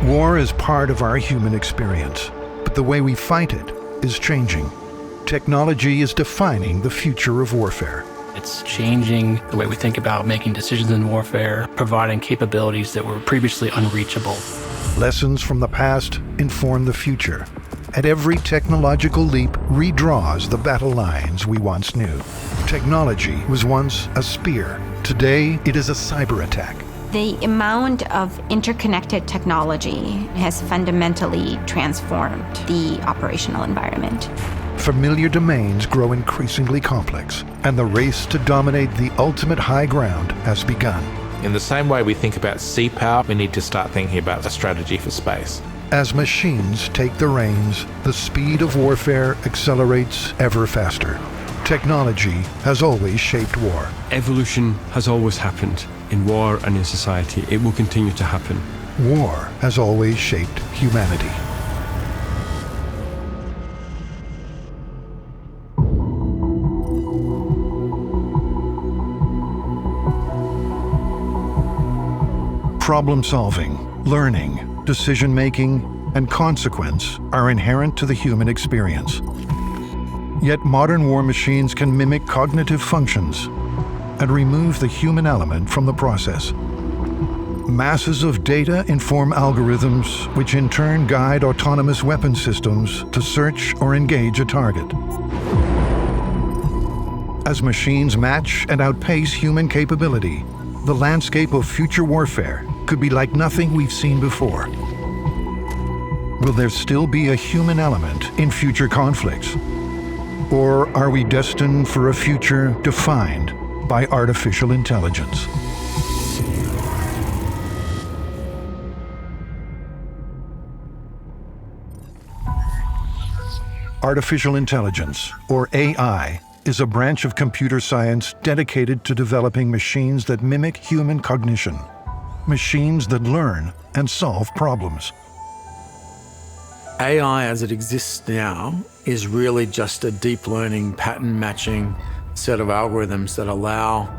War is part of our human experience, but the way we fight it is changing. Technology is defining the future of warfare. It's changing the way we think about making decisions in warfare, providing capabilities that were previously unreachable. Lessons from the past inform the future, and every technological leap redraws the battle lines we once knew. Technology was once a spear. Today, it is a cyber attack. The amount of interconnected technology has fundamentally transformed the operational environment. Familiar domains grow increasingly complex, and the race to dominate the ultimate high ground has begun. In the same way we think about sea power, we need to start thinking about a strategy for space. As machines take the reins, the speed of warfare accelerates ever faster. Technology has always shaped war. Evolution has always happened in war and in society. It will continue to happen. War has always shaped humanity. Problem solving, learning, decision-making, and consequence are inherent to the human experience. Yet modern war machines can mimic cognitive functions and remove the human element from the process. Masses of data inform algorithms, which in turn guide autonomous weapon systems to search or engage a target. As machines match and outpace human capability, the landscape of future warfare could be like nothing we've seen before. Will there still be a human element in future conflicts? Or are we destined for a future defined by artificial intelligence? Artificial intelligence, or AI, is a branch of computer science dedicated to developing machines that mimic human cognition. Machines that learn and solve problems. AI as it exists now is really just a deep learning, pattern matching set of algorithms that allow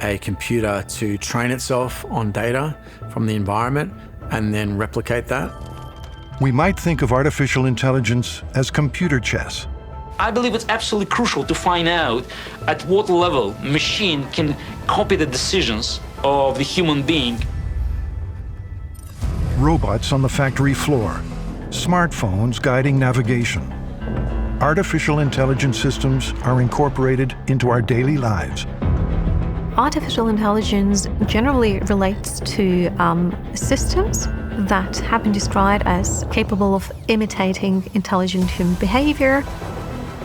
a computer to train itself on data from the environment and then replicate that. We might think of artificial intelligence as computer chess. I believe it's absolutely crucial to find out at what level machine can copy the decisions of the human being. Robots on the factory floor, smartphones guiding navigation. Artificial intelligence systems are incorporated into our daily lives. Artificial intelligence generally relates to systems that have been described as capable of imitating intelligent human behavior,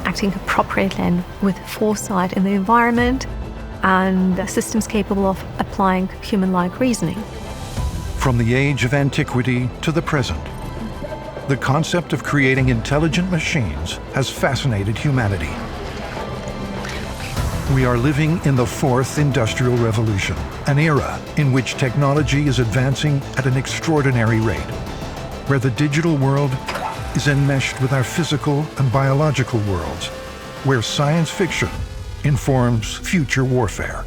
acting appropriately and with foresight in the environment, and systems capable of applying human-like reasoning. From the age of antiquity to the present, the concept of creating intelligent machines has fascinated humanity. We are living in the fourth industrial revolution, an era in which technology is advancing at an extraordinary rate, where the digital world is enmeshed with our physical and biological worlds, where science fiction informs future warfare.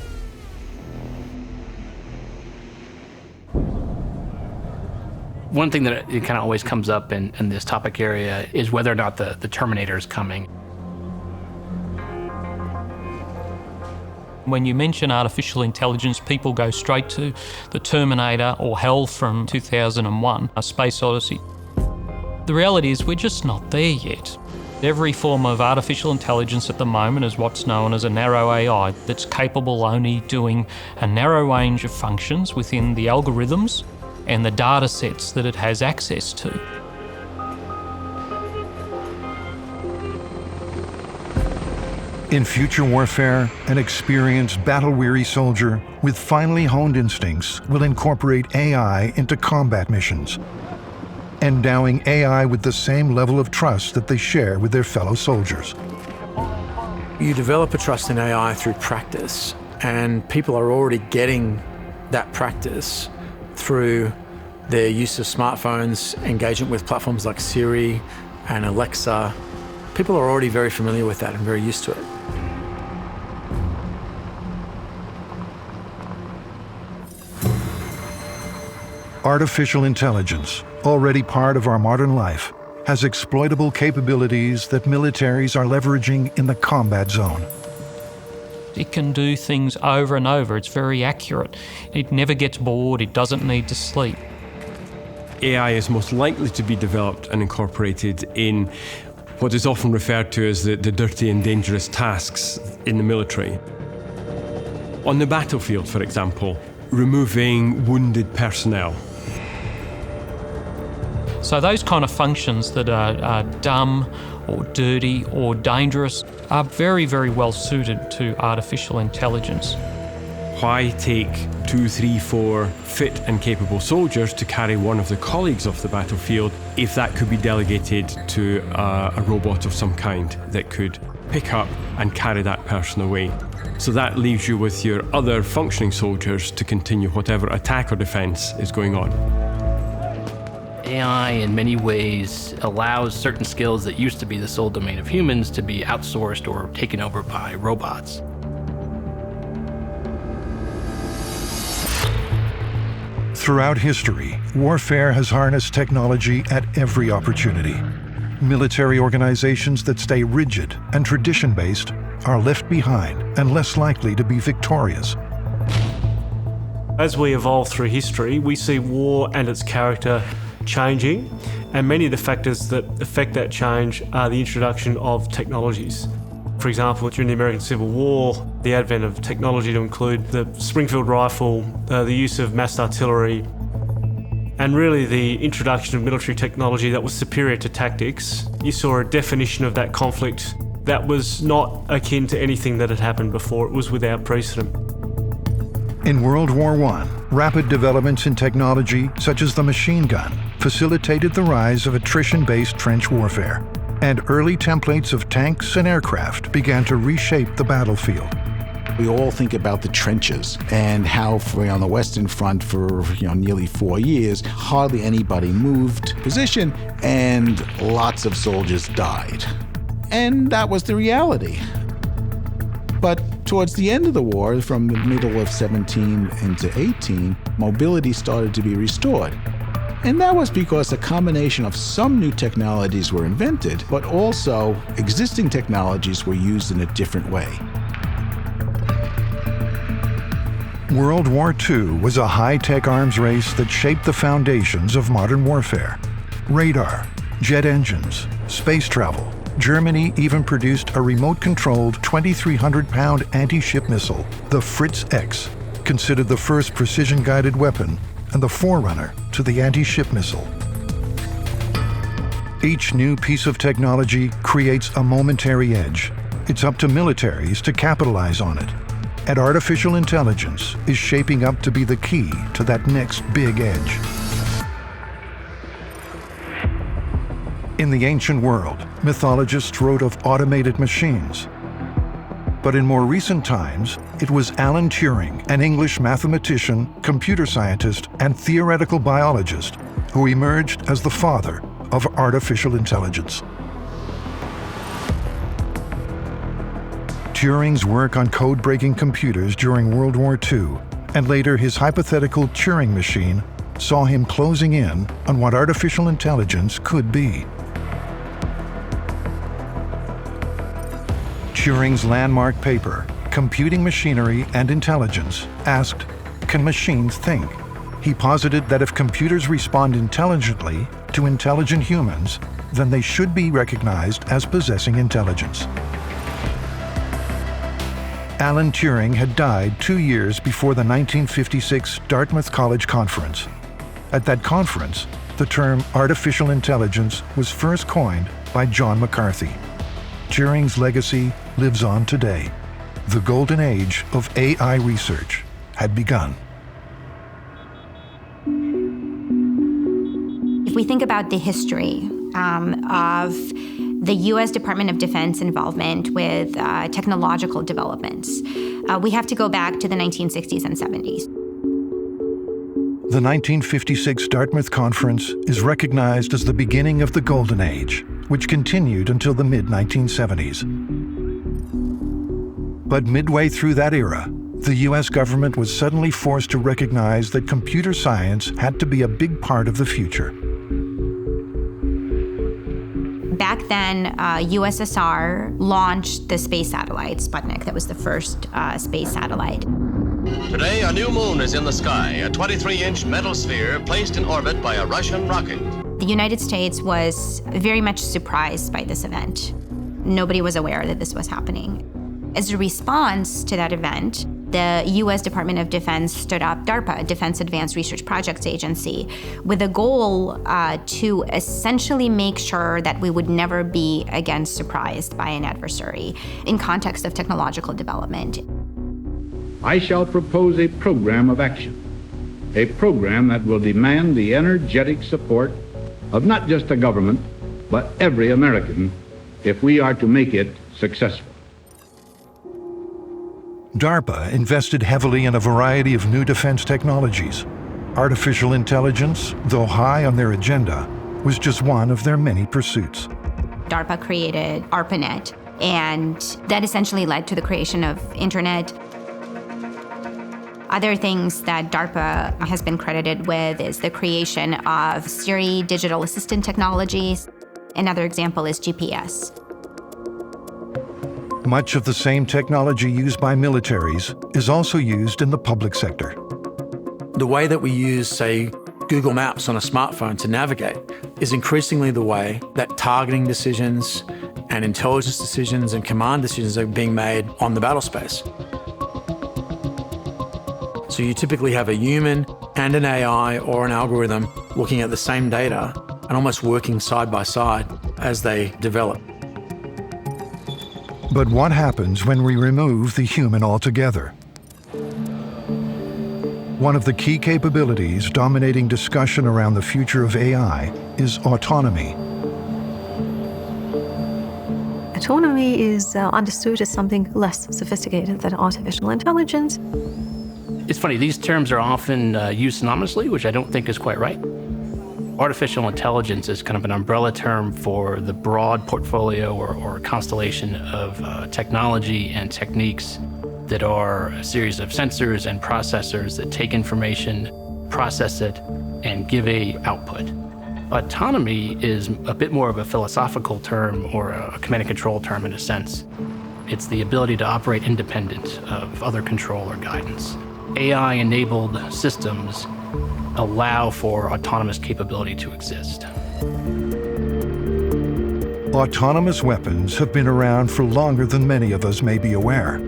One thing that it kind of always comes up in this topic area is whether or not the Terminator is coming. When you mention artificial intelligence, people go straight to the Terminator or HAL from 2001, A Space Odyssey. The reality is we're just not there yet. Every form of artificial intelligence at the moment is what's known as a narrow AI that's capable only doing a narrow range of functions within the algorithms and the data sets that it has access to. In future warfare, an experienced battle-weary soldier with finely honed instincts will incorporate AI into combat missions, endowing AI with the same level of trust that they share with their fellow soldiers. You develop a trust in AI through practice, and people are already getting that practice through their use of smartphones, engagement with platforms like Siri and Alexa. People are already very familiar with that and very used to it. Artificial intelligence, already part of our modern life, has exploitable capabilities that militaries are leveraging in the combat zone. It can do things over and over. It's very accurate. It never gets bored. It doesn't need to sleep. AI is most likely to be developed and incorporated in what is often referred to as the dirty and dangerous tasks in the military. On the battlefield, for example, removing wounded personnel. So those kind of functions that are dumb or dirty or dangerous are very, very well suited to artificial intelligence. Why take 2, 3, 4 fit and capable soldiers to carry one of their colleagues off the battlefield if that could be delegated to a robot of some kind that could pick up and carry that person away? So that leaves you with your other functioning soldiers to continue whatever attack or defense is going on. AI in many ways allows certain skills that used to be the sole domain of humans to be outsourced or taken over by robots. Throughout history, warfare has harnessed technology at every opportunity. Military organizations that stay rigid and tradition-based are left behind and less likely to be victorious. As we evolve through history, we see war and its character changing, and many of the factors that affect that change are the introduction of technologies. For example, during the American Civil War, the advent of technology to include the Springfield rifle, the use of massed artillery, and really the introduction of military technology that was superior to tactics. You saw a definition of that conflict that was not akin to anything that had happened before. It was without precedent. In World War I, rapid developments in technology, such as the machine gun, facilitated the rise of attrition-based trench warfare, and early templates of tanks and aircraft began to reshape the battlefield. We all think about the trenches and how on the Western Front for nearly 4 years, hardly anybody moved position and lots of soldiers died. And that was the reality. But towards the end of the war, from the middle of 17 into 18, mobility started to be restored. And that was because a combination of some new technologies were invented, but also existing technologies were used in a different way. World War II was a high-tech arms race that shaped the foundations of modern warfare. Radar, jet engines, space travel. Germany even produced a remote-controlled 2,300-pound anti-ship missile, the Fritz X, considered the first precision-guided weapon and the forerunner to the anti-ship missile. Each new piece of technology creates a momentary edge. It's up to militaries to capitalize on it. And artificial intelligence is shaping up to be the key to that next big edge. In the ancient world, mythologists wrote of automated machines. But in more recent times, it was Alan Turing, an English mathematician, computer scientist, and theoretical biologist, who emerged as the father of artificial intelligence. Turing's work on code-breaking computers during World War II, and later his hypothetical Turing machine, saw him closing in on what artificial intelligence could be. Turing's landmark paper, Computing Machinery and Intelligence, asked, "Can machines think?" He posited that if computers respond intelligently to intelligent humans, then they should be recognized as possessing intelligence. Alan Turing had died 2 years before the 1956 Dartmouth College Conference. At that conference, the term artificial intelligence was first coined by John McCarthy. Turing's legacy lives on today. The golden age of AI research had begun. If we think about the history of the U.S. Department of Defense involvement with technological developments, we have to go back to the 1960s and 70s. The 1956 Dartmouth Conference is recognized as the beginning of the Golden Age, which continued until the mid-1970s. But midway through that era, the U.S. government was suddenly forced to recognize that computer science had to be a big part of the future. then, USSR launched the space satellite, Sputnik. That was the first space satellite. Today, a new moon is in the sky, a 23-inch metal sphere placed in orbit by a Russian rocket. The United States was very much surprised by this event. Nobody was aware that this was happening. As a response to that event, the U.S. Department of Defense stood up DARPA, Defense Advanced Research Projects Agency, with a goal to essentially make sure that we would never be again surprised by an adversary in context of technological development. I shall propose a program of action, a program that will demand the energetic support of not just the government, but every American, if we are to make it successful. DARPA invested heavily in a variety of new defense technologies. Artificial intelligence, though high on their agenda, was just one of their many pursuits. DARPA created ARPANET, and that essentially led to the creation of Internet. Other things that DARPA has been credited with is the creation of Siri digital assistant technologies. Another example is GPS. Much of the same technology used by militaries is also used in the public sector. The way that we use, say, Google Maps on a smartphone to navigate is increasingly the way that targeting decisions and intelligence decisions and command decisions are being made on the battle space. So you typically have a human and an AI or an algorithm looking at the same data and almost working side by side as they develop. But what happens when we remove the human altogether? One of the key capabilities dominating discussion around the future of AI is autonomy. Autonomy is understood as something less sophisticated than artificial intelligence. It's funny, these terms are often used synonymously, which I don't think is quite right. Artificial intelligence is kind of an umbrella term for the broad portfolio or constellation of technology and techniques that are a series of sensors and processors that take information, process it, and give a output. Autonomy is a bit more of a philosophical term or a command and control term in a sense. It's the ability to operate independent of other control or guidance. AI-enabled systems allow for autonomous capability to exist. Autonomous weapons have been around for longer than many of us may be aware.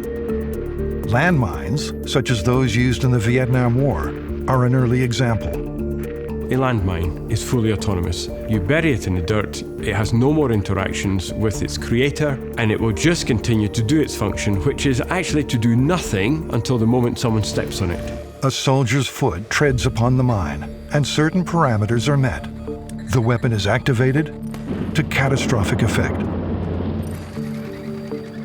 Landmines, such as those used in the Vietnam War, are an early example. A landmine is fully autonomous. You bury it in the dirt, it has no more interactions with its creator, and it will just continue to do its function, which is actually to do nothing until the moment someone steps on it. A soldier's foot treads upon the mine, and certain parameters are met. The weapon is activated to catastrophic effect.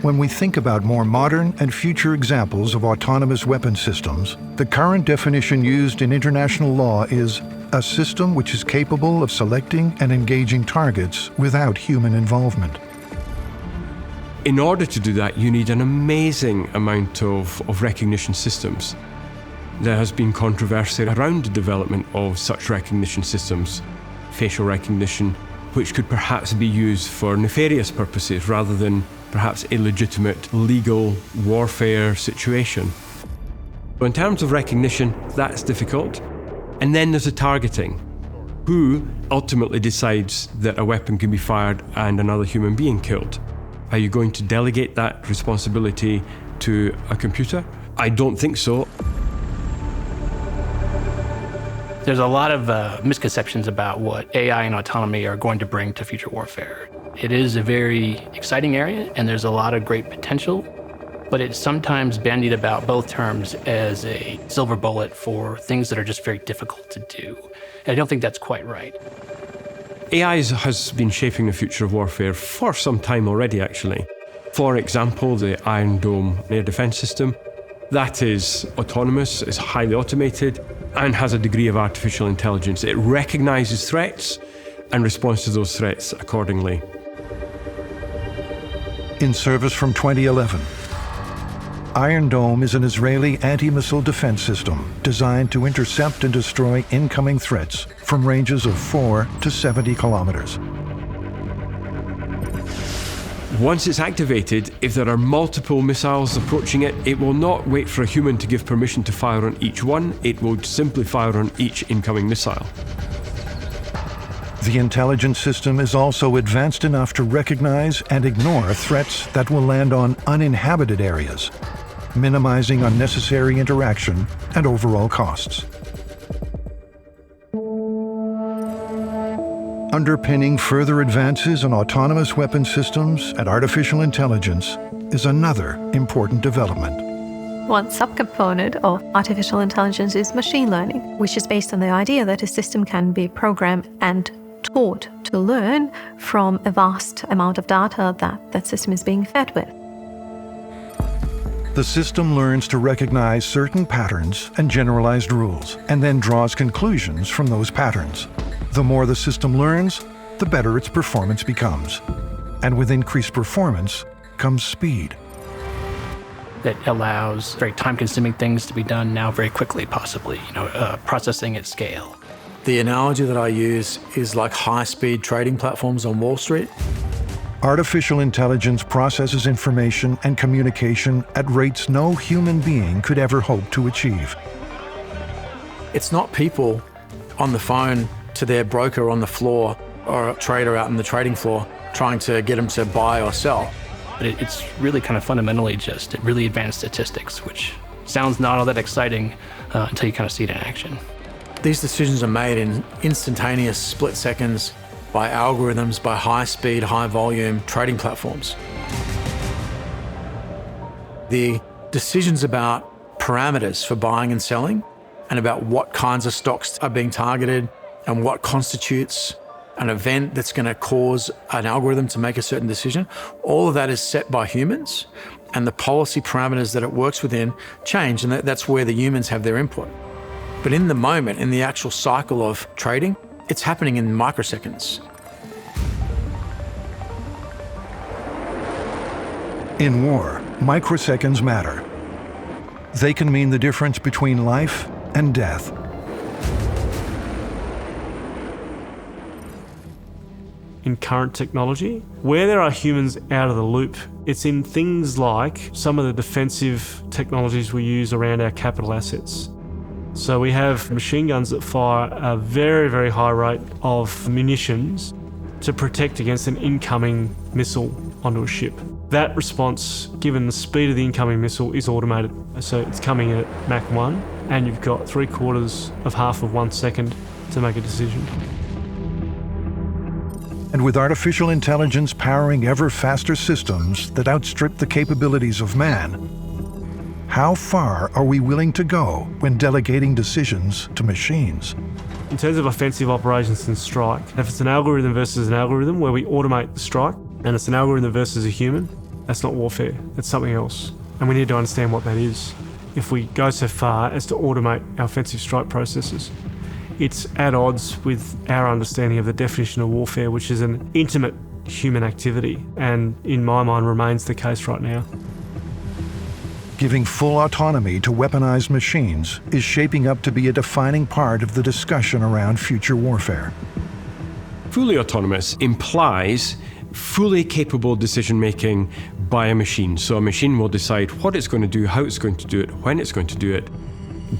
When we think about more modern and future examples of autonomous weapon systems, the current definition used in international law is a system which is capable of selecting and engaging targets without human involvement. In order to do that, you need an amazing amount of recognition systems. There has been controversy around the development of such recognition systems, facial recognition, which could perhaps be used for nefarious purposes rather than perhaps a legitimate legal warfare situation. So in terms of recognition, that's difficult. And then there's the targeting. Who ultimately decides that a weapon can be fired and another human being killed? Are you going to delegate that responsibility to a computer? I don't think so. There's a lot of misconceptions about what AI and autonomy are going to bring to future warfare. It is a very exciting area, and there's a lot of great potential, but it's sometimes bandied about both terms as a silver bullet for things that are just very difficult to do. And I don't think that's quite right. AI has been shaping the future of warfare for some time already, actually. For example, the Iron Dome air defense system. That is autonomous, is highly automated, and has a degree of artificial intelligence. It recognizes threats and responds to those threats accordingly. In service from 2011, Iron Dome is an Israeli anti-missile defense system designed to intercept and destroy incoming threats from ranges of 4 to 70 kilometers. Once it's activated, if there are multiple missiles approaching it, it will not wait for a human to give permission to fire on each one. It will simply fire on each incoming missile. The intelligence system is also advanced enough to recognize and ignore threats that will land on uninhabited areas, minimizing unnecessary interaction and overall costs. Underpinning further advances in autonomous weapon systems and artificial intelligence is another important development. One subcomponent of artificial intelligence is machine learning, which is based on the idea that a system can be programmed and taught to learn from a vast amount of data that system is being fed with. The system learns to recognize certain patterns and generalized rules, and then draws conclusions from those patterns. The more the system learns, the better its performance becomes. And with increased performance comes speed. That allows very time-consuming things to be done now very quickly, possibly, processing at scale. The analogy that I use is like high-speed trading platforms on Wall Street. Artificial intelligence processes information and communication at rates no human being could ever hope to achieve. It's not people on the phone to their broker on the floor or a trader out on the trading floor trying to get them to buy or sell. But it's really kind of fundamentally just really advanced statistics, which sounds not all that exciting until you kind of see it in action. These decisions are made in instantaneous split seconds by algorithms, by high-speed, high-volume trading platforms. The decisions about parameters for buying and selling and about what kinds of stocks are being targeted and what constitutes an event that's going to cause an algorithm to make a certain decision, all of that is set by humans, and the policy parameters that it works within change, and that's where the humans have their input. But in the moment, in the actual cycle of trading, it's happening in microseconds. In war, microseconds matter. They can mean the difference between life and death. In current technology, where there are humans out of the loop, it's in things like some of the defensive technologies we use around our capital assets. So we have machine guns that fire a very, very high rate of munitions to protect against an incoming missile onto a ship. That response, given the speed of the incoming missile, is automated. So it's coming in at Mach 1, and you've got 3/4 of half of 1 second to make a decision. And with artificial intelligence powering ever faster systems that outstrip the capabilities of man, how far are we willing to go when delegating decisions to machines? In terms of offensive operations and strike, if it's an algorithm versus an algorithm where we automate the strike, and it's an algorithm versus a human, that's not warfare, that's something else. And we need to understand what that is. If we go so far as to automate our offensive strike processes, it's at odds with our understanding of the definition of warfare, which is an intimate human activity, and in my mind remains the case right now. Giving full autonomy to weaponized machines is shaping up to be a defining part of the discussion around future warfare. Fully autonomous implies fully capable decision-making by a machine. So a machine will decide what it's going to do, how it's going to do it, when it's going to do it.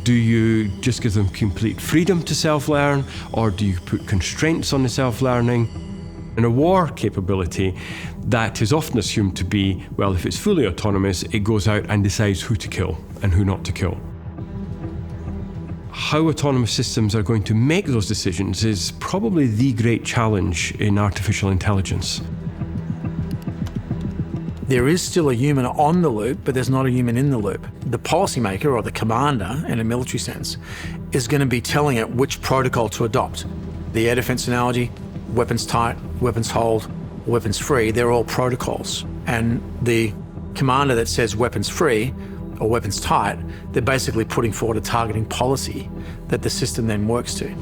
Do you just give them complete freedom to self-learn, or do you put constraints on the self-learning? In a war capability, that is often assumed to be, well, if it's fully autonomous, it goes out and decides who to kill and who not to kill. How autonomous systems are going to make those decisions is probably the great challenge in artificial intelligence. There is still a human on the loop, but there's not a human in the loop. The policymaker, or the commander, in a military sense, is going to be telling it which protocol to adopt. The air defense analogy, weapons tight, weapons hold, weapons free, they're all protocols. And the commander that says weapons free or weapons tight, they're basically putting forward a targeting policy that the system then works to.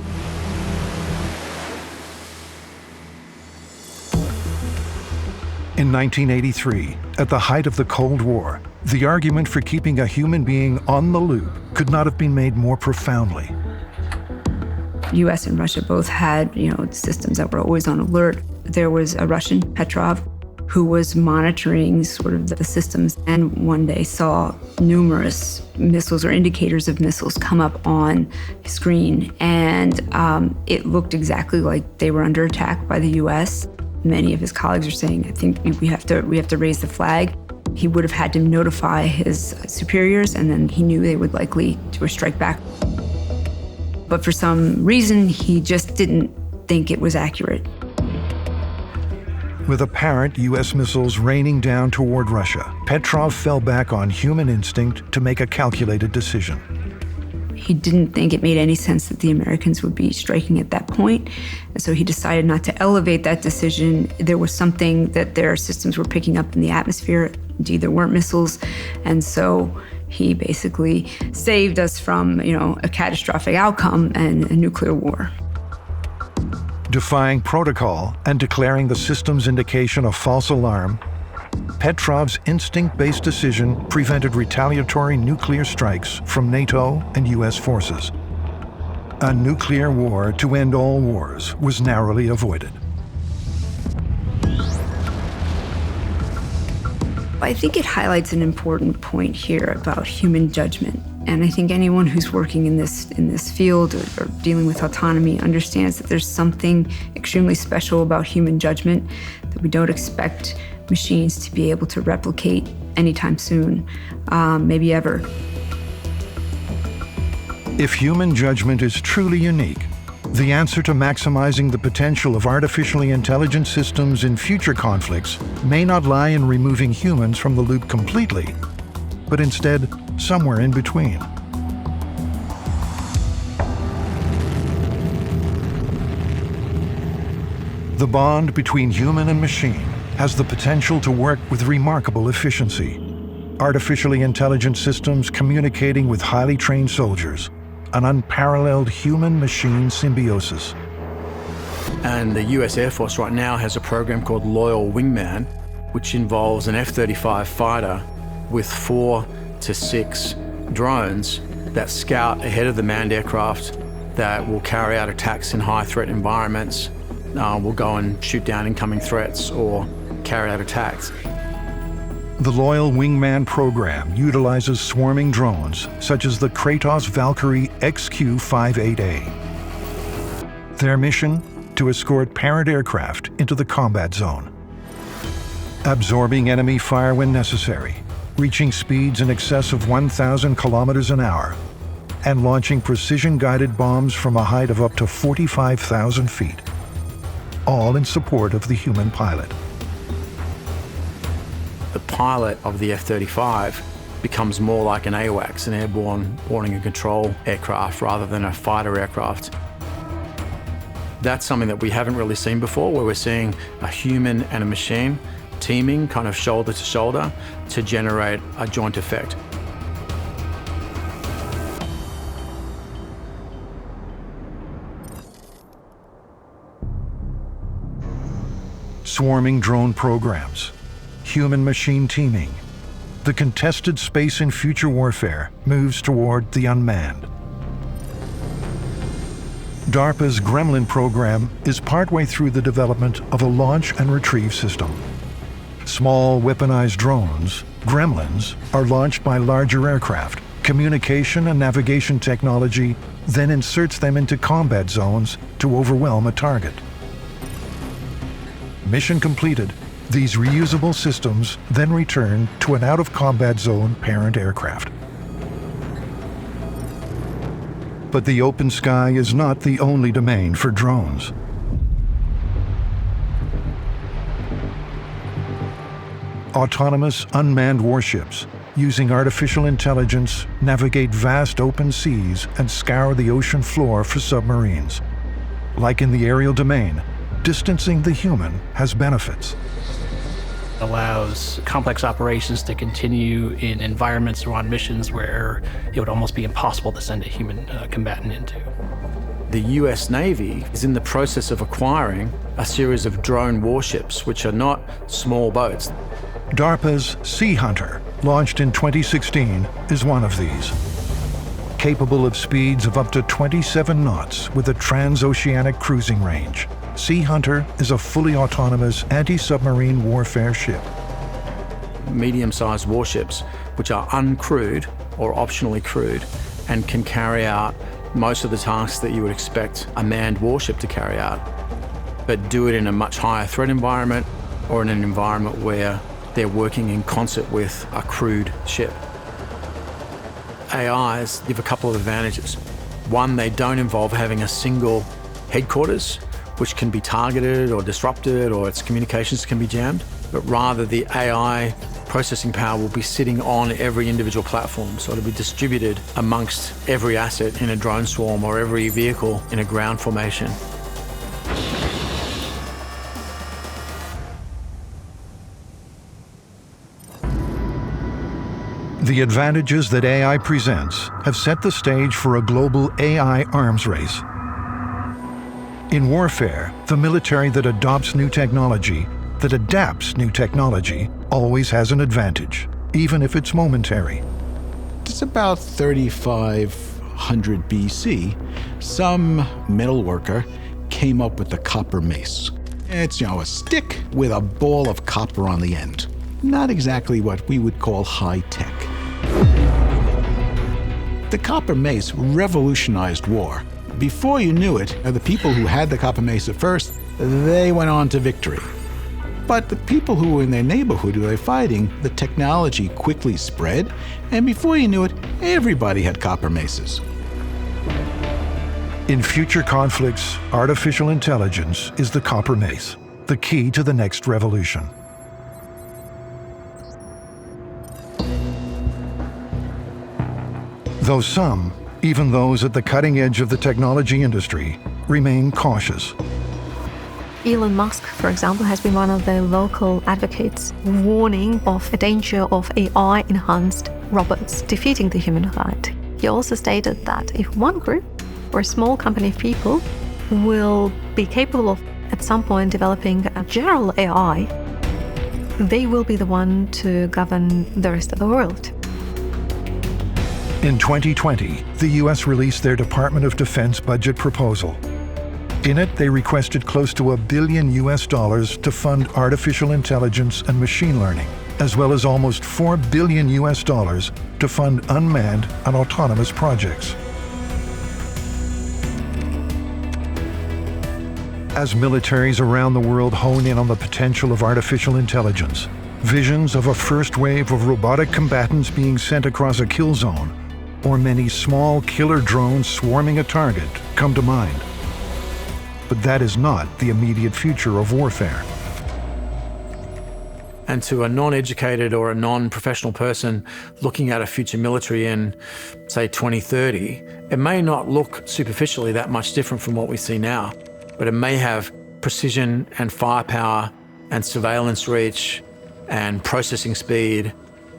In 1983, at the height of the Cold War, the argument for keeping a human being on the loop could not have been made more profoundly. US and Russia both had, systems that were always on alert. There was a Russian, Petrov, who was monitoring sort of the systems and one day saw numerous missiles or indicators of missiles come up on his screen. And it looked exactly like they were under attack by the US. Many of his colleagues are saying, I think we have to raise the flag. He would have had to notify his superiors, and then he knew they would likely do a strike back. But for some reason, he just didn't think it was accurate. With apparent U.S. missiles raining down toward Russia, Petrov fell back on human instinct to make a calculated decision. He didn't think it made any sense that the Americans would be striking at that point, and so he decided not to elevate that decision. There was something that their systems were picking up in the atmosphere. Indeed, there weren't missiles, and so he basically saved us from, a catastrophic outcome and a nuclear war. Defying protocol and declaring the system's indication a false alarm, Petrov's instinct-based decision prevented retaliatory nuclear strikes from NATO and U.S. forces. A nuclear war to end all wars was narrowly avoided. I think it highlights an important point here about human judgment. And I think anyone who's working in this field or dealing with autonomy understands that there's something extremely special about human judgment that we don't expect machines to be able to replicate anytime soon, maybe ever. If human judgment is truly unique, the answer to maximizing the potential of artificially intelligent systems in future conflicts may not lie in removing humans from the loop completely, but instead somewhere in between. The bond between human and machine has the potential to work with remarkable efficiency. Artificially intelligent systems communicating with highly trained soldiers, an unparalleled human-machine symbiosis. And the US Air Force right now has a program called Loyal Wingman, which involves an F-35 fighter with 4 to 6 drones that scout ahead of the manned aircraft that will carry out attacks in high-threat environments, will go and shoot down incoming threats or carry out attacks. The Loyal Wingman program utilizes swarming drones, such as the Kratos Valkyrie XQ-58A. Their mission? To escort parent aircraft into the combat zone. Absorbing enemy fire when necessary, reaching speeds in excess of 1,000 kilometers an hour, and launching precision-guided bombs from a height of up to 45,000 feet, all in support of the human pilot. The pilot of the F-35 becomes more like an AWACS, an airborne warning and control aircraft, rather than a fighter aircraft. That's something that we haven't really seen before, where we're seeing a human and a machine teaming kind of shoulder to shoulder to generate a joint effect. Swarming drone programs, human-machine teaming. The contested space in future warfare moves toward the unmanned. DARPA's Gremlin program is partway through the development of a launch and retrieve system. Small weaponized drones, Gremlins, are launched by larger aircraft. Communication and navigation technology then inserts them into combat zones to overwhelm a target. Mission completed, these reusable systems then return to an out-of-combat zone parent aircraft. But the open sky is not the only domain for drones. Autonomous unmanned warships, using artificial intelligence, navigate vast open seas and scour the ocean floor for submarines. Like in the aerial domain, distancing the human has benefits. Allows complex operations to continue in environments or on missions where it would almost be impossible to send a human combatant into. The US Navy is in the process of acquiring a series of drone warships, which are not small boats. DARPA's Sea Hunter, launched in 2016, is one of these. Capable of speeds of up to 27 knots with a transoceanic cruising range, Sea Hunter is a fully autonomous anti-submarine warfare ship. Medium-sized warships, which are uncrewed or optionally crewed, and can carry out most of the tasks that you would expect a manned warship to carry out, but do it in a much higher threat environment or in an environment where they're working in concert with a crewed ship. AIs give a couple of advantages. One, they don't involve having a single headquarters, which can be targeted or disrupted, or its communications can be jammed, but rather the AI processing power will be sitting on every individual platform, so it'll be distributed amongst every asset in a drone swarm or every vehicle in a ground formation. The advantages that AI presents have set the stage for a global AI arms race. In warfare, the military that adopts new technology, that adapts new technology, always has an advantage, even if it's momentary. It's about 3500 BC. Some metal worker came up with the copper mace. It's, a stick with a ball of copper on the end. Not exactly what we would call high tech. The copper mace revolutionized war. Before you knew it, the people who had the copper mace at first, they went on to victory. But the people who were in their neighborhood who were fighting, the technology quickly spread, and before you knew it, everybody had copper maces. In future conflicts, artificial intelligence is the copper mace, the key to the next revolution. Though some, even those at the cutting edge of the technology industry, remain cautious. Elon Musk, for example, has been one of the vocal advocates warning of a danger of AI-enhanced robots defeating the humanoid. He also stated that if one group or a small company of people will be capable of at some point developing a general AI, they will be the one to govern the rest of the world. In 2020, the US released their Department of Defense budget proposal. In it, they requested close to $1 billion to fund artificial intelligence and machine learning, as well as almost $4 billion to fund unmanned and autonomous projects. As militaries around the world hone in on the potential of artificial intelligence, visions of a first wave of robotic combatants being sent across a kill zone, or many small killer drones swarming a target, come to mind. But that is not the immediate future of warfare. And to a non-educated or a non-professional person looking at a future military in, say, 2030, it may not look superficially that much different from what we see now, but it may have precision and firepower and surveillance reach and processing speed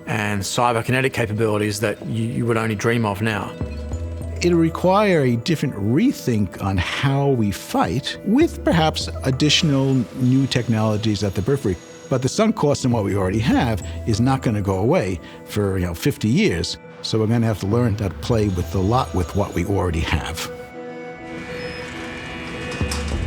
and cyberkinetic capabilities that you would only dream of now. It'll require a different rethink on how we fight, with perhaps additional new technologies at the periphery. But the sunk cost in what we already have is not going to go away for 50 years. So we're going to have to learn how to play with what we already have.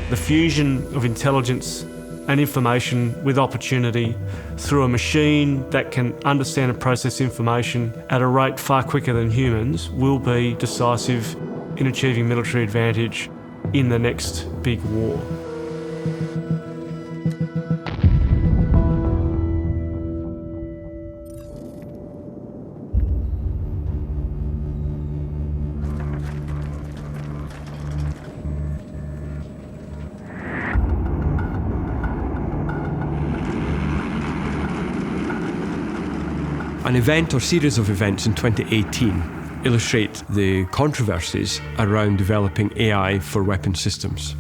The fusion of intelligence and information with opportunity through a machine that can understand and process information at a rate far quicker than humans will be decisive in achieving military advantage in the next big war. An event or series of events in 2018 illustrate the controversies around developing AI for weapon systems.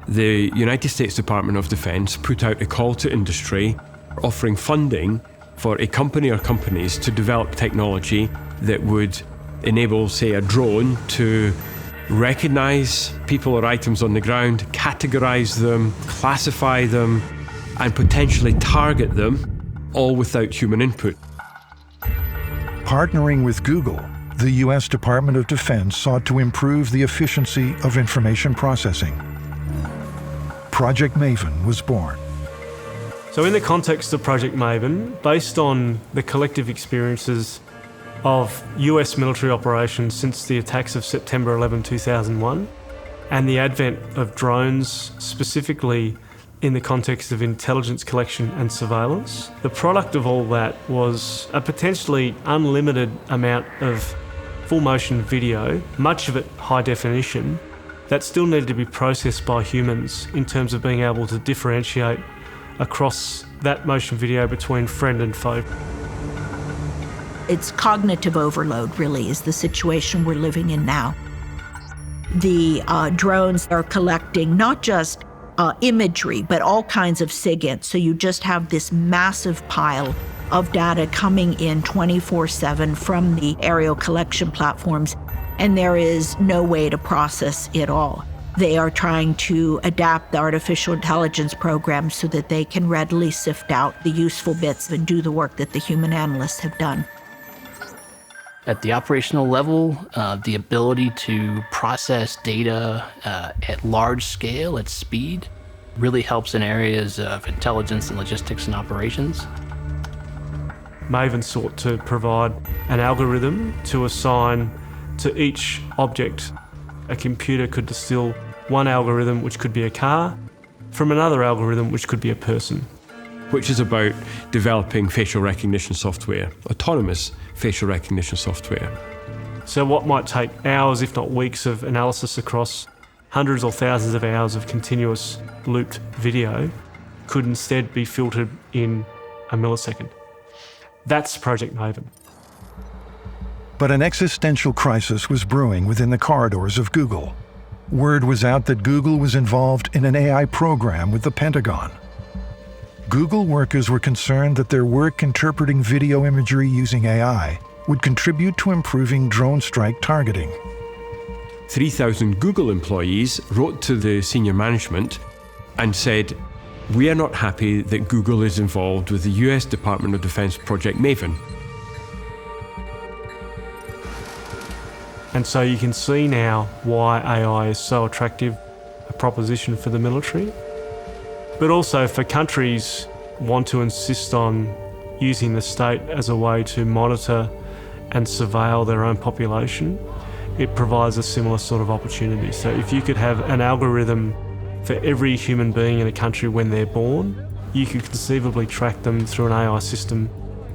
The United States Department of Defense put out a call to industry offering funding for a company or companies to develop technology that would enable, say, a drone to recognize people or items on the ground, categorize them, classify them, and potentially target them, all without human input. Partnering with Google, the US Department of Defense sought to improve the efficiency of information processing. Project Maven was born. So in the context of Project Maven, based on the collective experiences of US military operations since the attacks of September 11, 2001, and the advent of drones, specifically in the context of intelligence collection and surveillance, the product of all that was a potentially unlimited amount of full motion video, much of it high definition, that still needed to be processed by humans in terms of being able to differentiate across that motion video between friend and foe. It's cognitive overload, really, is the situation we're living in now. The drones are collecting not just imagery, but all kinds of SIGINT. So you just have this massive pile of data coming in 24/7 from the aerial collection platforms, and there is no way to process it all. They are trying to adapt the artificial intelligence program so that they can readily sift out the useful bits and do the work that the human analysts have done. At the operational level, the ability to process data at large scale, at speed, really helps in areas of intelligence and logistics and operations. Maven sought to provide an algorithm to assign to each object. A computer could distill one algorithm, which could be a car, from another algorithm, which could be a person. Which is about developing facial recognition software, autonomous facial recognition software. So what might take hours, if not weeks, of analysis across hundreds or thousands of hours of continuous looped video could instead be filtered in a millisecond. That's Project Maven. But an existential crisis was brewing within the corridors of Google. Word was out that Google was involved in an AI program with the Pentagon. Google workers were concerned that their work interpreting video imagery using AI would contribute to improving drone strike targeting. 3,000 Google employees wrote to the senior management and said, "We are not happy that Google is involved with the US Department of Defense Project Maven." And so you can see now why AI is so attractive a proposition for the military, but also for countries want to insist on using the state as a way to monitor and surveil their own population. It provides a similar sort of opportunity. So if you could have an algorithm for every human being in a country when they're born, you could conceivably track them through an AI system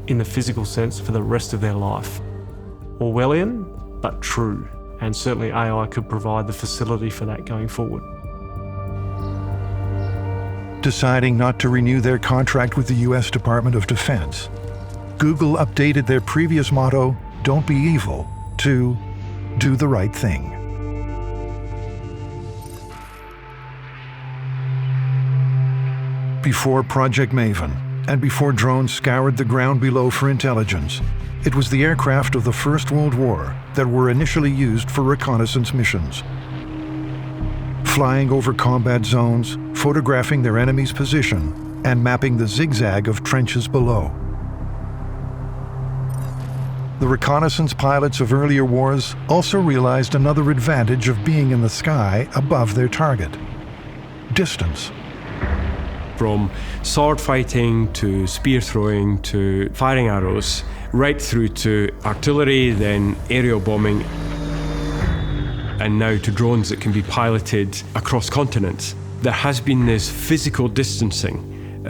in the physical sense for the rest of their life. Orwellian, but true. And certainly AI could provide the facility for that going forward. Deciding not to renew their contract with the US Department of Defense, Google updated their previous motto, "Don't be evil," to "Do the right thing." Before Project Maven, and before drones scoured the ground below for intelligence, it was the aircraft of the First World War that were initially used for reconnaissance missions. Flying over combat zones, photographing their enemy's position, and mapping the zigzag of trenches below. The reconnaissance pilots of earlier wars also realized another advantage of being in the sky above their target: distance. From sword fighting to spear throwing to firing arrows, right through to artillery, then aerial bombing, and now to drones that can be piloted across continents. There has been this physical distancing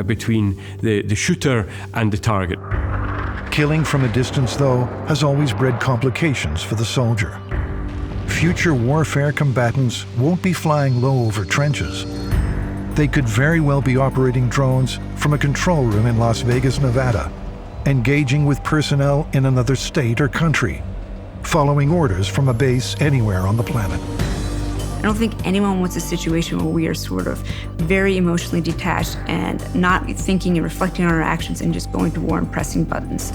between the shooter and the target. Killing from a distance, though, has always bred complications for the soldier. Future warfare combatants won't be flying low over trenches. They could very well be operating drones from a control room in Las Vegas, Nevada, engaging with personnel in another state or country, following orders from a base anywhere on the planet. I don't think anyone wants a situation where we are sort of very emotionally detached and not thinking and reflecting on our actions and just going to war and pressing buttons.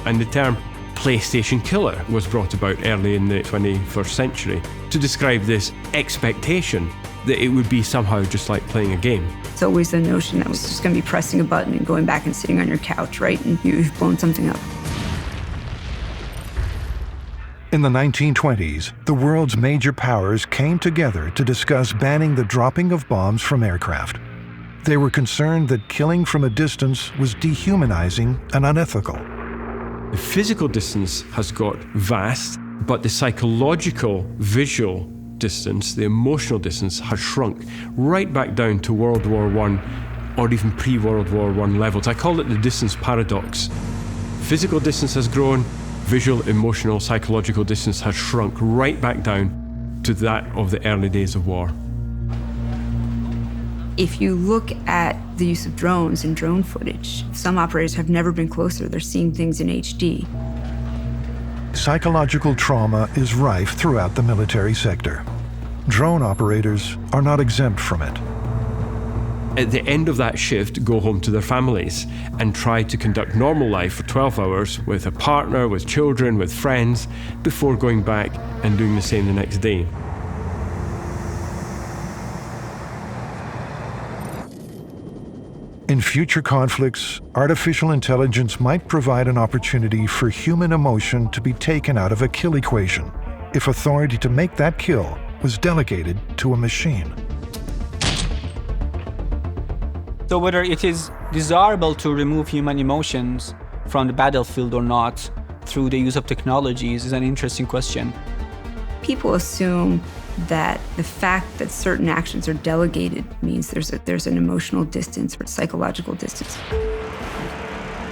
And the term PlayStation killer was brought about early in the 21st century to describe this expectation that it would be somehow just like playing a game. It's always the notion that it's just going to be pressing a button and going back and sitting on your couch, right? And you've blown something up. In the 1920s, the world's major powers came together to discuss banning the dropping of bombs from aircraft. They were concerned that killing from a distance was dehumanizing and unethical. The physical distance has got vast, but the psychological, visual distance, the emotional distance, has shrunk right back down to World War I or even pre-World War I levels. I call it the distance paradox. Physical distance has grown, visual, emotional, psychological distance has shrunk right back down to that of the early days of war. If you look at the use of drones and drone footage, some operators have never been closer. They're seeing things in HD. Psychological trauma is rife throughout the military sector. Drone operators are not exempt from it. At the end of that shift, go home to their families and try to conduct normal life for 12 hours with a partner, with children, with friends, before going back and doing the same the next day. In future conflicts, artificial intelligence might provide an opportunity for human emotion to be taken out of a kill equation if authority to make that kill was delegated to a machine. So whether it is desirable to remove human emotions from the battlefield or not through the use of technologies is an interesting question. People assume that the fact that certain actions are delegated means there's an emotional distance or psychological distance.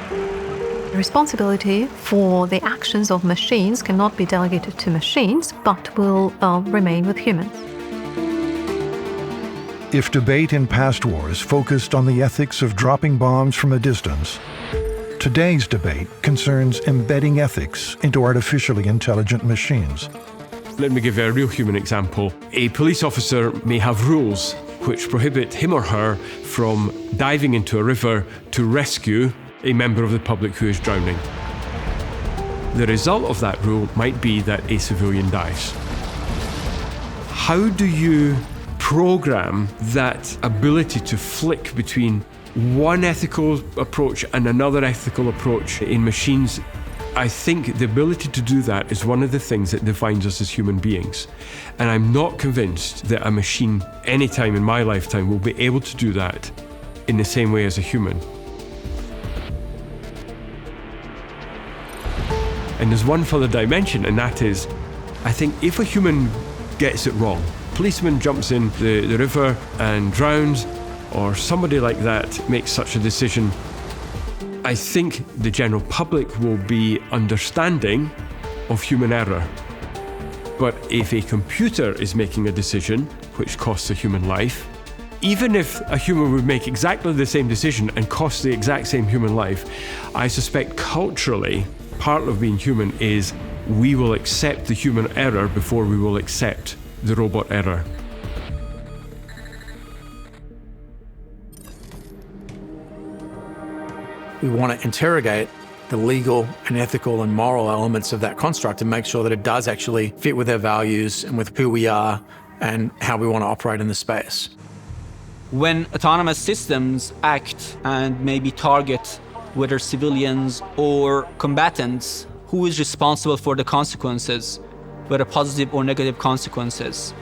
The responsibility for the actions of machines cannot be delegated to machines, but will remain with humans. If debate in past wars focused on the ethics of dropping bombs from a distance, today's debate concerns embedding ethics into artificially intelligent machines. Let me give you a real human example. A police officer may have rules which prohibit him or her from diving into a river to rescue a member of the public who is drowning. The result of that rule might be that a civilian dies. How do you program that ability to flick between one ethical approach and another ethical approach in machines? I think the ability to do that is one of the things that defines us as human beings. And I'm not convinced that a machine, any time in my lifetime, will be able to do that in the same way as a human. And there's one further dimension, and that is, I think if a human gets it wrong, policeman jumps in the river and drowns, or somebody like that makes such a decision, I think the general public will be understanding of human error. But if a computer is making a decision which costs a human life, even if a human would make exactly the same decision and cost the exact same human life, I suspect culturally, part of being human is we will accept the human error before we will accept the robot error. We want to interrogate the legal and ethical and moral elements of that construct and make sure that it does actually fit with our values and with who we are and how we want to operate in the space. When autonomous systems act and maybe target whether civilians or combatants, who is responsible for the consequences, whether positive or negative consequences?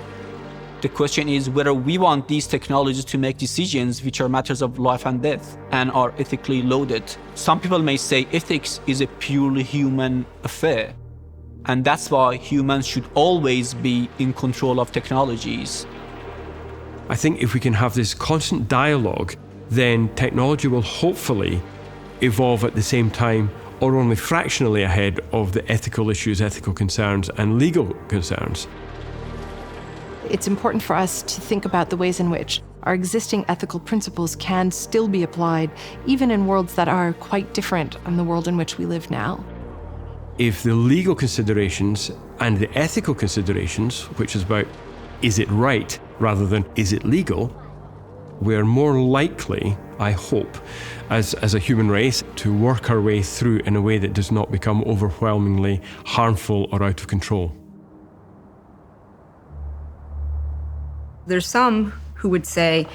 The question is whether we want these technologies to make decisions which are matters of life and death and are ethically loaded. Some people may say ethics is a purely human affair, and that's why humans should always be in control of technologies. I think if we can have this constant dialogue, then technology will hopefully evolve at the same time or only fractionally ahead of the ethical issues, ethical concerns, and legal concerns. It's important for us to think about the ways in which our existing ethical principles can still be applied, even in worlds that are quite different from the world in which we live now. If the legal considerations and the ethical considerations, which is about is it right rather than is it legal, we are more likely, I hope, as a human race, to work our way through in a way that does not become overwhelmingly harmful or out of control. There's some who would say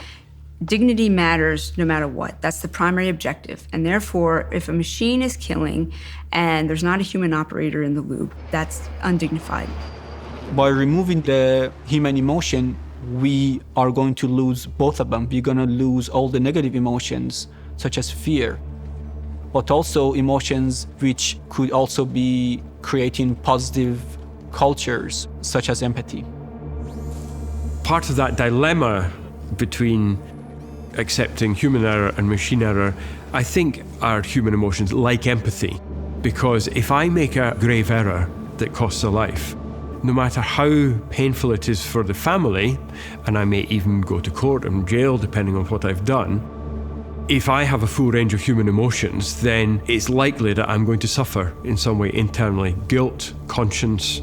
Dignity matters no matter what. That's the primary objective. And therefore, if a machine is killing and there's not a human operator in the loop, that's undignified. By removing the human emotion, we are going to lose both of them. We're going to lose all the negative emotions, such as fear, but also emotions which could also be creating positive cultures, such as empathy. Part of that dilemma between accepting human error and machine error, I think, are human emotions like empathy. Because if I make a grave error that costs a life, no matter how painful it is for the family, and I may even go to court and jail depending on what I've done, if I have a full range of human emotions, then it's likely that I'm going to suffer in some way internally, guilt, conscience.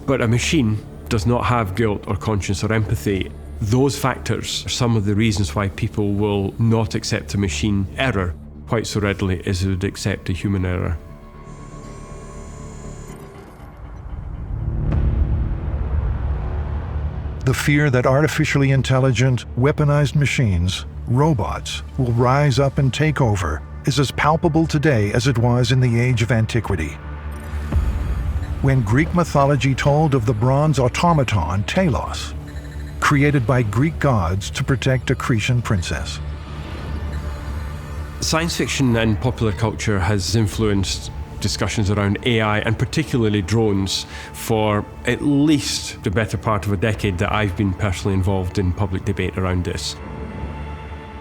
But a machine does not have guilt or conscience or empathy. Those factors are some of the reasons why people will not accept a machine error quite so readily as they would accept a human error. The fear that artificially intelligent, weaponized machines, robots, will rise up and take over is as palpable today as it was in the age of antiquity. When Greek mythology told of the bronze automaton Telos, created by Greek gods to protect a Cretan princess. Science fiction and popular culture has influenced discussions around AI and particularly drones for at least the better part of a decade that I've been personally involved in public debate around this.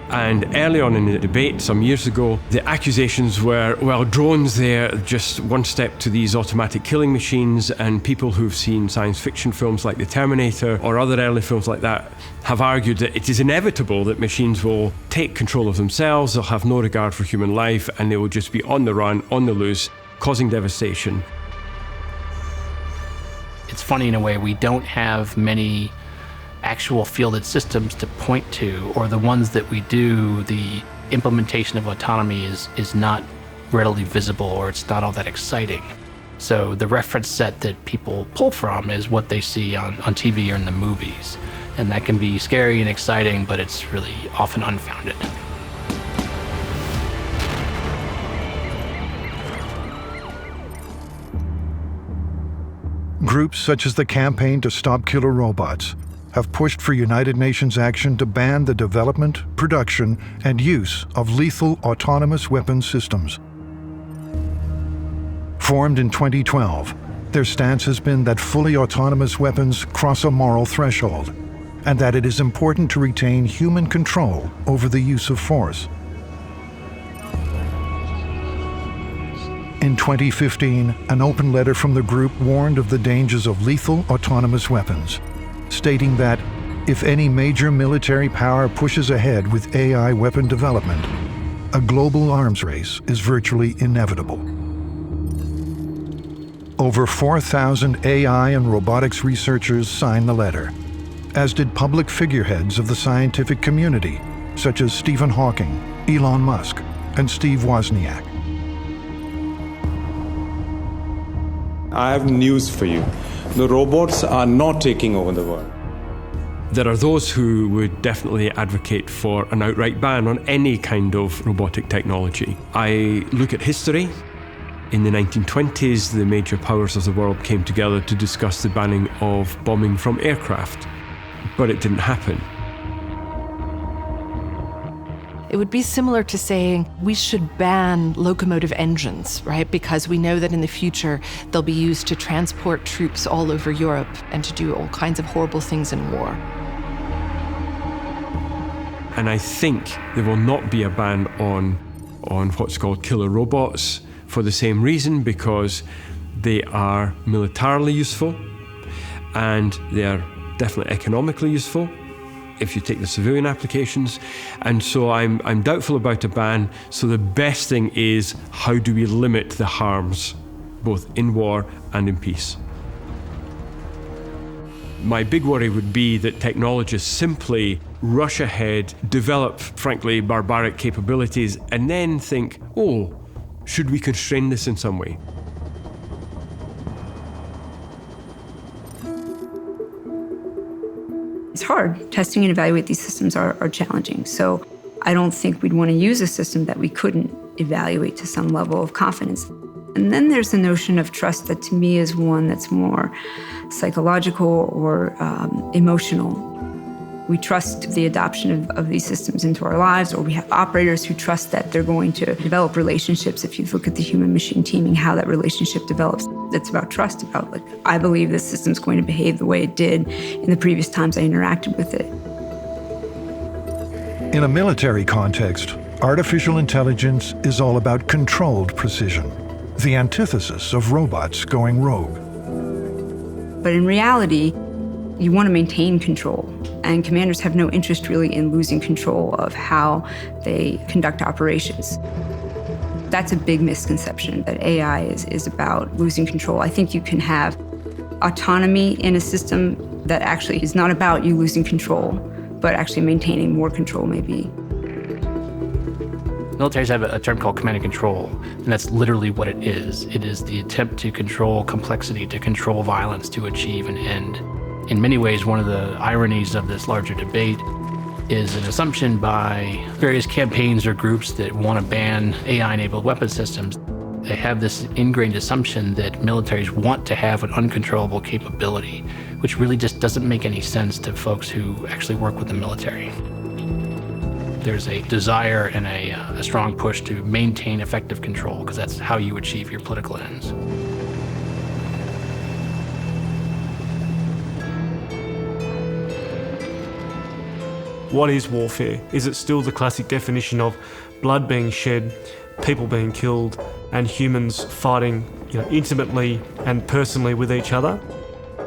And early on in the debate, some years ago, the accusations were, well, drones, they're just one step to these automatic killing machines, and people who've seen science fiction films like The Terminator or other early films like that have argued that it is inevitable that machines will take control of themselves, they'll have no regard for human life, and they will just be on the run, on the loose, causing devastation. It's funny in a way, we don't have many actual fielded systems to point to, or the ones that we do, the implementation of autonomy is not readily visible, or it's not all that exciting. So the reference set that people pull from is what they see on TV or in the movies. And that can be scary and exciting, but it's really often unfounded. Groups such as the Campaign to Stop Killer Robots have pushed for United Nations action to ban the development, production, and use of lethal autonomous weapons systems. Formed in 2012, their stance has been that fully autonomous weapons cross a moral threshold, and that it is important to retain human control over the use of force. In 2015, an open letter from the group warned of the dangers of lethal autonomous weapons, stating that if any major military power pushes ahead with AI weapon development, a global arms race is virtually inevitable. Over 4,000 AI and robotics researchers signed the letter, as did public figureheads of the scientific community, such as Stephen Hawking, Elon Musk, and Steve Wozniak. I have news for you. The robots are not taking over the world. There are those who would definitely advocate for an outright ban on any kind of robotic technology. I look at history. In the 1920s, the major powers of the world came together to discuss the banning of bombing from aircraft, but it didn't happen. It would be similar to saying we should ban locomotive engines, right? Because we know that in the future they'll be used to transport troops all over Europe and to do all kinds of horrible things in war. And I think there will not be a ban on what's called killer robots for the same reason, because they are militarily useful and they are definitely economically useful if you take the civilian applications. And so I'm doubtful about a ban. So the best thing is, how do we limit the harms, both in war and in peace? My big worry would be that technologists simply rush ahead, develop, frankly, barbaric capabilities, and then think, oh, should we constrain this in some way? it's hard. Testing and evaluate these systems are challenging. So I don't think we'd want to use a system that we couldn't evaluate to some level of confidence. And then there's the notion of trust that to me is one that's more psychological or emotional. We trust the adoption of these systems into our lives, or we have operators who trust that they're going to develop relationships. If you look at the human-machine teaming, how that relationship develops, it's about trust, about like, I believe this system's going to behave the way it did in the previous times I interacted with it. In a military context, artificial intelligence is all about controlled precision, the antithesis of robots going rogue. But in reality, you want to maintain control, and commanders have no interest really in losing control of how they conduct operations. That's a big misconception, that AI is about losing control. I think you can have autonomy in a system that actually is not about you losing control, but actually maintaining more control maybe. Militaries have a term called command and control, and that's literally what it is. It is the attempt to control complexity, to control violence, to achieve an end. In many ways, one of the ironies of this larger debate is an assumption by various campaigns or groups that want to ban AI-enabled weapon systems. They have this ingrained assumption that militaries want to have an uncontrollable capability, which really just doesn't make any sense to folks who actually work with the military. There's a desire and a strong push to maintain effective control, because that's how you achieve your political ends. What is warfare? Is it still the classic definition of blood being shed, people being killed, and humans fighting, intimately and personally with each other?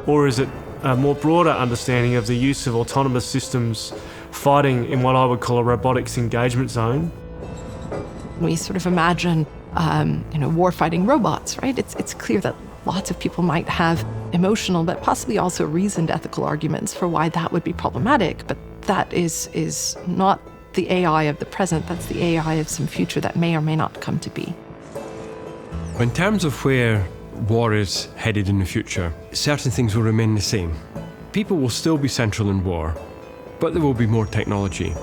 Or is it a more broader understanding of the use of autonomous systems fighting in what I would call a robotics engagement zone? We sort of imagine, war-fighting robots, right? It's clear that lots of people might have emotional, but possibly also reasoned ethical arguments for why that would be problematic. But that is not the AI of the present. That's the AI of some future that may or may not come to be. In terms of where war is headed in the future, certain things will remain the same. People will still be central in war, but there will be more technology.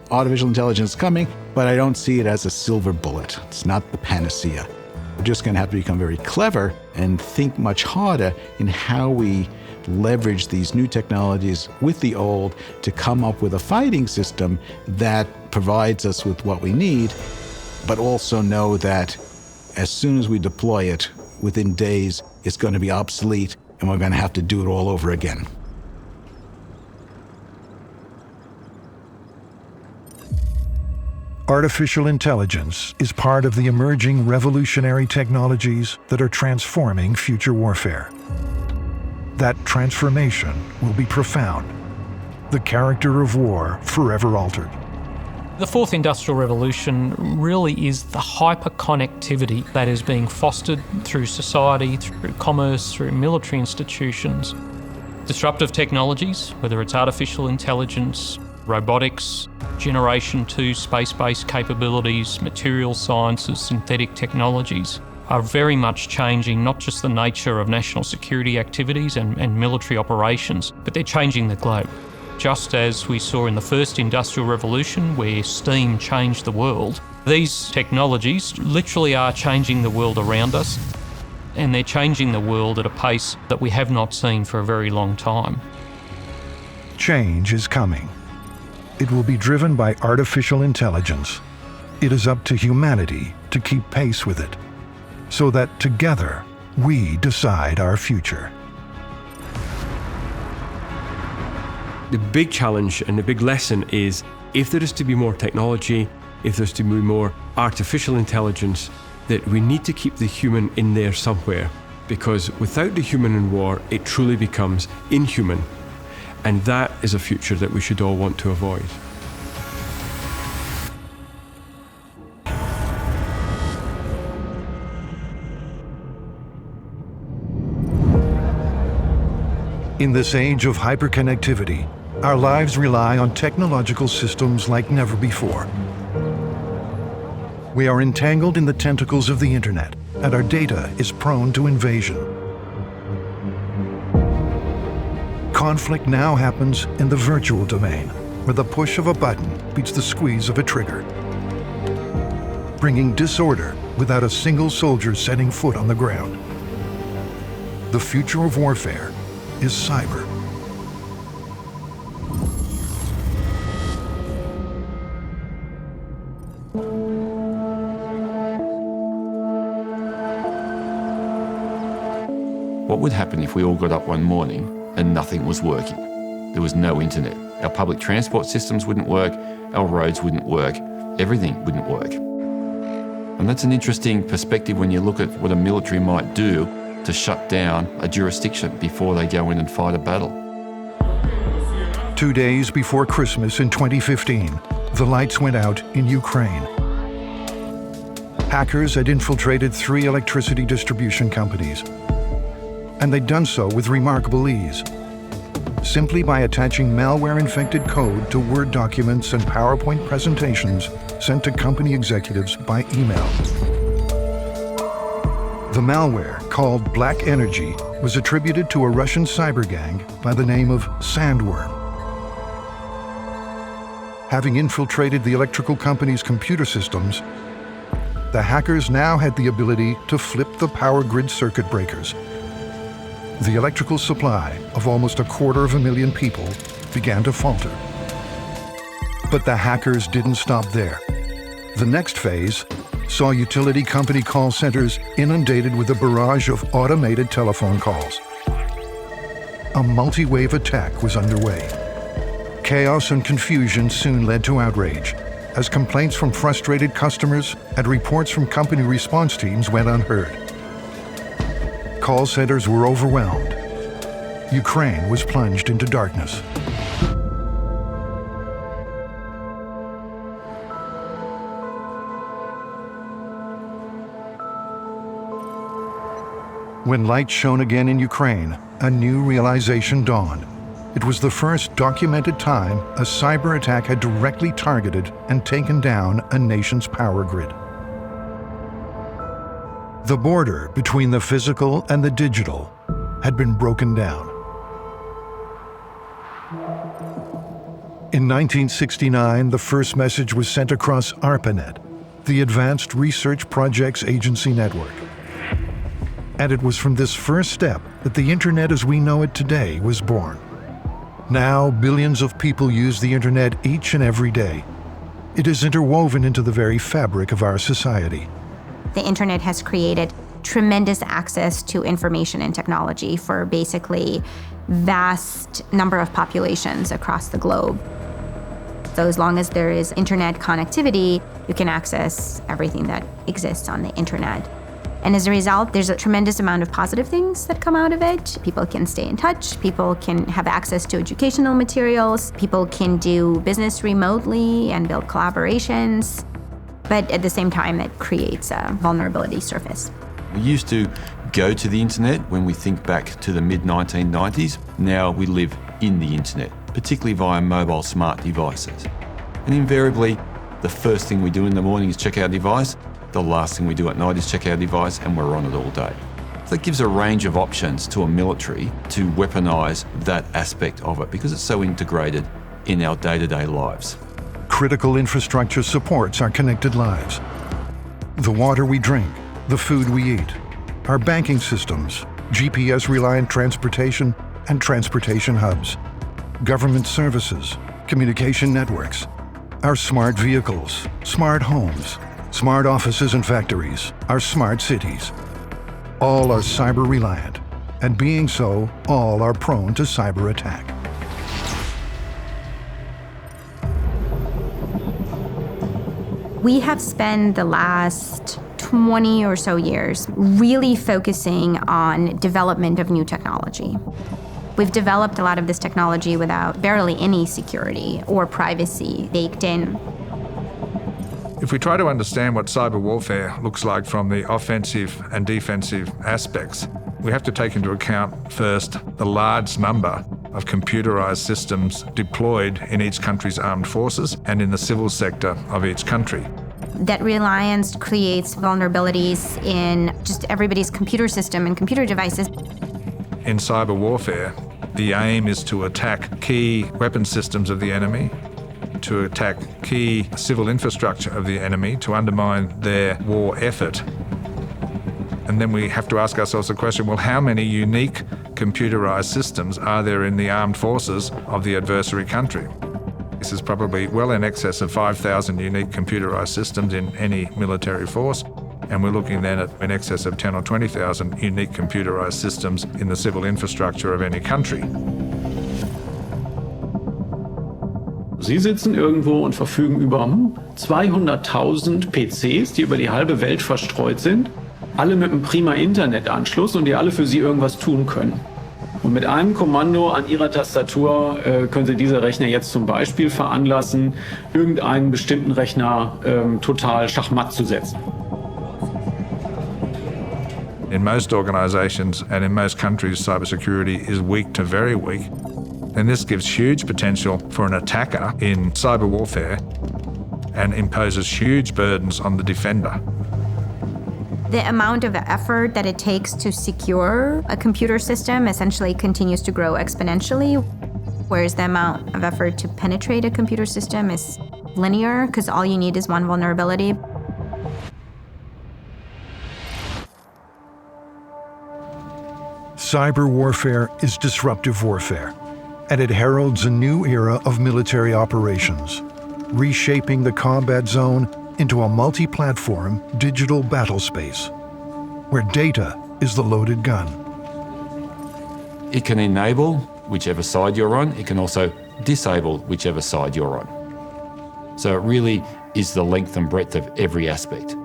Artificial intelligence is coming, but I don't see it as a silver bullet. It's not the panacea. We're just going to have to become very clever and think much harder in how we leverage these new technologies with the old to come up with a fighting system that provides us with what we need, but also know that as soon as we deploy it, within days, it's going to be obsolete and we're going to have to do it all over again. Artificial intelligence is part of the emerging revolutionary technologies that are transforming future warfare. That transformation will be profound. The character of war forever altered. The fourth industrial revolution really is the hyper-connectivity that is being fostered through society, through commerce, through military institutions. Disruptive technologies, whether it's artificial intelligence, robotics, Generation 2 space-based capabilities, material sciences, synthetic technologies, are very much changing not just the nature of national security activities and military operations, but they're changing the globe. Just as we saw in the first industrial revolution where steam changed the world, these technologies literally are changing the world around us, and they're changing the world at a pace that we have not seen for a very long time. Change is coming. It will be driven by artificial intelligence. It is up to humanity to keep pace with it, so that together we decide our future. The big challenge and the big lesson is, if there is to be more technology, if there's to be more artificial intelligence, that we need to keep the human in there somewhere, because without the human in war, it truly becomes inhuman. And that is a future that we should all want to avoid. In this age of hyperconnectivity, our lives rely on technological systems like never before. We are entangled in the tentacles of the internet, and our data is prone to invasion. conflict now happens in the virtual domain, where the push of a button beats the squeeze of a trigger, bringing disorder without a single soldier setting foot on the ground. The future of warfare is cyber. What would happen if we all got up one morning and nothing was working? There was no internet. Our public transport systems wouldn't work, our roads wouldn't work, everything wouldn't work. And that's an interesting perspective when you look at what a military might do to shut down a jurisdiction before they go in and fight a battle. 2 days before Christmas in 2015, the lights went out in Ukraine. Hackers had infiltrated 3 electricity distribution companies, and they'd done so with remarkable ease, simply by attaching malware-infected code to Word documents and PowerPoint presentations sent to company executives by email. The malware, called Black Energy, was attributed to a Russian cyber gang by the name of Sandworm. Having infiltrated the electrical company's computer systems, the hackers now had the ability to flip the power grid circuit breakers. The electrical supply of almost 250,000 people began to falter. But the hackers didn't stop there. The next phase saw utility company call centers inundated with a barrage of automated telephone calls. A multi-wave attack was underway. Chaos and confusion soon led to outrage, as complaints from frustrated customers and reports from company response teams went unheard. Call centers were overwhelmed. Ukraine was plunged into darkness. When light shone again in Ukraine, a new realization dawned. It was the first documented time a cyber attack had directly targeted and taken down a nation's power grid. The border between the physical and the digital had been broken down. In 1969, the first message was sent across ARPANET, the Advanced Research Projects Agency Network. And it was from this first step that the Internet as we know it today was born. Now, billions of people use the Internet each and every day. It is interwoven into the very fabric of our society. The Internet has created tremendous access to information and technology for basically vast number of populations across the globe. So as long as there is internet connectivity, you can access everything that exists on the internet. And as a result, there's a tremendous amount of positive things that come out of it. People can stay in touch, people can have access to educational materials, people can do business remotely and build collaborations. But at the same time, it creates a vulnerability surface. We used to go to the internet when we think back to the mid-1990s. Now we live in the internet, particularly via mobile smart devices. And invariably, the first thing we do in the morning is check our device. The last thing we do at night is check our device, and we're on it all day. So that gives a range of options to a military to weaponise that aspect of it because it's so integrated in our day-to-day lives. Critical infrastructure supports our connected lives. The water we drink, the food we eat, our banking systems, GPS-reliant transportation and transportation hubs, government services, communication networks, our smart vehicles, smart homes, smart offices and factories, our smart cities. All are cyber-reliant, and being so, all are prone to cyber attack. We have spent the last 20 or so years really focusing on development of new technology. We've developed a lot of this technology without barely any security or privacy baked in. If we try to understand what cyber warfare looks like from the offensive and defensive aspects, we have to take into account first the large number of computerized systems deployed in each country's armed forces and in the civil sector of each country. That reliance creates vulnerabilities in just everybody's computer system and computer devices. In cyber warfare, The aim is to attack key weapon systems of the enemy, to attack key civil infrastructure of the enemy, to undermine their war effort. And then we have to ask ourselves the question, well, how many unique computerized systems are there in the armed forces of the adversary country? This is probably well in excess of 5,000 unique computerized systems in any military force. And we're looking then at in excess of 10 or 20,000 unique computerized systems in the civil infrastructure of any country. Sie sitzen irgendwo und verfügen über 200.000 PCs, die über die halbe Welt verstreut sind, alle mit einem prima Internetanschluss und die alle für Sie irgendwas tun können. Und mit einem Kommando an Ihrer Tastatur können Sie diese Rechner jetzt zum Beispiel veranlassen, irgendeinen bestimmten Rechner total schachmatt zu setzen. In most organizations and in most countries, cybersecurity is weak to very weak. And this gives huge potential for an attacker in cyber warfare and imposes huge burdens on the defender. The amount of effort that it takes to secure a computer system essentially continues to grow exponentially, whereas the amount of effort to penetrate a computer system is linear because all you need is one vulnerability. Cyber warfare is disruptive warfare, and it heralds a new era of military operations, reshaping the combat zone into a multi-platform digital battle space, where data is the loaded gun. It can enable whichever side you're on. It can also disable whichever side you're on. So it really is the length and breadth of every aspect.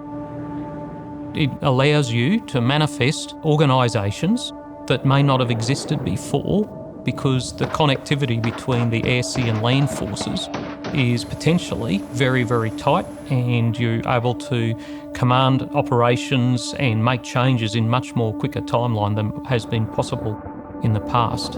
It allows you to manifest organisations that may not have existed before because the connectivity between the air, sea and land forces is potentially very, very tight, and you're able to command operations and make changes in much more quicker timeline than has been possible in the past.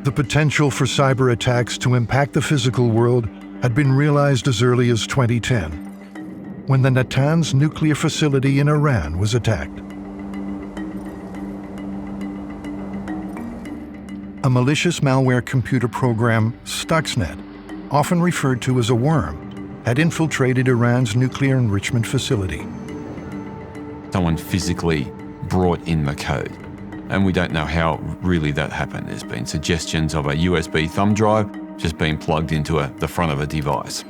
The potential for cyber attacks to impact the physical world had been realized as early as 2010, when the Natanz nuclear facility in Iran was attacked. A malicious malware computer program, Stuxnet, often referred to as a worm, had infiltrated Iran's nuclear enrichment facility. Someone physically brought in the code, and we don't know how really that happened. There's been suggestions of a USB thumb drive just being plugged into the front of a device.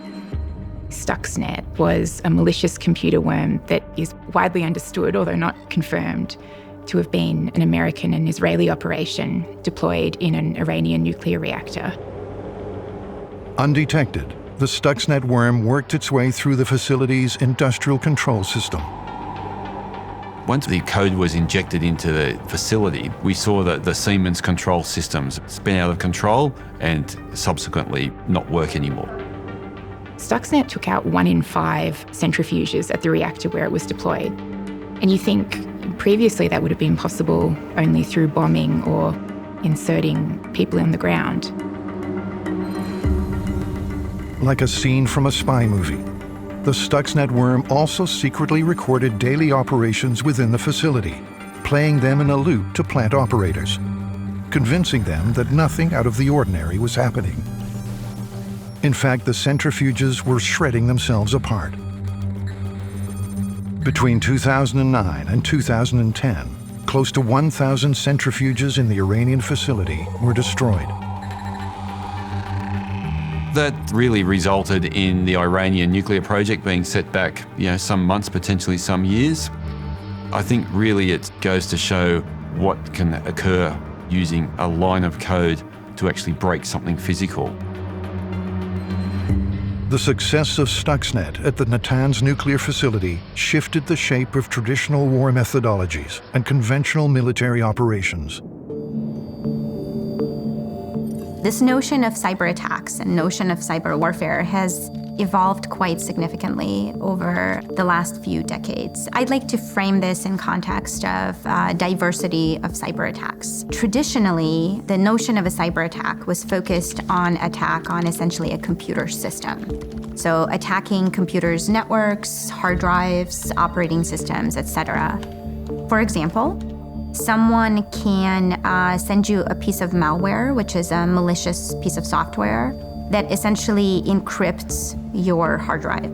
Stuxnet was a malicious computer worm that is widely understood, although not confirmed, to have been an American and Israeli operation deployed in an Iranian nuclear reactor. Undetected, the Stuxnet worm worked its way through the facility's industrial control system. Once the code was injected into the facility, we saw that the Siemens control systems spin out of control and subsequently not work anymore. Stuxnet took out 1 in 5 centrifuges at the reactor where it was deployed. And you think previously that would have been possible only through bombing or inserting people on the ground. Like a scene from a spy movie, the Stuxnet worm also secretly recorded daily operations within the facility, playing them in a loop to plant operators, convincing them that nothing out of the ordinary was happening. In fact, the centrifuges were shredding themselves apart. Between 2009 and 2010, close to 1,000 centrifuges in the Iranian facility were destroyed. That really resulted in the Iranian nuclear project being set back, some months, potentially some years. I think really it goes to show what can occur using a line of code to actually break something physical. The success of Stuxnet at the Natanz nuclear facility shifted the shape of traditional war methodologies and conventional military operations. This notion of cyber attacks and notion of cyber warfare has evolved quite significantly over the last few decades. I'd like to frame this in context of diversity of cyber attacks. Traditionally, the notion of a cyber attack was focused on attack on essentially a computer system. So attacking computers' networks, hard drives, operating systems, etc. For example, someone can send you a piece of malware, which is a malicious piece of software that essentially encrypts your hard drive.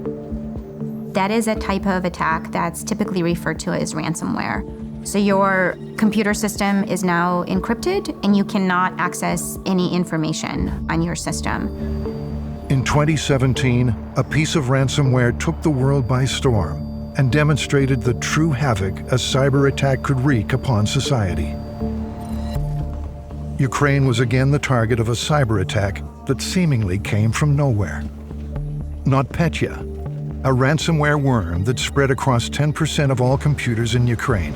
That is a type of attack that's typically referred to as ransomware. So your computer system is now encrypted and you cannot access any information on your system. In 2017, a piece of ransomware took the world by storm and demonstrated the true havoc a cyber attack could wreak upon society. Ukraine was again the target of a cyber attack that seemingly came from nowhere. NotPetya, a ransomware worm that spread across 10% of all computers in Ukraine.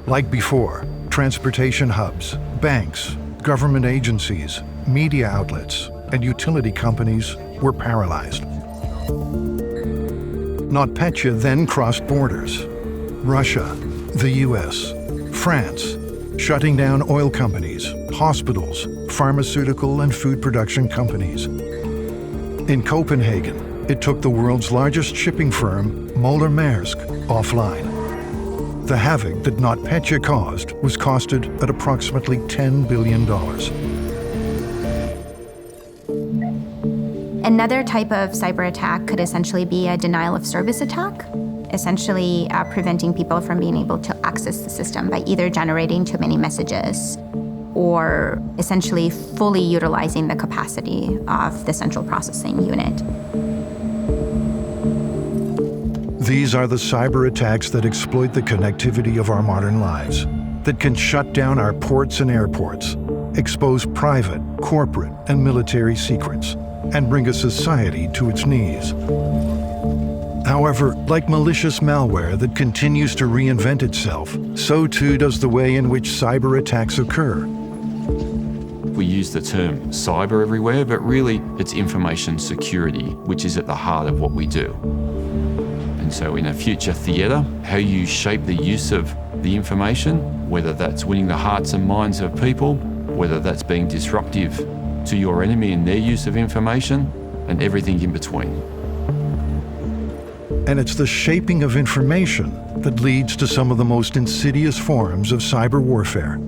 Like before, transportation hubs, banks, government agencies, media outlets, and utility companies were paralyzed. NotPetya then crossed borders. Russia, the US, France, shutting down oil companies, hospitals, pharmaceutical and food production companies. In Copenhagen, it took the world's largest shipping firm, Møller-Mærsk, offline. The havoc that NotPetya caused was costed at approximately $10 billion. Another type of cyber attack could essentially be a denial of service attack, essentially preventing people from being able to access the system by either generating too many messages or essentially fully utilizing the capacity of the central processing unit. These are the cyber attacks that exploit the connectivity of our modern lives, that can shut down our ports and airports, expose private, corporate, and military secrets, and bring a society to its knees. However, like malicious malware that continues to reinvent itself, so too does the way in which cyber attacks occur. We use the term cyber everywhere, but really it's information security, which is at the heart of what we do. And so in a future theatre, how you shape the use of the information, whether that's winning the hearts and minds of people, whether that's being disruptive to your enemy in their use of information, and everything in between. And it's the shaping of information that leads to some of the most insidious forms of cyber warfare.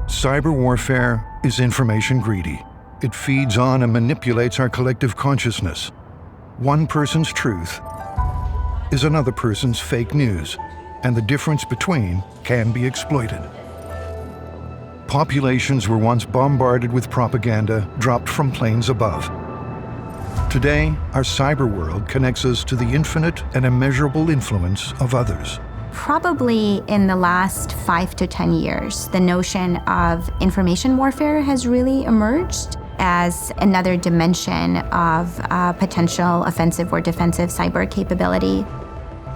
Cyber warfare is information greedy. It feeds on and manipulates our collective consciousness. One person's truth is another person's fake news, and the difference between can be exploited. Populations were once bombarded with propaganda dropped from planes above. Today, our cyber world connects us to the infinite and immeasurable influence of others. Probably in the last 5 to 10 years, the notion of information warfare has really emerged as another dimension of potential offensive or defensive cyber capability.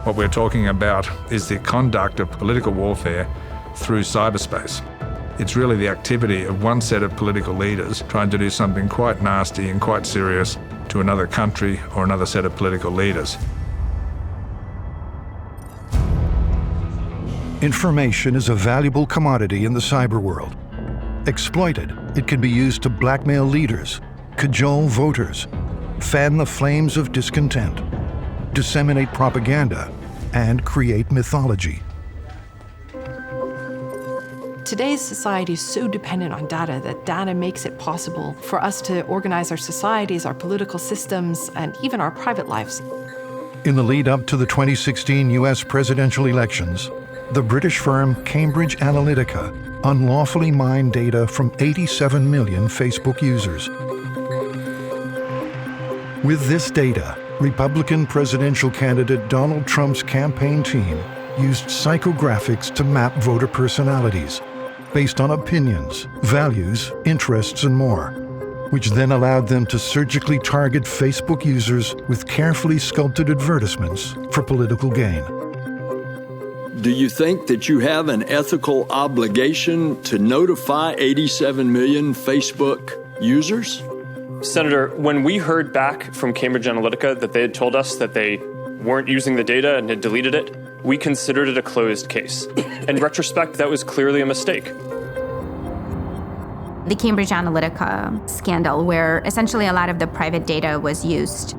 What we're talking about is the conduct of political warfare through cyberspace. It's really the activity of one set of political leaders trying to do something quite nasty and quite serious to another country or another set of political leaders. Information is a valuable commodity in the cyber world. Exploited, it can be used to blackmail leaders, cajole voters, fan the flames of discontent, disseminate propaganda, and create mythology. Today's society is so dependent on data that data makes it possible for us to organize our societies, our political systems, and even our private lives. In the lead up to the 2016 US presidential elections, the British firm Cambridge Analytica unlawfully mined data from 87 million Facebook users. With this data, Republican presidential candidate Donald Trump's campaign team used psychographics to map voter personalities based on opinions, values, interests, and more, which then allowed them to surgically target Facebook users with carefully sculpted advertisements for political gain. Do you think that you have an ethical obligation to notify 87 million Facebook users? Senator, when we heard back from Cambridge Analytica that they had told us that they weren't using the data and had deleted it, we considered it a closed case. In retrospect, that was clearly a mistake. The Cambridge Analytica scandal, where essentially a lot of the private data was used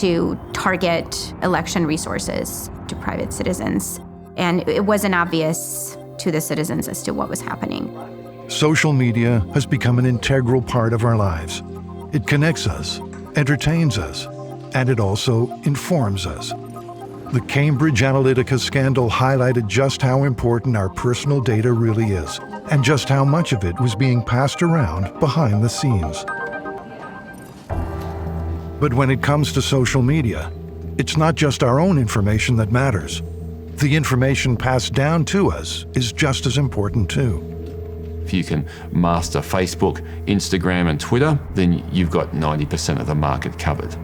to target election resources to private citizens. And it wasn't obvious to the citizens as to what was happening. Social media has become an integral part of our lives. It connects us, entertains us, and it also informs us. The Cambridge Analytica scandal highlighted just how important our personal data really is, and just how much of it was being passed around behind the scenes. But when it comes to social media, it's not just our own information that matters. The information passed down to us is just as important too. If you can master Facebook, Instagram, and Twitter, then you've got 90% of the market covered.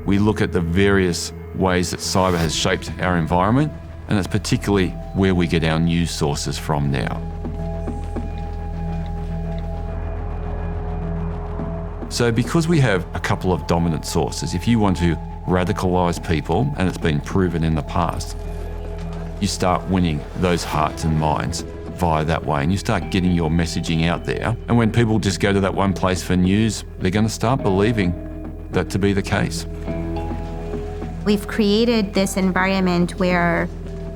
We look at the various ways that cyber has shaped our environment, and it's particularly where we get our news sources from now. So because we have a couple of dominant sources, if you want to radicalise people, and it's been proven in the past, you start winning those hearts and minds via that way, and you start getting your messaging out there. And when people just go to that one place for news, they're going to start believing that to be the case. We've created this environment where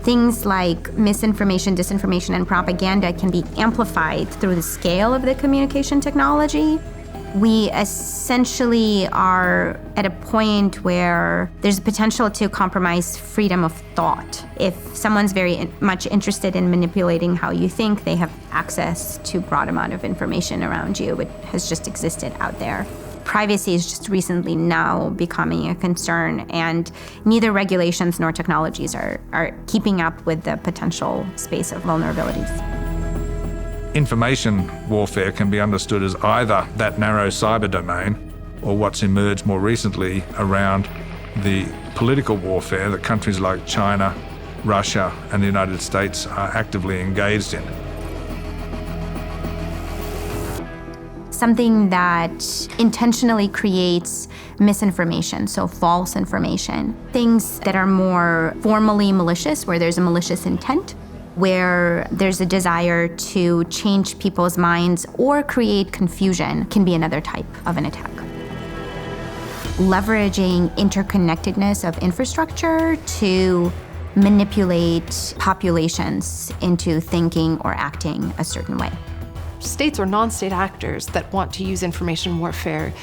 things like misinformation, disinformation, and propaganda can be amplified through the scale of the communication technology. We essentially are at a point where there's a potential to compromise freedom of thought. If someone's very much interested in manipulating how you think, they have access to a broad amount of information around you. It has just existed out there. Privacy is just recently now becoming a concern, and neither regulations nor technologies are keeping up with the potential space of vulnerabilities. Information warfare can be understood as either that narrow cyber domain or what's emerged more recently around the political warfare that countries like China, Russia, and the United States are actively engaged in. Something that intentionally creates misinformation, so false information. Things that are more formally malicious, where there's a malicious intent, where there's a desire to change people's minds or create confusion, can be another type of an attack. Leveraging interconnectedness of infrastructure to manipulate populations into thinking or acting a certain way. States or non-state actors that want to use information warfare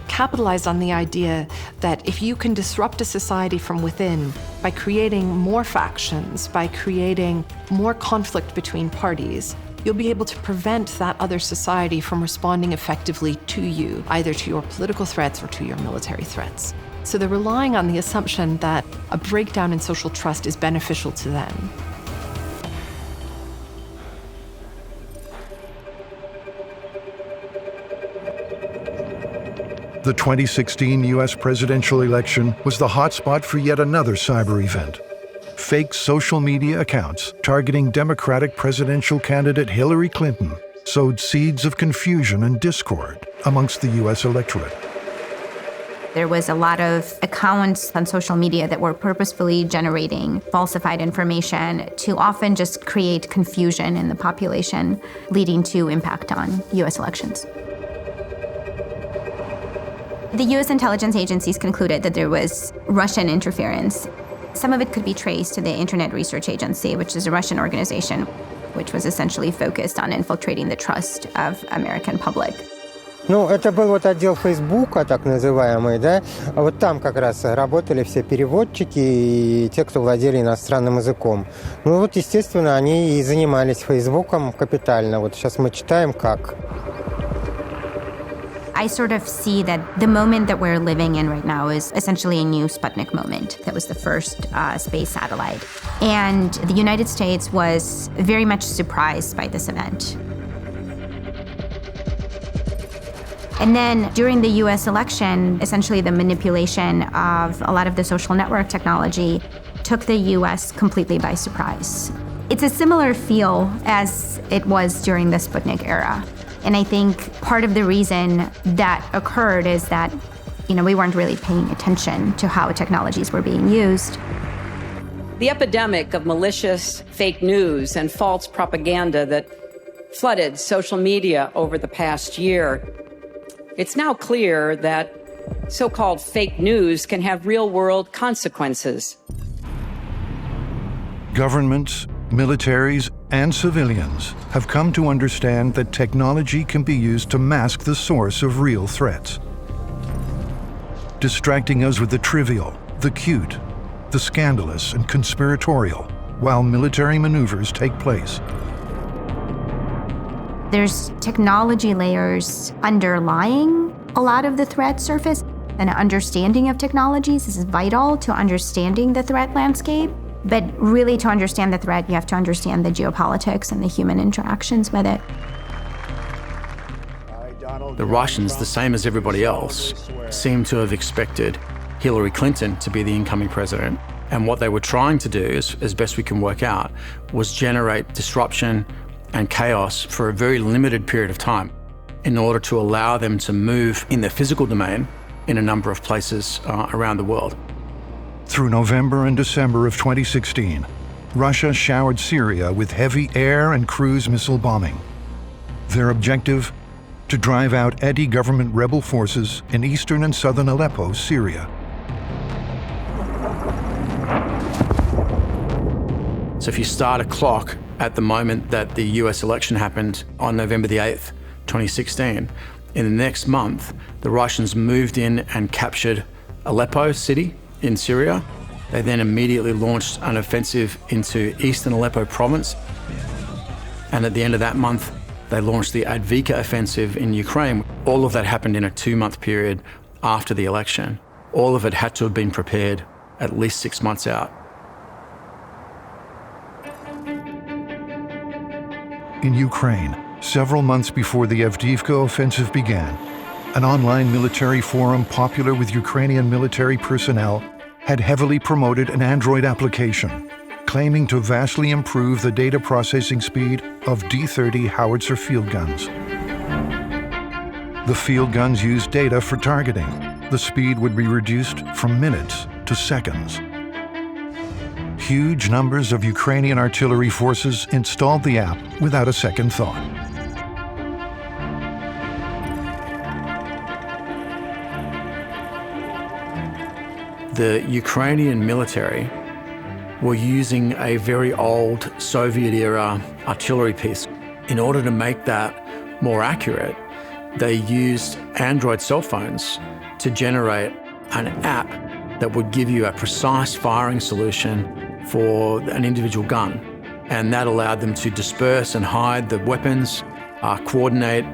capitalize on the idea that if you can disrupt a society from within by creating more factions, by creating more conflict between parties, you'll be able to prevent that other society from responding effectively to you, either to your political threats or to your military threats. So they're relying on the assumption that a breakdown in social trust is beneficial to them. The 2016 U.S. presidential election was the hotspot for yet another cyber event. Fake social media accounts targeting Democratic presidential candidate Hillary Clinton sowed seeds of confusion and discord amongst the U.S. electorate. There was a lot of accounts on social media that were purposefully generating falsified information to often just create confusion in the population, leading to impact on U.S. elections. The U.S. intelligence agencies concluded that there was Russian interference. Some of it could be traced to the Internet Research Agency, which is a Russian organization, which was essentially focused on infiltrating the trust of American public. Ну, это был вот отдел Фейсбука, так называемый, да. Вот там как раз работали все переводчики и те, кто владели иностранным языком. Ну вот, естественно, они и занимались Фейсбуком капитально. Вот сейчас мы читаем как. I sort of see that the moment that we're living in right now is essentially a new Sputnik moment. That was the first space satellite. And the United States was very much surprised by this event. And then during the US election, essentially the manipulation of a lot of the social network technology took the US completely by surprise. It's a similar feel as it was during the Sputnik era. And I think part of the reason that occurred is that, we weren't really paying attention to how technologies were being used. The epidemic of malicious fake news and false propaganda that flooded social media over the past year, it's now clear that so-called fake news can have real-world consequences. Governments, militaries, and civilians have come to understand that technology can be used to mask the source of real threats, distracting us with the trivial, the cute, the scandalous and conspiratorial, while military maneuvers take place. There's technology layers underlying a lot of the threat surface. An understanding of technologies is vital to understanding the threat landscape. But really, to understand the threat, you have to understand the geopolitics and the human interactions with it. The Russians, the same as everybody else, seem to have expected Hillary Clinton to be the incoming president. And what they were trying to do, as best we can work out, was generate disruption and chaos for a very limited period of time in order to allow them to move in the physical domain in a number of places around the world. Through November and December of 2016, Russia showered Syria with heavy air and cruise missile bombing. Their objective? To drive out anti-government rebel forces in eastern and southern Aleppo, Syria. So if you start a clock at the moment that the US election happened on November the 8th, 2016, in the next month, the Russians moved in and captured Aleppo city in Syria. They then immediately launched an offensive into eastern Aleppo province. And at the end of that month, they launched the Advika offensive in Ukraine. All of that happened in a 2-month period after the election. All of it had to have been prepared at least 6 months out. In Ukraine, several months before the Avdiivka offensive began, an online military forum popular with Ukrainian military personnel had heavily promoted an Android application, claiming to vastly improve the data processing speed of D-30 howitzer field guns. The field guns used data for targeting. The speed would be reduced from minutes to seconds. Huge numbers of Ukrainian artillery forces installed the app without a second thought. The Ukrainian military were using a very old Soviet-era artillery piece. In order to make that more accurate, they used Android cell phones to generate an app that would give you a precise firing solution for an individual gun. And that allowed them to disperse and hide the weapons, coordinate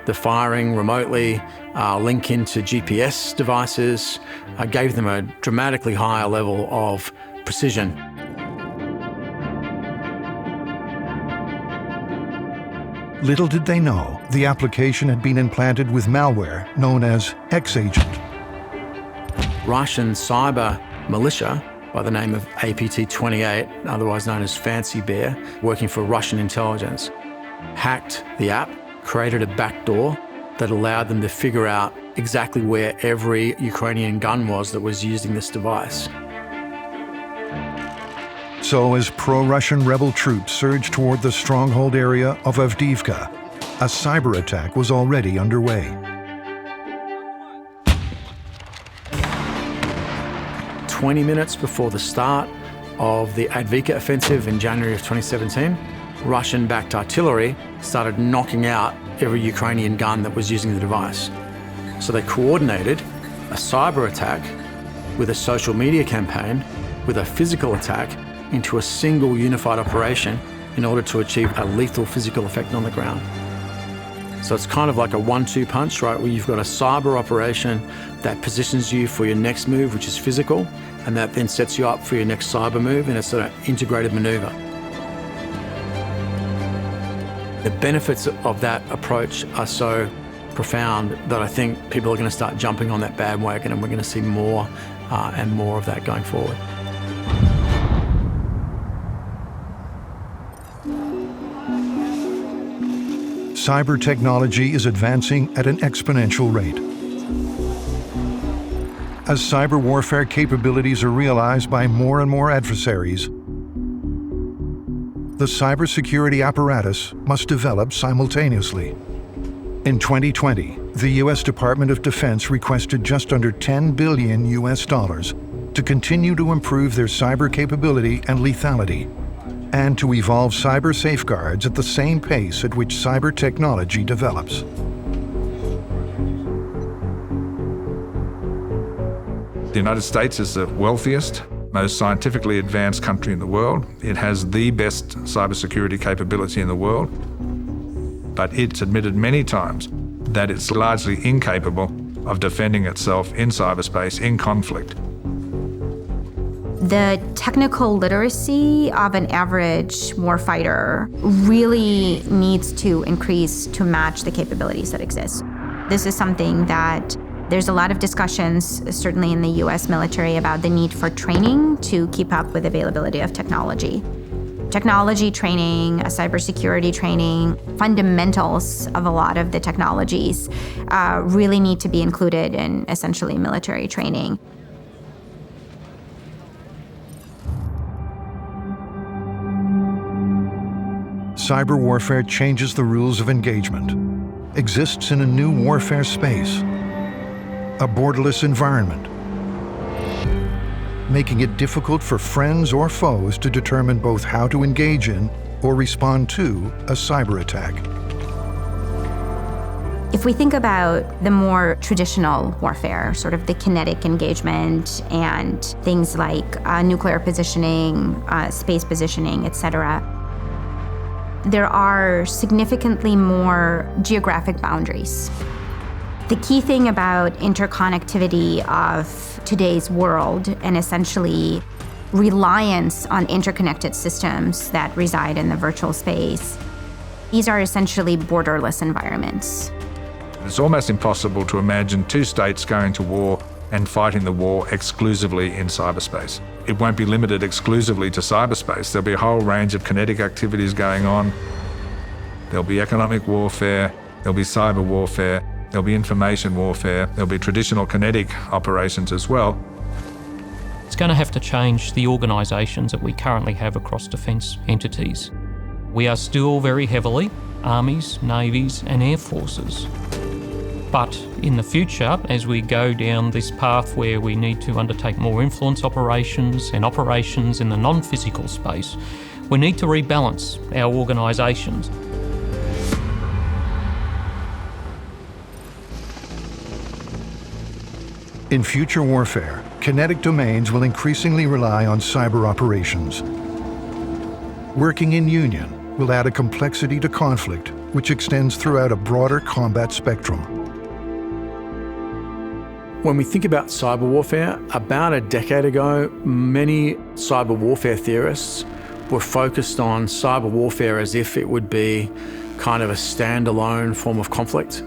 the firing remotely, link into GPS devices, gave them a dramatically higher level of precision. Little did they know, the application had been implanted with malware known as X-Agent. Russian cyber militia, by the name of APT-28, otherwise known as Fancy Bear, working for Russian intelligence, hacked the app, created a backdoor that allowed them to figure out exactly where every Ukrainian gun was that was using this device. So as pro-Russian rebel troops surged toward the stronghold area of Avdiivka, a cyber attack was already underway. "20 minutes before the start of the Advika offensive in January of 2017, Russian-backed artillery started knocking out every Ukrainian gun that was using the device. So they coordinated a cyber attack with a social media campaign, with a physical attack, into a single unified operation in order to achieve a lethal physical effect on the ground. So it's kind of like a 1-2 punch, right, where you've got a cyber operation that positions you for your next move, which is physical, and that then sets you up for your next cyber move in a sort of integrated maneuver. The benefits of that approach are so profound that I think people are going to start jumping on that bandwagon, and we're going to see more and more of that going forward. cyber technology is advancing at an exponential rate. As cyber warfare capabilities are realized by more and more adversaries, the cybersecurity apparatus must develop simultaneously. In 2020, the U.S. Department of Defense requested just under $10 billion to continue to improve their cyber capability and lethality, and to evolve cyber safeguards at the same pace at which cyber technology develops. The United States is the wealthiest, most scientifically advanced country in the world. It has the best cybersecurity capability in the world, but it's admitted many times that it's largely incapable of defending itself in cyberspace, in conflict. The technical literacy of an average warfighter really needs to increase to match the capabilities that exist. This is something that there's a lot of discussions, certainly in the US military, about the need for training to keep up with availability of technology. Technology training, cybersecurity training, fundamentals of a lot of the technologies really need to be included in essentially military training. Cyber warfare changes the rules of engagement, exists in a new warfare space, a borderless environment, making it difficult for friends or foes to determine both how to engage in or respond to a cyber attack. If we think about the more traditional warfare, sort of the kinetic engagement and things like nuclear positioning, space positioning, etc., there are significantly more geographic boundaries. The key thing about interconnectivity of today's world, and essentially reliance on interconnected systems that reside in the virtual space, these are essentially borderless environments. It's almost impossible to imagine two states going to war and fighting the war exclusively in cyberspace. It won't be limited exclusively to cyberspace. There'll be a whole range of kinetic activities going on. There'll be economic warfare, there'll be cyber warfare, there'll be information warfare, there'll be traditional kinetic operations as well. It's going to have to change the organisations that we currently have across defence entities. We are still very heavily armies, navies and air forces. But in the future, as we go down this path where we need to undertake more influence operations and operations in the non-physical space, we need to rebalance our organisations. In future warfare, kinetic domains will increasingly rely on cyber operations. Working in union will add a complexity to conflict which extends throughout a broader combat spectrum. When we think about cyber warfare, about a decade ago, many cyber warfare theorists were focused on cyber warfare as if it would be kind of a standalone form of conflict.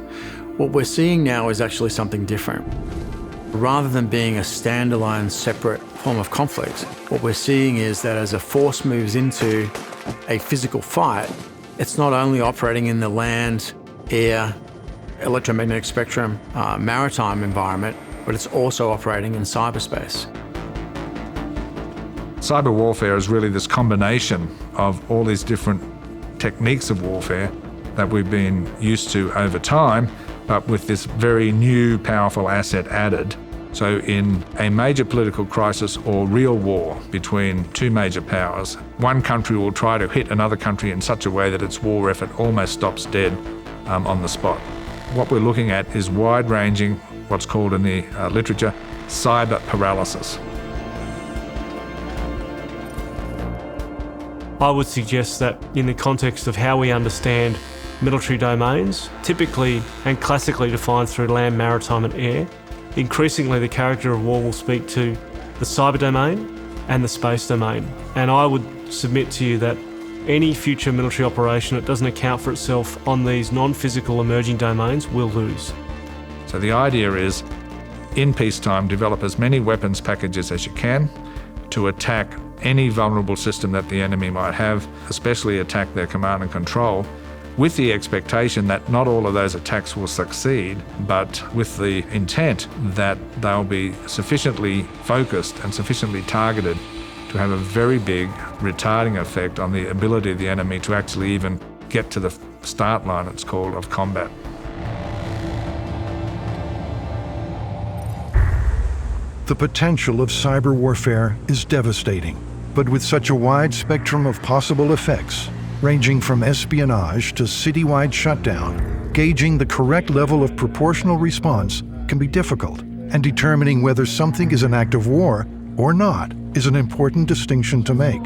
What we're seeing now is actually something different. Rather than being a standalone, separate form of conflict, what we're seeing is that as a force moves into a physical fight, it's not only operating in the land, air, electromagnetic spectrum, maritime environment, but it's also operating in cyberspace. Cyber warfare is really this combination of all these different techniques of warfare that we've been used to over time, but with this very new powerful asset added. So in a major political crisis or real war between two major powers, one country will try to hit another country in such a way that its war effort almost stops dead on the spot. What we're looking at is wide-ranging, what's called in the literature, cyber paralysis. I would suggest that in the context of how we understand military domains, typically and classically defined through land, maritime and air, increasingly the character of war will speak to the cyber domain and the space domain. And I would submit to you that any future military operation that doesn't account for itself on these non-physical emerging domains will lose. So the idea is, in peacetime, develop as many weapons packages as you can to attack any vulnerable system that the enemy might have, especially attack their command and control, with the expectation that not all of those attacks will succeed, but with the intent that they'll be sufficiently focused and sufficiently targeted to have a very big retarding effect on the ability of the enemy to actually even get to the start line, it's called, of combat. The potential of cyber warfare is devastating, but with such a wide spectrum of possible effects, ranging from espionage to citywide shutdown, gauging the correct level of proportional response can be difficult, and determining whether something is an act of war or not is an important distinction to make.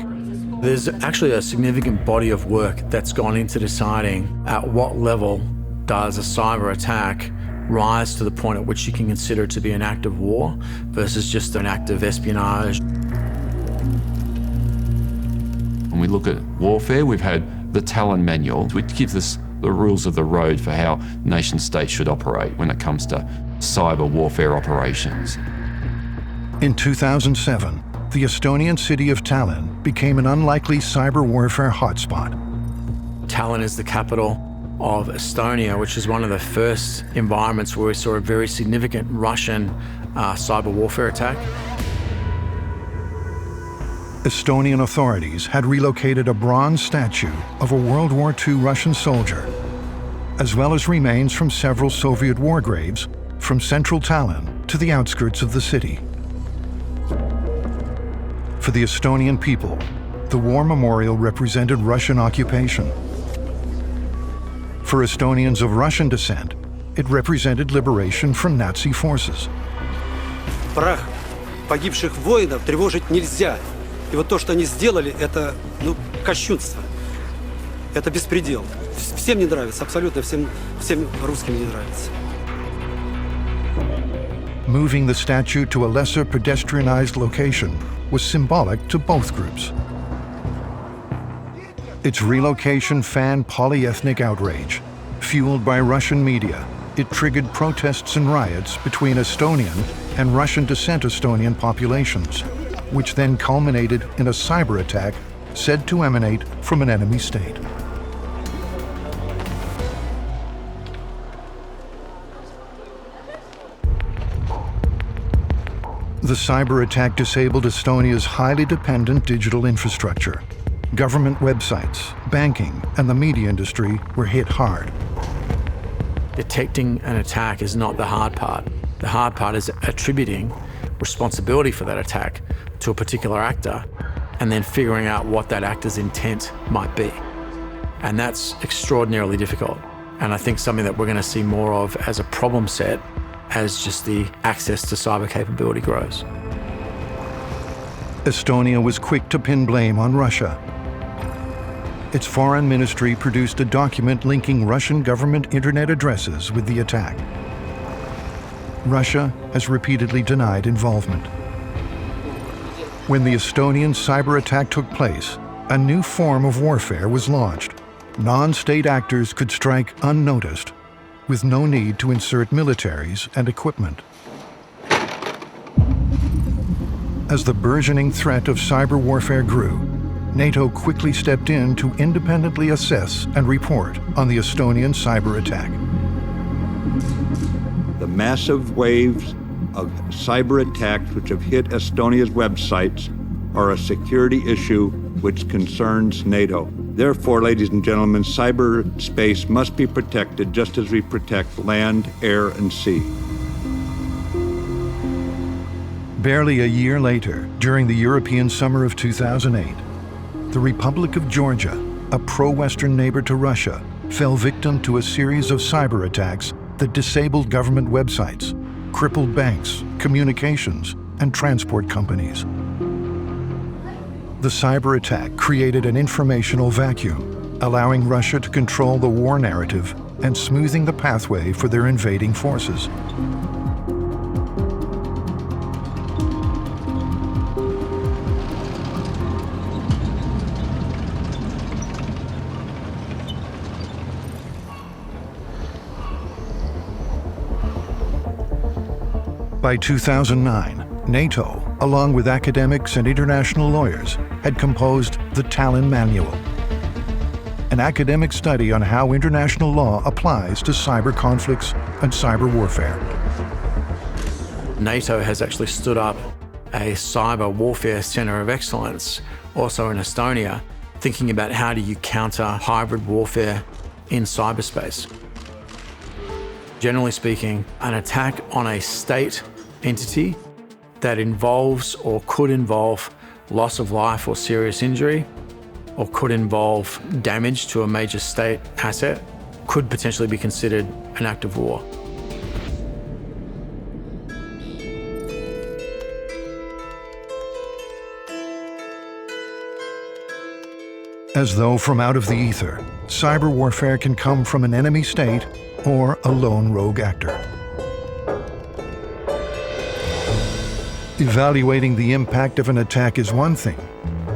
There's actually a significant body of work that's gone into deciding at what level does a cyber attack rise to the point at which you can consider it to be an act of war versus just an act of espionage. When we look at warfare, we've had the Talon Manual, which gives us the rules of the road for how nation states should operate when it comes to cyber warfare operations. In 2007, the Estonian city of Tallinn became an unlikely cyber warfare hotspot. Tallinn is the capital of Estonia, which is one of the first environments where we saw a very significant Russian cyber warfare attack. Estonian authorities had relocated a bronze statue of a World War II Russian soldier, as well as remains from several Soviet war graves from central Tallinn to the outskirts of the city. For the Estonian people, the war memorial represented Russian occupation. For Estonians of Russian descent, it represented liberation from Nazi forces. Прах погибших воинов тревожить нельзя. И вот то, что они сделали, это, кощунство. Это беспредел. Всем не нравится, абсолютно всем русским не нравится. Moving the statue to a lesser pedestrianized location was symbolic to both groups. Its relocation fanned polyethnic outrage. Fueled by Russian media, it triggered protests and riots between Estonian and Russian descent Estonian populations, which then culminated in a cyber attack said to emanate from an enemy state. The cyber attack disabled Estonia's highly dependent digital infrastructure. Government websites, banking, and the media industry were hit hard. Detecting an attack is not the hard part. The hard part is attributing responsibility for that attack to a particular actor and then figuring out what that actor's intent might be. And that's extraordinarily difficult. And I think something that we're going to see more of as a problem set as just the access to cyber capability grows. Estonia was quick to pin blame on Russia. Its foreign ministry produced a document linking Russian government internet addresses with the attack. Russia has repeatedly denied involvement. When the Estonian cyber attack took place, a new form of warfare was launched. Non-state actors could strike unnoticed, with no need to insert militaries and equipment. As the burgeoning threat of cyber warfare grew, NATO quickly stepped in to independently assess and report on the Estonian cyber attack. The massive waves of cyber attacks which have hit Estonia's websites are a security issue which concerns NATO. Therefore, ladies and gentlemen, cyberspace must be protected just as we protect land, air, and sea. Barely a year later, during the European summer of 2008, the Republic of Georgia, a pro-Western neighbor to Russia, fell victim to a series of cyber attacks that disabled government websites, crippled banks, communications, and transport companies. The cyber attack created an informational vacuum, allowing Russia to control the war narrative and smoothing the pathway for their invading forces. By 2009, NATO, along with academics and international lawyers, had composed the Tallinn Manual, an academic study on how international law applies to cyber conflicts and cyber warfare. NATO has actually stood up a cyber warfare centre of excellence, also in Estonia, thinking about how do you counter hybrid warfare in cyberspace. Generally speaking, an attack on a state entity that involves or could involve loss of life or serious injury, or could involve damage to a major state asset, could potentially be considered an act of war. As though from out of the ether, cyber warfare can come from an enemy state or a lone rogue actor. Evaluating the impact of an attack is one thing,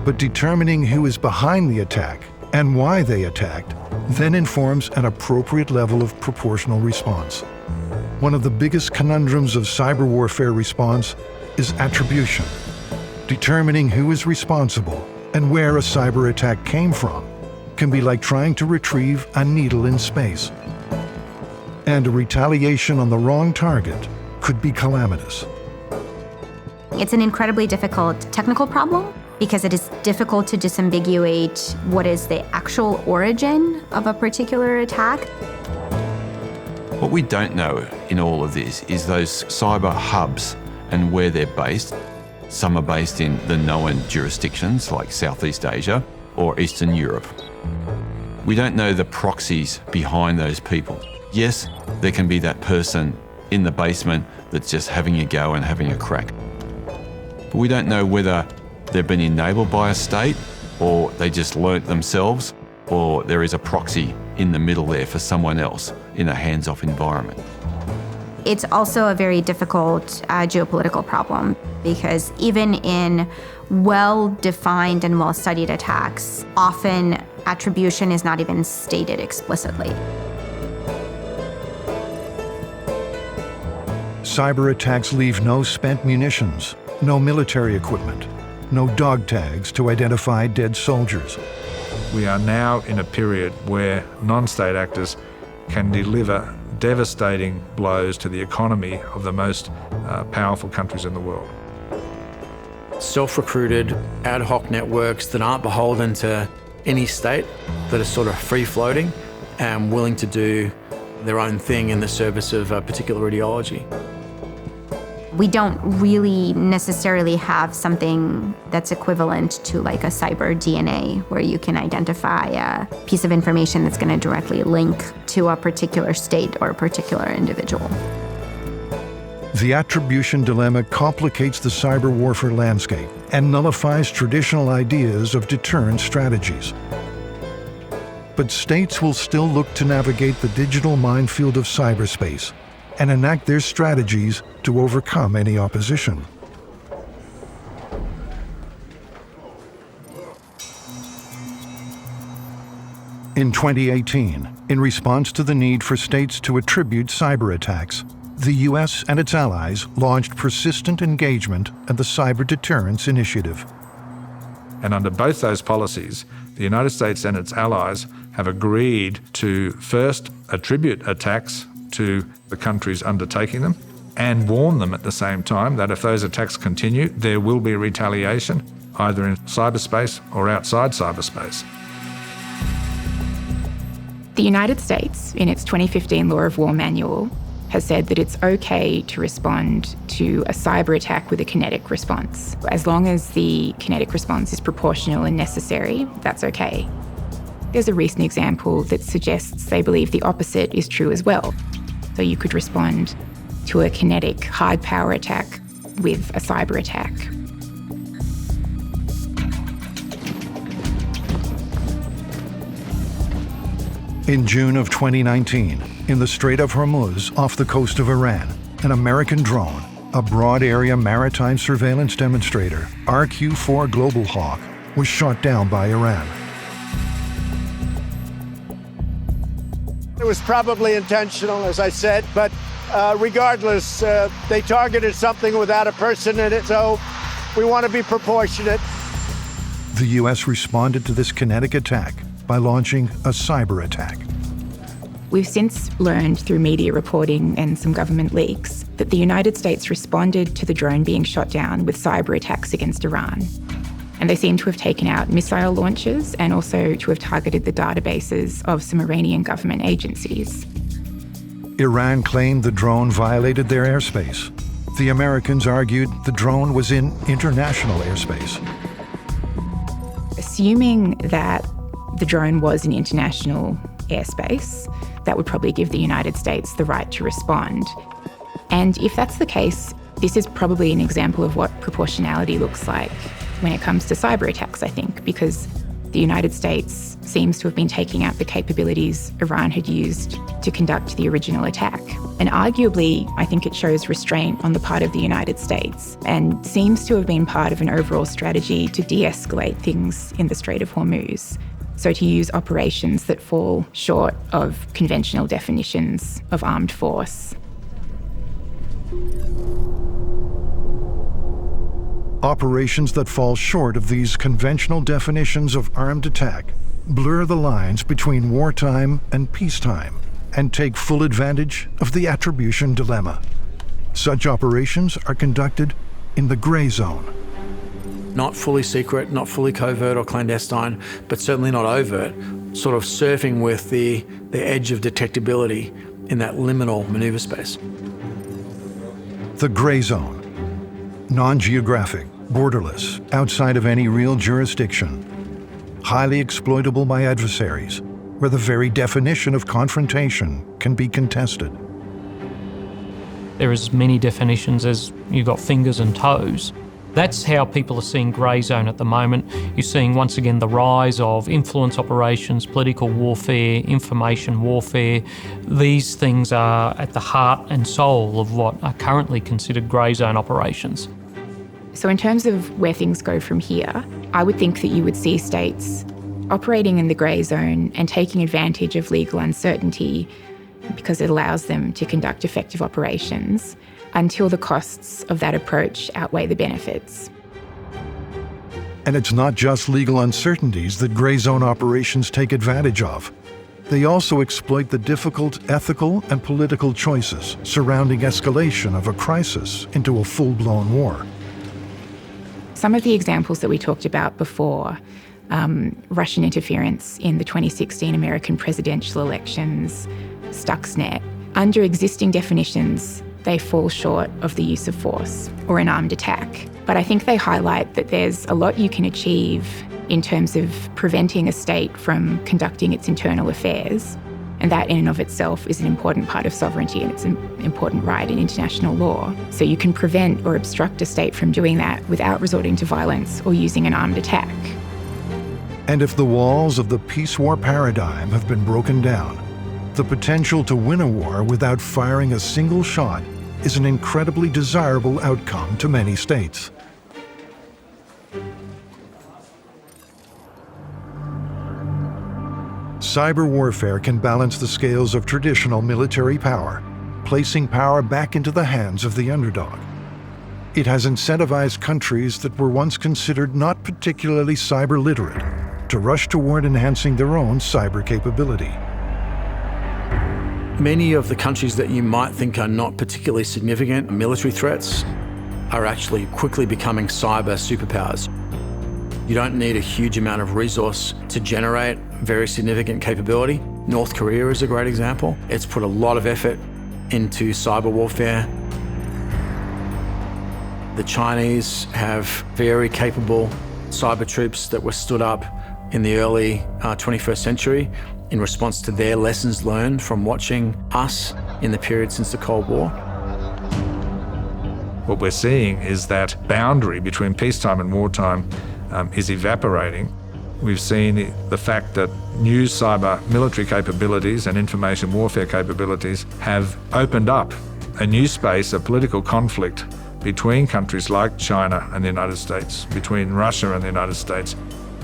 but determining who is behind the attack and why they attacked then informs an appropriate level of proportional response. One of the biggest conundrums of cyber warfare response is attribution. Determining who is responsible and where a cyber attack came from can be like trying to retrieve a needle in space. And a retaliation on the wrong target could be calamitous. It's an incredibly difficult technical problem because it is difficult to disambiguate what is the actual origin of a particular attack. What we don't know in all of this is those cyber hubs and where they're based. Some are based in the known jurisdictions like Southeast Asia or Eastern Europe. We don't know the proxies behind those people. Yes, there can be that person in the basement that's just having a go and having a crack. But we don't know whether they've been enabled by a state or they just learnt themselves, or there is a proxy in the middle there for someone else in a hands-off environment. It's also a very difficult geopolitical problem because even in well-defined and well-studied attacks, often attribution is not even stated explicitly. Cyber attacks leave no spent munitions, no military equipment, no dog tags to identify dead soldiers. We are now in a period where non-state actors can deliver devastating blows to the economy of the most powerful countries in the world. Self-recruited ad hoc networks that aren't beholden to any state, that are sort of free-floating and willing to do their own thing in the service of a particular ideology. We don't really necessarily have something that's equivalent to like a cyber DNA where you can identify a piece of information that's going to directly link to a particular state or a particular individual. The attribution dilemma complicates the cyber warfare landscape and nullifies traditional ideas of deterrence strategies. But states will still look to navigate the digital minefield of cyberspace and enact their strategies to overcome any opposition. In 2018, in response to the need for states to attribute cyber attacks, the US and its allies launched persistent engagement and the Cyber Deterrence Initiative. And under both those policies, the United States and its allies have agreed to first attribute attacks to the countries undertaking them and warn them at the same time that if those attacks continue, there will be retaliation, either in cyberspace or outside cyberspace. The United States, in its 2015 Law of War manual, has said that it's okay to respond to a cyber attack with a kinetic response. As long as the kinetic response is proportional and necessary, that's okay. There's a recent example that suggests they believe the opposite is true as well. So you could respond to a kinetic hard power attack with a cyber attack. In June of 2019, in the Strait of Hormuz off the coast of Iran, an American drone, a broad area maritime surveillance demonstrator, RQ-4 Global Hawk, was shot down by Iran. It was probably intentional, as I said, but regardless, they targeted something without a person in it, so we want to be proportionate. The U.S. responded to this kinetic attack by launching a cyber attack. We've since learned through media reporting and some government leaks that the United States responded to the drone being shot down with cyber attacks against Iran. And they seem to have taken out missile launches and also to have targeted the databases of some Iranian government agencies. Iran claimed the drone violated their airspace. The Americans argued the drone was in international airspace. Assuming that the drone was in international airspace, that would probably give the United States the right to respond. And if that's the case, this is probably an example of what proportionality looks like when it comes to cyber attacks, I think, because the United States seems to have been taking out the capabilities Iran had used to conduct the original attack. And arguably, I think it shows restraint on the part of the United States and seems to have been part of an overall strategy to de-escalate things in the Strait of Hormuz. So to use operations that fall short of conventional definitions of armed force. Operations that fall short of these conventional definitions of armed attack blur the lines between wartime and peacetime and take full advantage of the attribution dilemma. Such operations are conducted in the gray zone. Not fully secret, not fully covert or clandestine, but certainly not overt, sort of surfing with the edge of detectability in that liminal maneuver space. The gray zone. Non-geographic, borderless, outside of any real jurisdiction. Highly exploitable by adversaries, where the very definition of confrontation can be contested. There are as many definitions as you've got fingers and toes. That's how people are seeing grey zone at the moment. You're seeing once again the rise of influence operations, political warfare, information warfare. These things are at the heart and soul of what are currently considered grey zone operations. So in terms of where things go from here, I would think that you would see states operating in the grey zone and taking advantage of legal uncertainty because it allows them to conduct effective operations until the costs of that approach outweigh the benefits. And it's not just legal uncertainties that gray zone operations take advantage of. They also exploit the difficult ethical and political choices surrounding escalation of a crisis into a full-blown war. Some of the examples that we talked about before, Russian interference in the 2016 American presidential elections, Stuxnet, under existing definitions, they fall short of the use of force or an armed attack. But I think they highlight that there's a lot you can achieve in terms of preventing a state from conducting its internal affairs. And that in and of itself is an important part of sovereignty and it's an important right in international law. So you can prevent or obstruct a state from doing that without resorting to violence or using an armed attack. And if the walls of the peace war paradigm have been broken down, the potential to win a war without firing a single shot is an incredibly desirable outcome to many states. Cyber warfare can balance the scales of traditional military power, placing power back into the hands of the underdog. It has incentivized countries that were once considered not particularly cyber literate to rush toward enhancing their own cyber capability. Many of the countries that you might think are not particularly significant military threats are actually quickly becoming cyber superpowers. You don't need a huge amount of resource to generate very significant capability. North Korea is a great example. It's put a lot of effort into cyber warfare. The Chinese have very capable cyber troops that were stood up in the early 21st century in response to their lessons learned from watching us in the period since the Cold War. What we're seeing is that boundary between peacetime and wartime is evaporating. We've seen the fact that new cyber military capabilities and information warfare capabilities have opened up a new space of political conflict between countries like China and the United States, between Russia and the United States.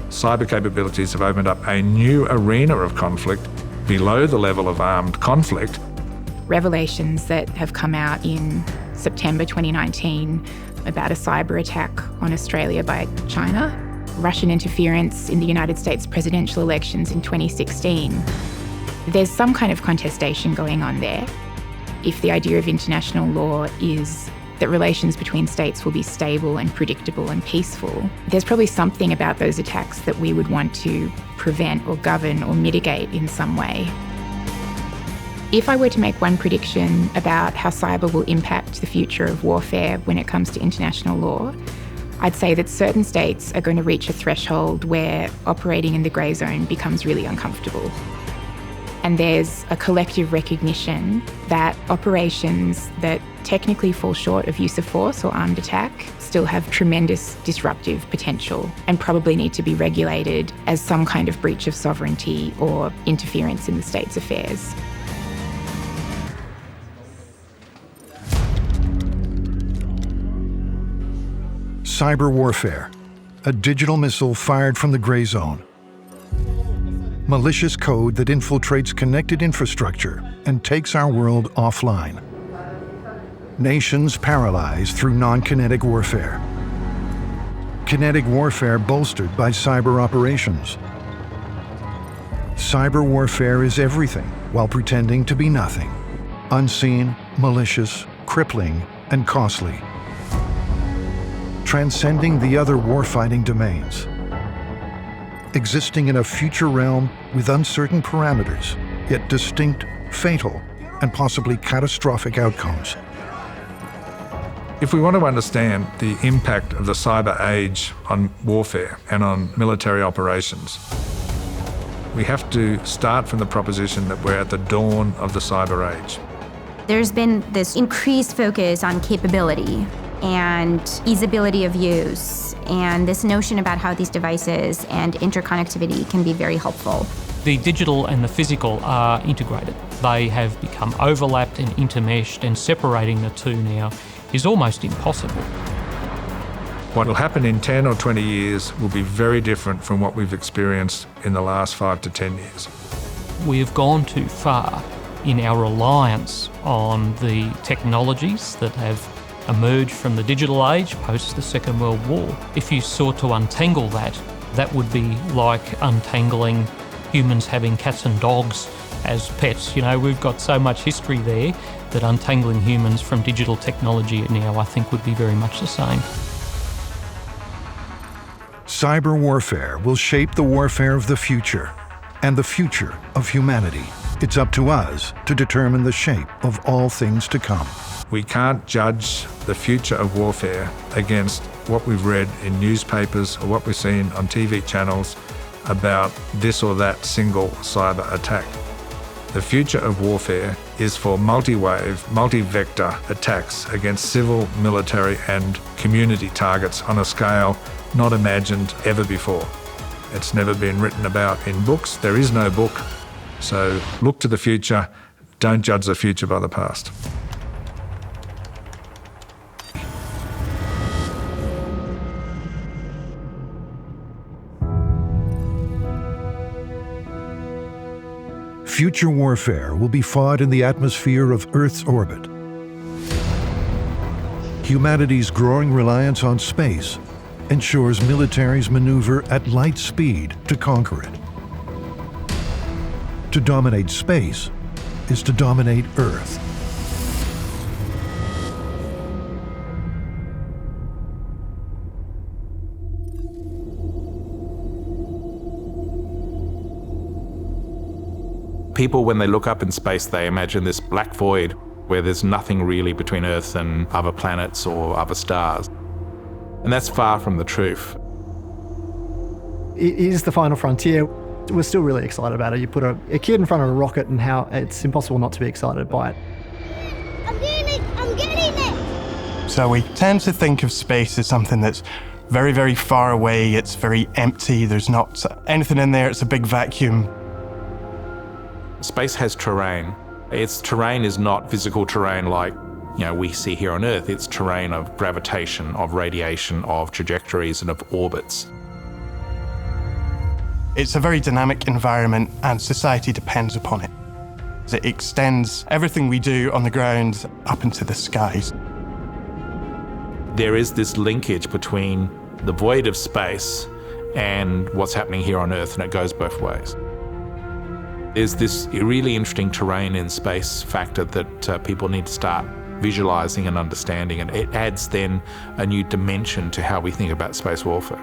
Cyber capabilities have opened up a new arena of conflict below the level of armed conflict. Revelations that have come out in September 2019 about a cyber attack on Australia by China Russian interference in the United States presidential elections in 2016. There's some kind of contestation going on there. If the idea of international law is that relations between states will be stable and predictable and peaceful, there's probably something about those attacks that we would want to prevent or govern or mitigate in some way. If I were to make one prediction about how cyber will impact the future of warfare when it comes to international law, I'd say that certain states are going to reach a threshold where operating in the grey zone becomes really uncomfortable. And there's a collective recognition that operations that technically fall short of use of force or armed attack still have tremendous disruptive potential and probably need to be regulated as some kind of breach of sovereignty or interference in the state's affairs. Cyber warfare, a digital missile fired from the gray zone. Malicious code that infiltrates connected infrastructure and takes our world offline. Nations paralyzed through non-kinetic warfare. Kinetic warfare bolstered by cyber operations. Cyber warfare is everything while pretending to be nothing. Unseen, malicious, crippling, and costly. Transcending the other warfighting domains. Existing in a future realm with uncertain parameters, yet distinct, fatal, and possibly catastrophic outcomes. If we want to understand the impact of the cyber age on warfare and on military operations, we have to start from the proposition that we're at the dawn of the cyber age. There's been this increased focus on capability and easeability of use, and this notion about how these devices and interconnectivity can be very helpful. The digital and the physical are integrated. They have become overlapped and intermeshed, and separating the two now is almost impossible. What will happen in 10 or 20 years will be very different from what we've experienced in the last 5 to 10 years. We have gone too far in our reliance on the technologies that have emerged from the digital age post the Second World War. If you sought to untangle that, that would be like untangling humans having cats and dogs as pets. You know, we've got so much history there that untangling humans from digital technology now, I think, would be very much the same. Cyber warfare will shape the warfare of the future and the future of humanity. It's up to us to determine the shape of all things to come. We can't judge the future of warfare against what we've read in newspapers or what we've seen on TV channels about this or that single cyber attack. The future of warfare is for multi-wave, multi-vector attacks against civil, military and community targets on a scale not imagined ever before. It's never been written about in books. There is no book. So look to the future. Don't judge the future by the past. Future warfare will be fought in the atmosphere of Earth's orbit. Humanity's growing reliance on space ensures militaries maneuver at light speed to conquer it. To dominate space is to dominate Earth. People, when they look up in space, they imagine this black void where there's nothing really between Earth and other planets or other stars. And that's far from the truth. It is the final frontier. We're still really excited about it. You put a kid in front of a rocket and how it's impossible not to be excited by it. I'm getting it! So we tend to think of space as something that's very, very far away. It's very empty. There's not anything in there. It's a big vacuum. Space has terrain. Its terrain is not physical terrain like we see here on Earth. It's terrain of gravitation, of radiation, of trajectories and of orbits. It's a very dynamic environment and society depends upon it. It extends everything we do on the ground up into the skies. There is this linkage between the void of space and what's happening here on Earth, and it goes both ways. There's this really interesting terrain in space factor that people need to start visualizing and understanding, and it adds then a new dimension to how we think about space warfare.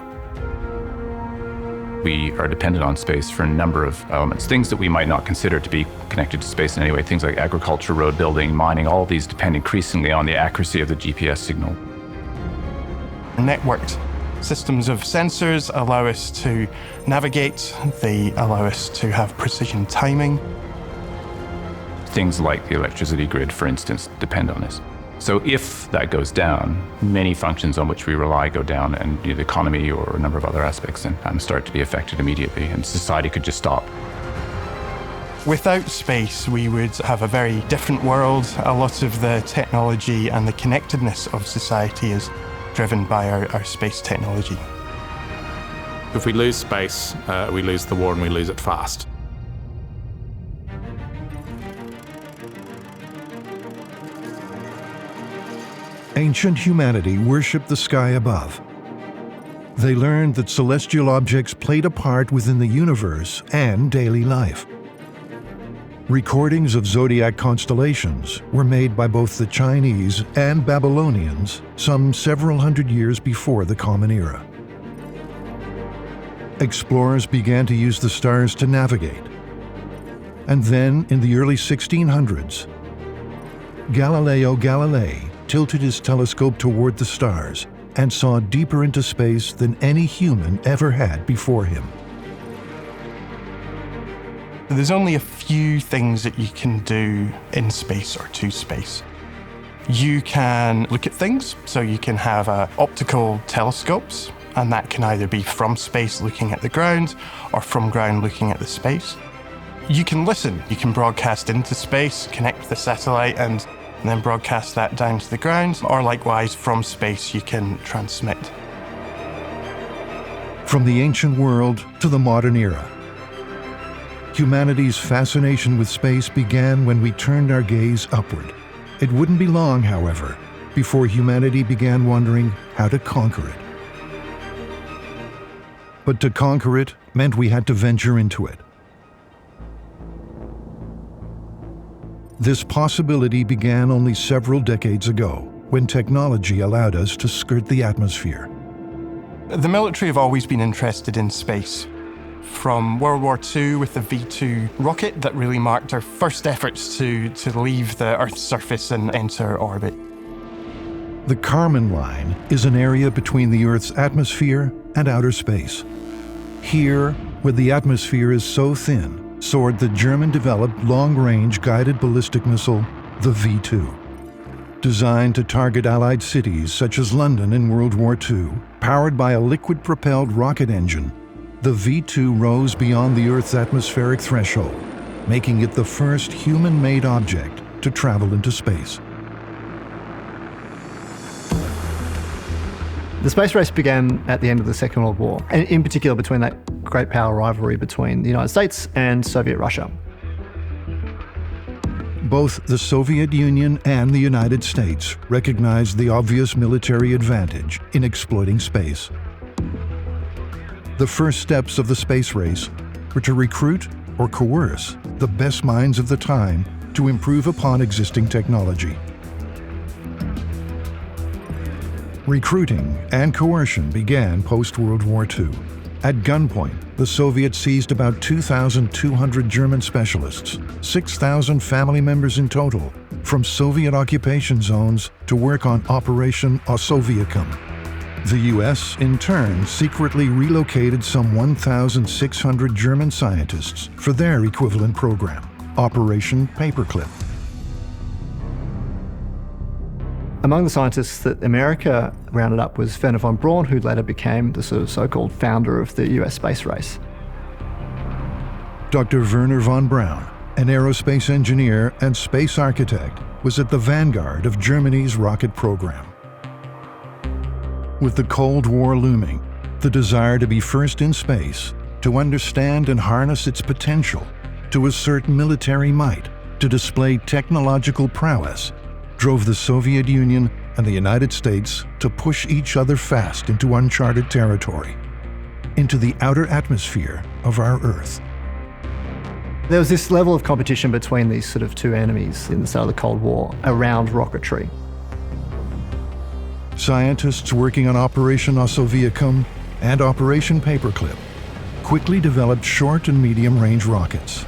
We are dependent on space for a number of elements, things that we might not consider to be connected to space in any way, things like agriculture, road building, mining, all of these depend increasingly on the accuracy of the GPS signal. Networked systems of sensors allow us to navigate, they allow us to have precision timing. Things like the electricity grid, for instance, depend on this. So if that goes down, many functions on which we rely go down, and the economy or a number of other aspects and start to be affected immediately, and society could just stop. Without space, we would have a very different world. A lot of the technology and the connectedness of society is driven by our space technology. If we lose space, we lose the war, and we lose it fast. Ancient humanity worshipped the sky above. They learned that celestial objects played a part within the universe and daily life. Recordings of zodiac constellations were made by both the Chinese and Babylonians some several hundred years before the Common Era. Explorers began to use the stars to navigate. And then, in the early 1600s, Galileo Galilei tilted his telescope toward the stars and saw deeper into space than any human ever had before him. There's only a few things that you can do in space or to space. You can look at things, so you can have optical telescopes, and that can either be from space looking at the ground or from ground looking at the space. You can listen, you can broadcast into space, connect the satellite and then broadcast that down to the ground, or likewise from space you can transmit. From the ancient world to the modern era, humanity's fascination with space began when we turned our gaze upward. It wouldn't be long, however, before humanity began wondering how to conquer it. But to conquer it meant we had to venture into it. This possibility began only several decades ago, when technology allowed us to skirt the atmosphere. The military have always been interested in space. From World War II with the V2 rocket that really marked our first efforts to leave the Earth's surface and enter orbit. The Kármán line is an area between the Earth's atmosphere and outer space. Here, where the atmosphere is so thin, soared the German-developed long-range guided ballistic missile, the V2. Designed to target Allied cities such as London in World War II, powered by a liquid-propelled rocket engine, the V2 rose beyond the Earth's atmospheric threshold, making it the first human-made object to travel into space. The space race began at the end of the Second World War, and in particular between that great power rivalry between the United States and Soviet Russia. Both the Soviet Union and the United States recognized the obvious military advantage in exploiting space. The first steps of the space race were to recruit or coerce the best minds of the time to improve upon existing technology. Recruiting and coercion began post-World War II. At gunpoint, the Soviets seized about 2,200 German specialists, 6,000 family members in total, from Soviet occupation zones to work on Operation Osowiecim. The US, in turn, secretly relocated some 1,600 German scientists for their equivalent program, Operation Paperclip. Among the scientists that America rounded up was Wernher von Braun, who later became the sort of so-called founder of the US space race. Dr. Wernher von Braun, an aerospace engineer and space architect, was at the vanguard of Germany's rocket program. With the Cold War looming, the desire to be first in space, to understand and harness its potential, to assert military might, to display technological prowess, drove the Soviet Union and the United States to push each other fast into uncharted territory. into the outer atmosphere of our Earth. There was this level of competition between these sort of two enemies in the start of the Cold War around rocketry. Scientists working on Operation Osowiecim and Operation Paperclip quickly developed short and medium-range rockets,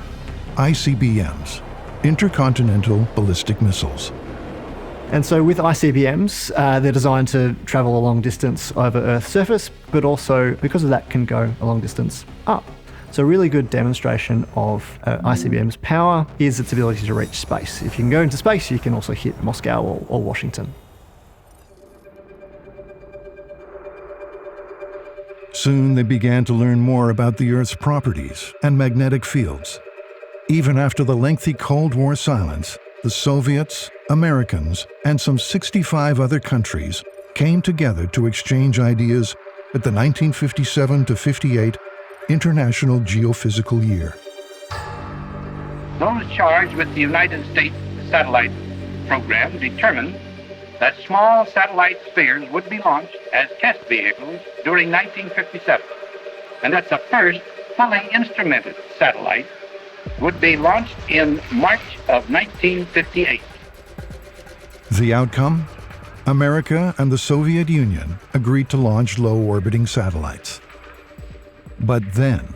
ICBMs, intercontinental ballistic missiles. And so with ICBMs, they're designed to travel a long distance over Earth's surface, but also, because of that, can go a long distance up. So a really good demonstration of ICBM's power is its ability to reach space. If you can go into space, you can also hit Moscow or Washington. Soon they began to learn more about the Earth's properties and magnetic fields. Even after the lengthy Cold War silence, the Soviets, Americans, and some 65 other countries came together to exchange ideas at the 1957-58 International Geophysical Year. Those charged with the United States satellite program determined that small satellite spheres would be launched as test vehicles during 1957, and that the first fully instrumented satellite would be launched in March of 1958. The outcome? America and the Soviet Union agreed to launch low-orbiting satellites. But then,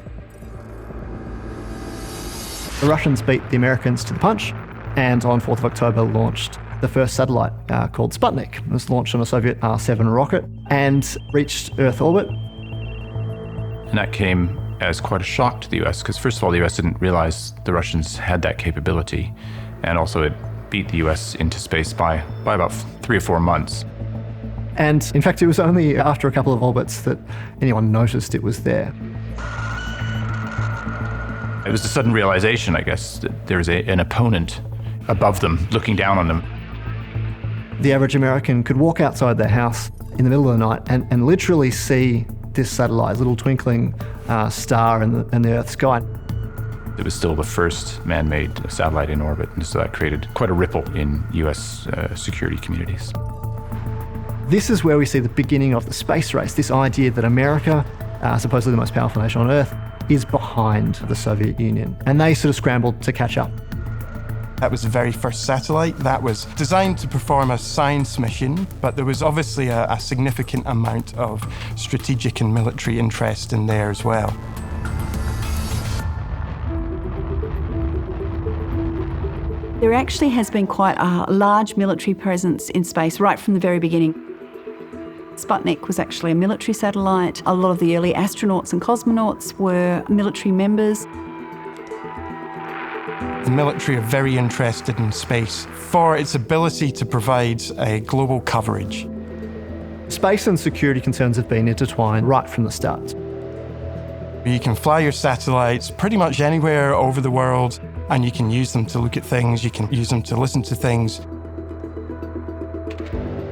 the Russians beat the Americans to the punch, and on 4th of October launched the first satellite called Sputnik. It was launched on a Soviet R-7 rocket and reached Earth orbit. And that came as quite a shock to the US, because first of all, the US didn't realize the Russians had that capability, and also it beat the US into space by about 3 or 4 months. And in fact, it was only after a couple of orbits that anyone noticed it was there. It was a sudden realization, I guess, that there was an opponent above them, looking down on them. The average American could walk outside their house in the middle of the night and literally see this satellite, little twinkling star in the Earth's sky. It was still the first man-made satellite in orbit, and so that created quite a ripple in US security communities. This is where we see the beginning of the space race, this idea that America, supposedly the most powerful nation on Earth, is behind the Soviet Union. And they sort of scrambled to catch up. That was the very first satellite that was designed to perform a science mission, but there was obviously a significant amount of strategic and military interest in there as well. There actually has been quite a large military presence in space right from the very beginning. Sputnik was actually a military satellite. A lot of the early astronauts and cosmonauts were military members. The military are very interested in space for its ability to provide a global coverage. Space and security concerns have been intertwined right from the start. You can fly your satellites pretty much anywhere over the world, and you can use them to look at things, you can use them to listen to things.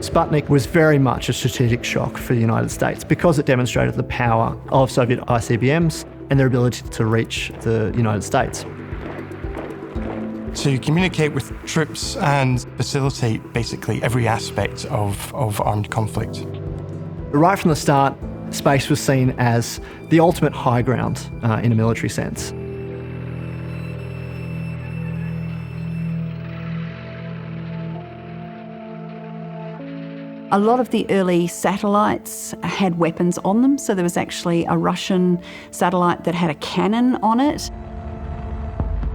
Sputnik was very much a strategic shock for the United States because it demonstrated the power of Soviet ICBMs and their ability to reach the United States. To communicate with troops and facilitate basically every aspect of armed conflict. Right from the start, space was seen as the ultimate high ground in a military sense. A lot of the early satellites had weapons on them, so there was actually a Russian satellite that had a cannon on it.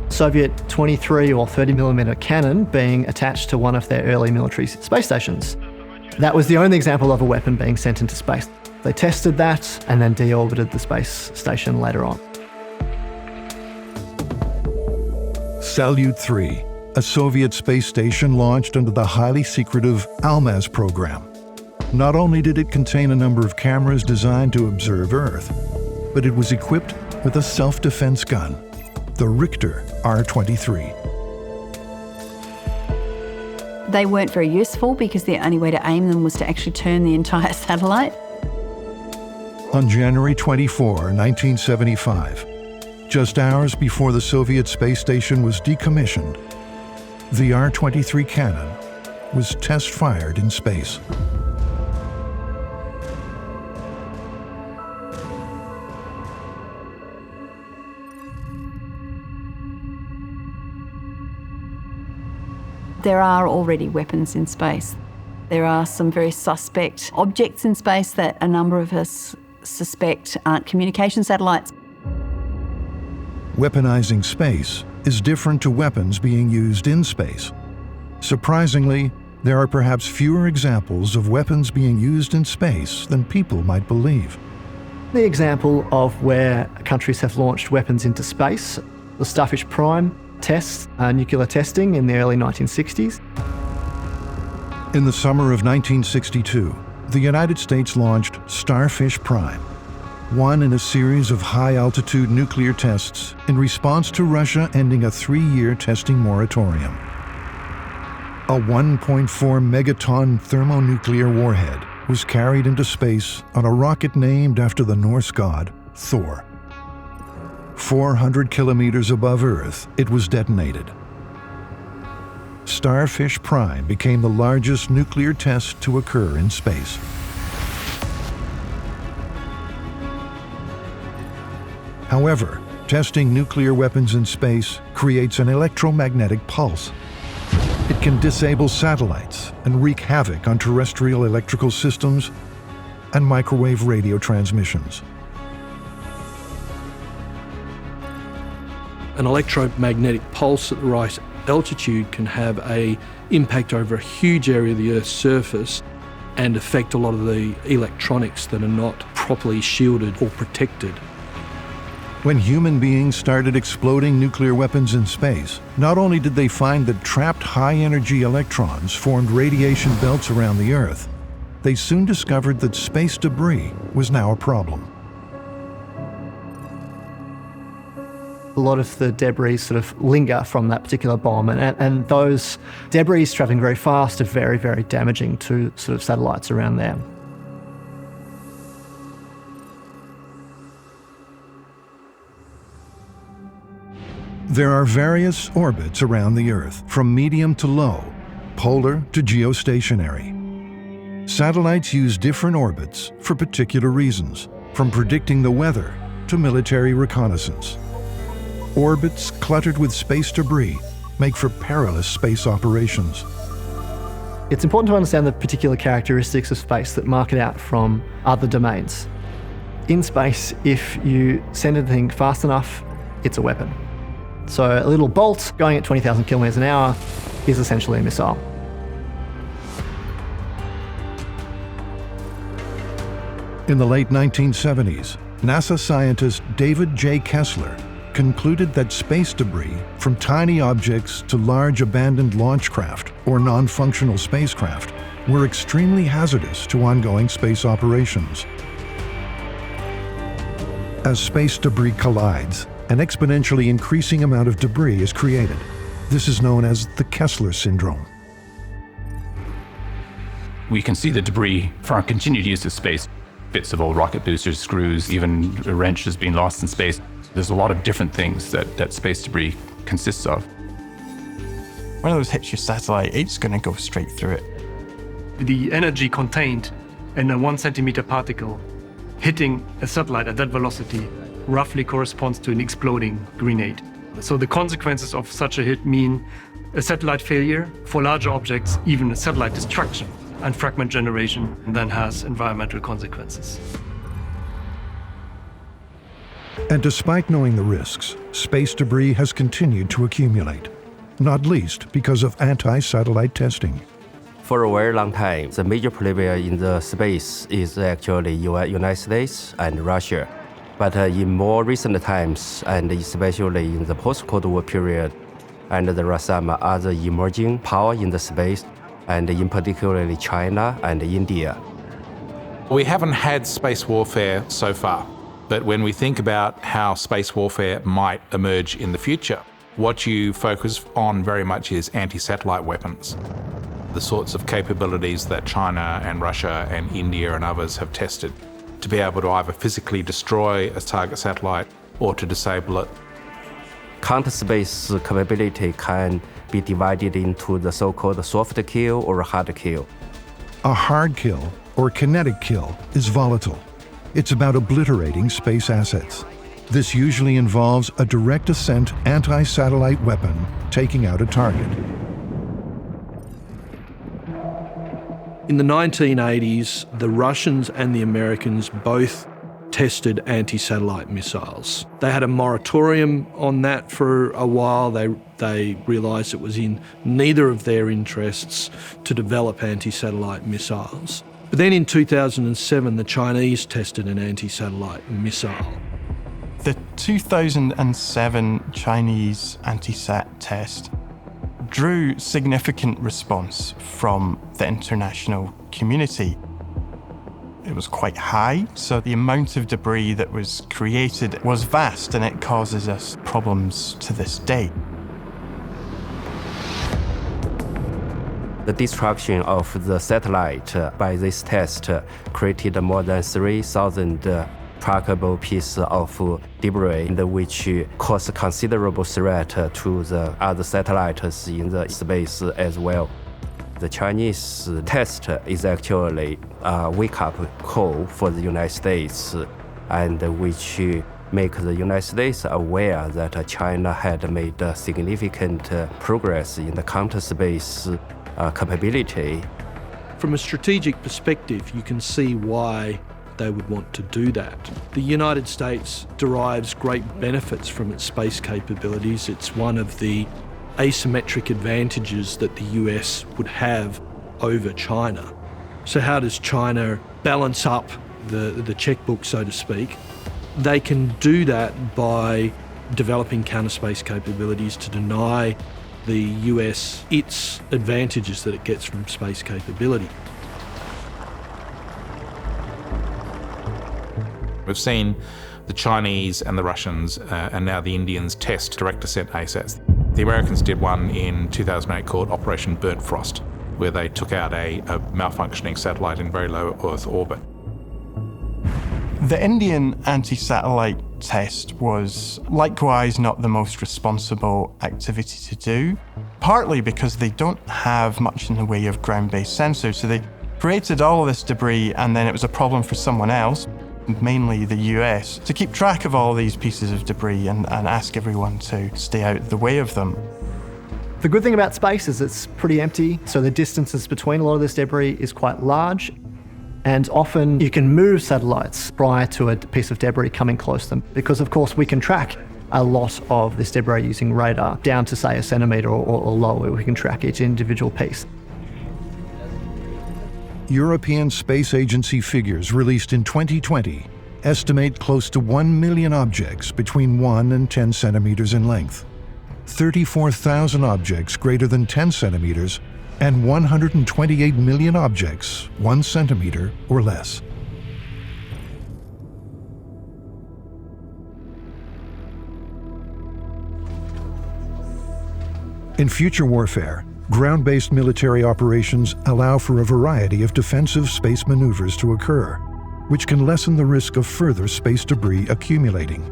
Soviet 23 or 30mm cannon being attached to one of their early military space stations. That was the only example of a weapon being sent into space. They tested that and then deorbited the space station later on. Salyut 3, a Soviet space station launched under the highly secretive Almaz program. Not only did it contain a number of cameras designed to observe Earth, but it was equipped with a self-defense gun, the Richter R-23. They weren't very useful because the only way to aim them was to actually turn the entire satellite. On January 24, 1975, just hours before the Soviet space station was decommissioned, the R-23 cannon was test-fired in space. There are already weapons in space. There are some very suspect objects in space that a number of us suspect aren't communication satellites. Weaponizing space is different to weapons being used in space. Surprisingly, there are perhaps fewer examples of weapons being used in space than people might believe. The example of where countries have launched weapons into space, the Starfish Prime tests, nuclear testing in the early 1960s. In the summer of 1962, the United States launched Starfish Prime, one in a series of high-altitude nuclear tests in response to Russia ending a 3-year testing moratorium. A 1.4 megaton thermonuclear warhead was carried into space on a rocket named after the Norse god Thor. 400 kilometers above Earth, it was detonated. Starfish Prime became the largest nuclear test to occur in space. However, testing nuclear weapons in space creates an electromagnetic pulse. It can disable satellites and wreak havoc on terrestrial electrical systems and microwave radio transmissions. An electromagnetic pulse at the right altitude can have an impact over a huge area of the Earth's surface and affect a lot of the electronics that are not properly shielded or protected. When human beings started exploding nuclear weapons in space, not only did they find that trapped high-energy electrons formed radiation belts around the Earth, they soon discovered that space debris was now a problem. A lot of the debris sort of linger from that particular bomb, and those debris travelling very fast are very, very damaging to sort of satellites around there. There are various orbits around the Earth, from medium to low, polar to geostationary. Satellites use different orbits for particular reasons, from predicting the weather to military reconnaissance. Orbits cluttered with space debris make for perilous space operations. It's important to understand the particular characteristics of space that mark it out from other domains. In space, if you send anything fast enough, it's a weapon. So a little bolt going at 20,000 kilometers an hour is essentially a missile. In the late 1970s, NASA scientist David J. Kessler concluded that space debris from tiny objects to large abandoned launch craft or non-functional spacecraft were extremely hazardous to ongoing space operations. As space debris collides, an exponentially increasing amount of debris is created. This is known as the Kessler syndrome. We can see the debris from our continued use of space. Bits of old rocket boosters, screws, even a wrench has been lost in space. There's a lot of different things that space debris consists of. One of those hits your satellite, it's going to go straight through it. The energy contained in a 1 centimeter particle hitting a satellite at that velocity roughly corresponds to an exploding grenade. So the consequences of such a hit mean a satellite failure, for larger objects, even a satellite destruction, and fragment generation then has environmental consequences. And despite knowing the risks, space debris has continued to accumulate, not least because of anti-satellite testing. For a very long time, the major player in the space is actually United States and Russia. But in more recent times, and especially in the post-Cold War period, and there are some other emerging power in the space, and in particularly China and India. We haven't had space warfare so far, but when we think about how space warfare might emerge in the future, what you focus on very much is anti-satellite weapons. The sorts of capabilities that China and Russia and India and others have tested to be able to either physically destroy a target satellite or to disable it. Counter-space capability can be divided into the so-called soft kill or hard kill. A hard kill, or kinetic kill, is volatile. It's about obliterating space assets. This usually involves a direct ascent anti-satellite weapon taking out a target. In the 1980s, the Russians and the Americans both tested anti-satellite missiles. They had a moratorium on that for a while. They realised it was in neither of their interests to develop anti-satellite missiles. But then in 2007, the Chinese tested an anti-satellite missile. The 2007 Chinese anti-sat test drew significant response from the international community. It was quite high, so the amount of debris that was created was vast, and it causes us problems to this day. The destruction of the satellite by this test created more than 3,000 trackable pieces of debris, which caused a considerable threat to the other satellites in the space as well. The Chinese test is actually a wake-up call for the United States, and which make the United States aware that China had made significant progress in the counter-space capability. From a strategic perspective, you can see why they would want to do that. The United States derives great benefits from its space capabilities. It's one of the asymmetric advantages that the US would have over China. So how does China balance up the checkbook, so to speak? They can do that by developing counter-space capabilities to deny the US its advantages that it gets from space capability. We've seen the Chinese and the Russians and now the Indians test direct descent ASATs. The Americans did one in 2008 called Operation Burnt Frost, where they took out a malfunctioning satellite in very low Earth orbit. The Indian anti-satellite test was likewise not the most responsible activity to do, partly because they don't have much in the way of ground-based sensors. So they created all of this debris, and then it was a problem for someone else, mainly the US, to keep track of all these pieces of debris and ask everyone to stay out of the way of them. The good thing about space is it's pretty empty, so the distances between a lot of this debris is quite large, and often you can move satellites prior to a piece of debris coming close to them, because of course we can track a lot of this debris using radar down to say a centimetre or lower. We can track each individual piece. European Space Agency figures released in 2020 estimate close to 1 million objects between 1 and 10 centimeters in length, 34,000 objects greater than 10 centimeters, and 128 million objects 1 centimeter or less. In future warfare, ground-based military operations allow for a variety of defensive space maneuvers to occur, which can lessen the risk of further space debris accumulating.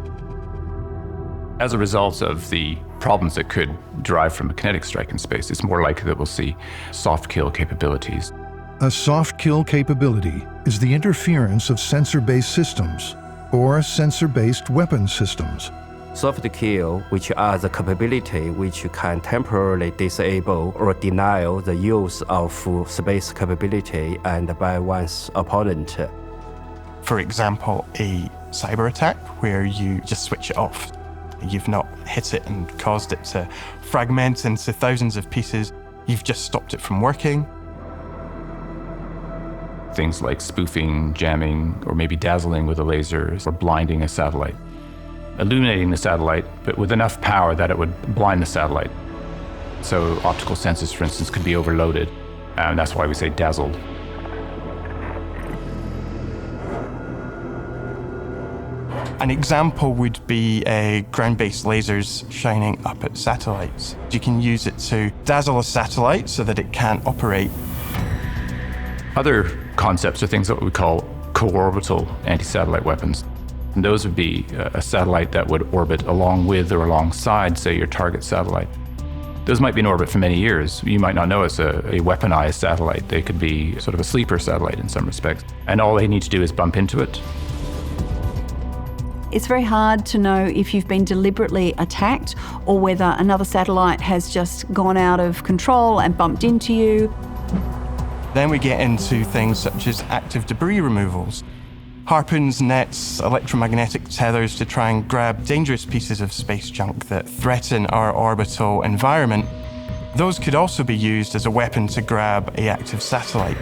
As a result of the problems that could derive from a kinetic strike in space, it's more likely that we'll see soft kill capabilities. A soft kill capability is the interference of sensor-based systems or sensor-based weapon systems. Soft kill, which are the capability which can temporarily disable or deny the use of space capability and by one's opponent. For example, a cyber attack where you just switch it off. You've not hit it and caused it to fragment into thousands of pieces. You've just stopped it from working. Things like spoofing, jamming, or maybe dazzling with a laser or blinding a satellite. Illuminating the satellite, but with enough power that it would blind the satellite. So optical sensors, for instance, could be overloaded, and that's why we say dazzled. An example would be ground-based lasers shining up at satellites. You can use it to dazzle a satellite so that it can't operate. Other concepts are things that we call co-orbital anti-satellite weapons. And those would be a satellite that would orbit along with or alongside, say, your target satellite. Those might be in orbit for many years. You might not know it's a weaponized satellite. They could be sort of a sleeper satellite in some respects. And all they need to do is bump into it. It's very hard to know if you've been deliberately attacked or whether another satellite has just gone out of control and bumped into you. Then we get into things such as active debris removals. Harpoons, nets, electromagnetic tethers to try and grab dangerous pieces of space junk that threaten our orbital environment. Those could also be used as a weapon to grab an active satellite.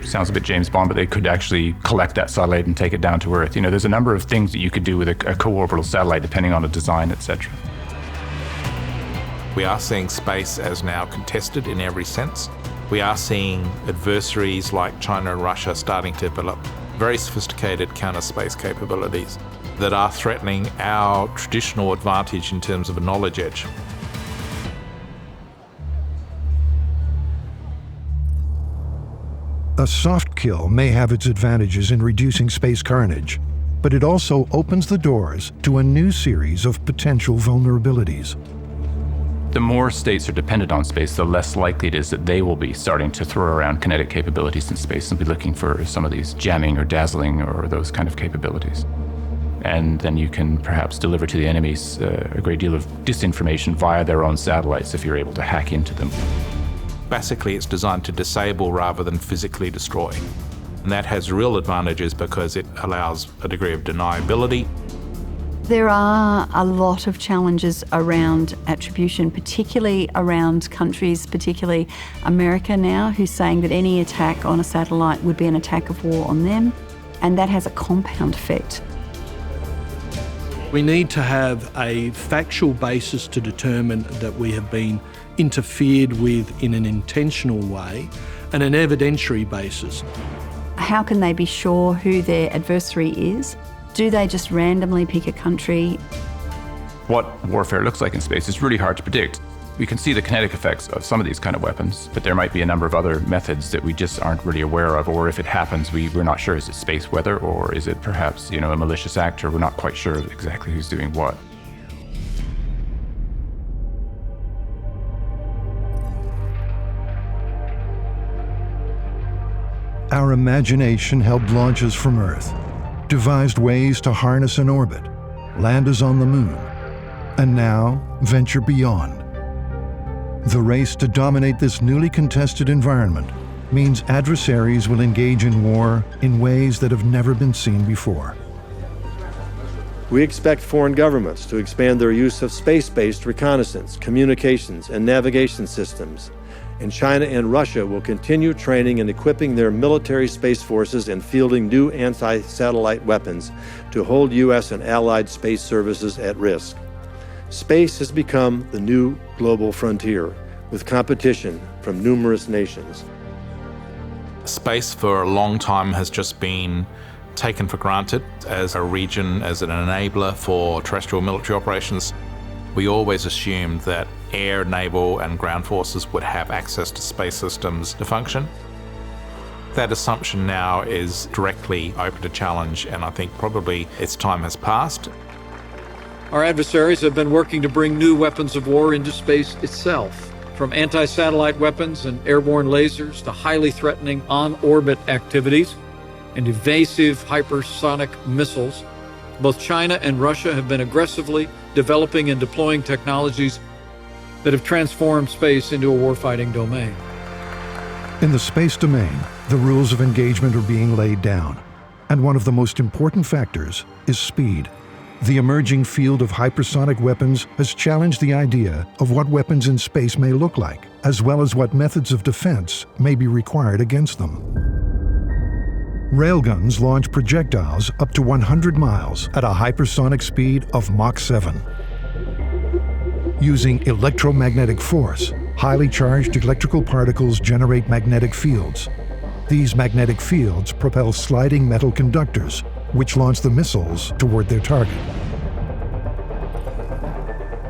Sounds a bit James Bond, but they could actually collect that satellite and take it down to Earth. You know, there's a number of things that you could do with a co-orbital satellite depending on the design, etc. We are seeing space as now contested in every sense. We are seeing adversaries like China and Russia starting to develop very sophisticated counter-space capabilities that are threatening our traditional advantage in terms of a knowledge edge. A soft kill may have its advantages in reducing space carnage, but it also opens the doors to a new series of potential vulnerabilities. The more states are dependent on space, the less likely it is that they will be starting to throw around kinetic capabilities in space and be looking for some of these jamming or dazzling or those kind of capabilities. And then you can perhaps deliver to the enemies a great deal of disinformation via their own satellites if you're able to hack into them. Basically, it's designed to disable rather than physically destroy. And that has real advantages because it allows a degree of deniability. There are a lot of challenges around attribution, particularly around countries, particularly America now, who's saying that any attack on a satellite would be an attack of war on them, and that has a compound effect. We need to have a factual basis to determine that we have been interfered with in an intentional way, and an evidentiary basis. How can they be sure who their adversary is? Do they just randomly pick a country? What warfare looks like in space is really hard to predict. We can see the kinetic effects of some of these kind of weapons, but there might be a number of other methods that we just aren't really aware of, or if it happens, we're not sure. Is it space weather, or is it perhaps, a malicious actor? We're not quite sure exactly who's doing what. Our imagination held launches from Earth, devised ways to harness an orbit, land us on the moon, and now venture beyond. The race to dominate this newly contested environment means adversaries will engage in war in ways that have never been seen before. We expect foreign governments to expand their use of space-based reconnaissance, communications, and navigation systems. And China and Russia will continue training and equipping their military space forces and fielding new anti-satellite weapons to hold U.S. and allied space services at risk. Space has become the new global frontier, with competition from numerous nations. Space for a long time has just been taken for granted as a region, as an enabler for terrestrial military operations. We always assumed that air, naval, and ground forces would have access to space systems to function. That assumption now is directly open to challenge, and I think probably its time has passed. Our adversaries have been working to bring new weapons of war into space itself, from anti-satellite weapons and airborne lasers to highly threatening on-orbit activities and evasive hypersonic missiles. Both China and Russia have been aggressively developing and deploying technologies that have transformed space into a warfighting domain. In the space domain, the rules of engagement are being laid down, and one of the most important factors is speed. The emerging field of hypersonic weapons has challenged the idea of what weapons in space may look like, as well as what methods of defense may be required against them. Railguns launch projectiles up to 100 miles at a hypersonic speed of Mach 7. Using electromagnetic force, highly charged electrical particles generate magnetic fields. These magnetic fields propel sliding metal conductors, which launch the missiles toward their target.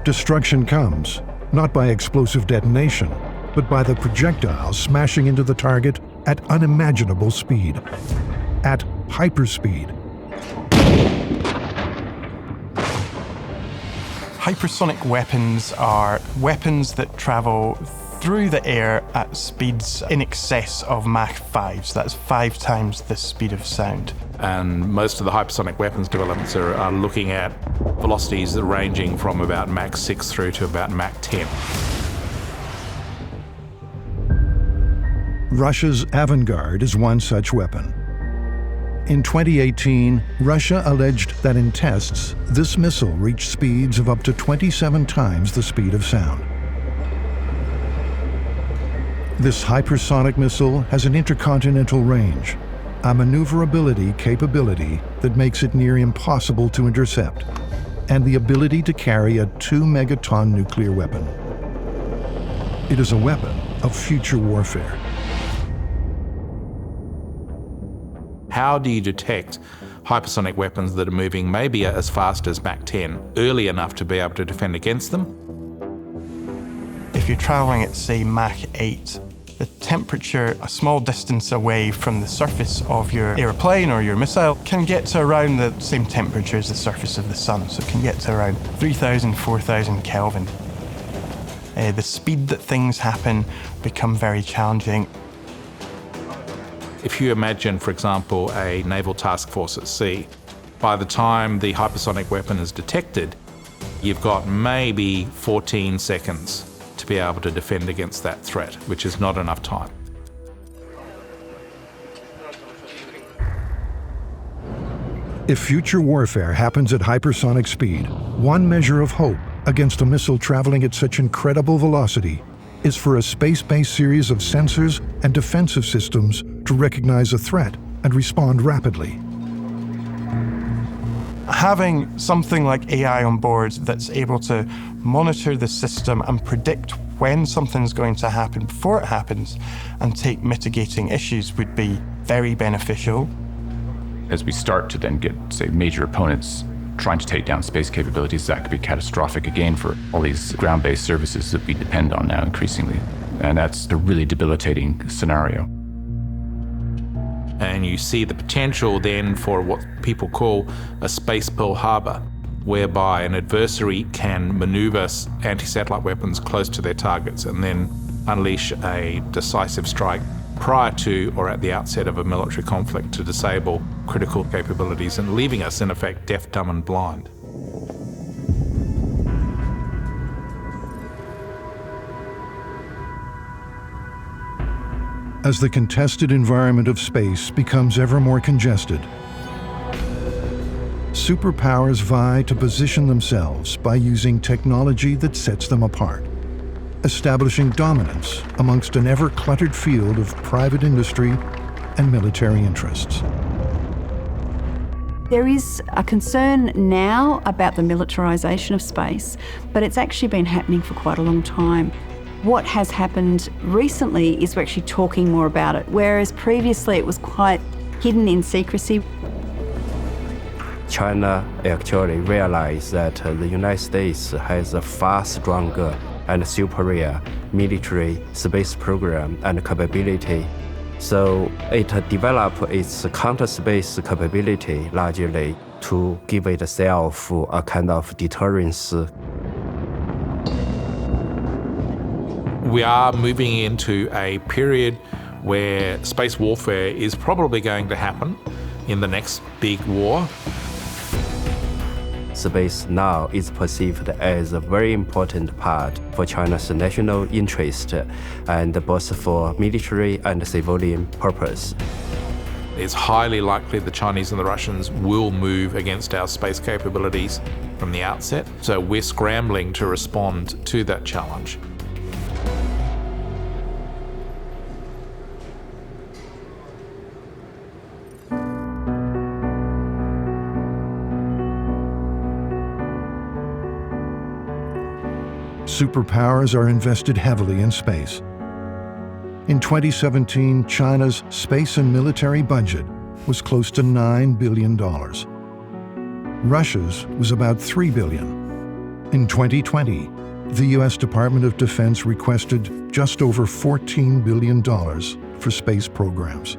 Destruction comes, not by explosive detonation, but by the projectile smashing into the target at unimaginable speed, at hyperspeed. Hypersonic weapons are weapons that travel through the air at speeds in excess of Mach 5, so that's 5 times the speed of sound. And most of the hypersonic weapons developments are looking at velocities ranging from about Mach 6 through to about Mach 10. Russia's Avangard is one such weapon. In 2018, Russia alleged that in tests, this missile reached speeds of up to 27 times the speed of sound. This hypersonic missile has an intercontinental range, a maneuverability capability that makes it near impossible to intercept, and the ability to carry a 2-megaton nuclear weapon. It is a weapon of future warfare. How do you detect hypersonic weapons that are moving maybe as fast as Mach 10 early enough to be able to defend against them? If you're traveling at, say, Mach 8, the temperature a small distance away from the surface of your airplane or your missile can get to around the same temperature as the surface of the sun, so it can get to around 3,000, 4,000 Kelvin. The speed that things happen become very challenging. If you imagine, for example, a naval task force at sea, by the time the hypersonic weapon is detected, you've got maybe 14 seconds to be able to defend against that threat, which is not enough time. If future warfare happens at hypersonic speed, one measure of hope against a missile traveling at such incredible velocity is for a space-based series of sensors and defensive systems to recognize a threat and respond rapidly. Having something like AI on board that's able to monitor the system and predict when something's going to happen before it happens and take mitigating issues would be very beneficial. As we start to then get, say, major opponents trying to take down space capabilities, that could be catastrophic again for all these ground-based services that we depend on now increasingly. And that's a really debilitating scenario. And you see the potential then for what people call a space Pearl Harbor, whereby an adversary can maneuver anti-satellite weapons close to their targets and then unleash a decisive strike prior to or at the outset of a military conflict to disable critical capabilities and leaving us, in effect, deaf, dumb, and blind. As the contested environment of space becomes ever more congested, superpowers vie to position themselves by using technology that sets them apart, establishing dominance amongst an ever-cluttered field of private industry and military interests. There is a concern now about the militarization of space, but it's actually been happening for quite a long time. What has happened recently is we're actually talking more about it, whereas previously it was quite hidden in secrecy. China actually realized that the United States has a far stronger and superior military space program and capability. So it developed its counter-space capability largely to give itself a kind of deterrence. We are moving into a period where space warfare is probably going to happen in the next big war. Space now is perceived as a very important part for China's national interest and both for military and civilian purpose. It's highly likely the Chinese and the Russians will move against our space capabilities from the outset. So we're scrambling to respond to that challenge. Superpowers are invested heavily in space. In 2017, China's space and military budget was close to $9 billion. Russia's was about $3 billion. In 2020, the U.S. Department of Defense requested just over $14 billion for space programs.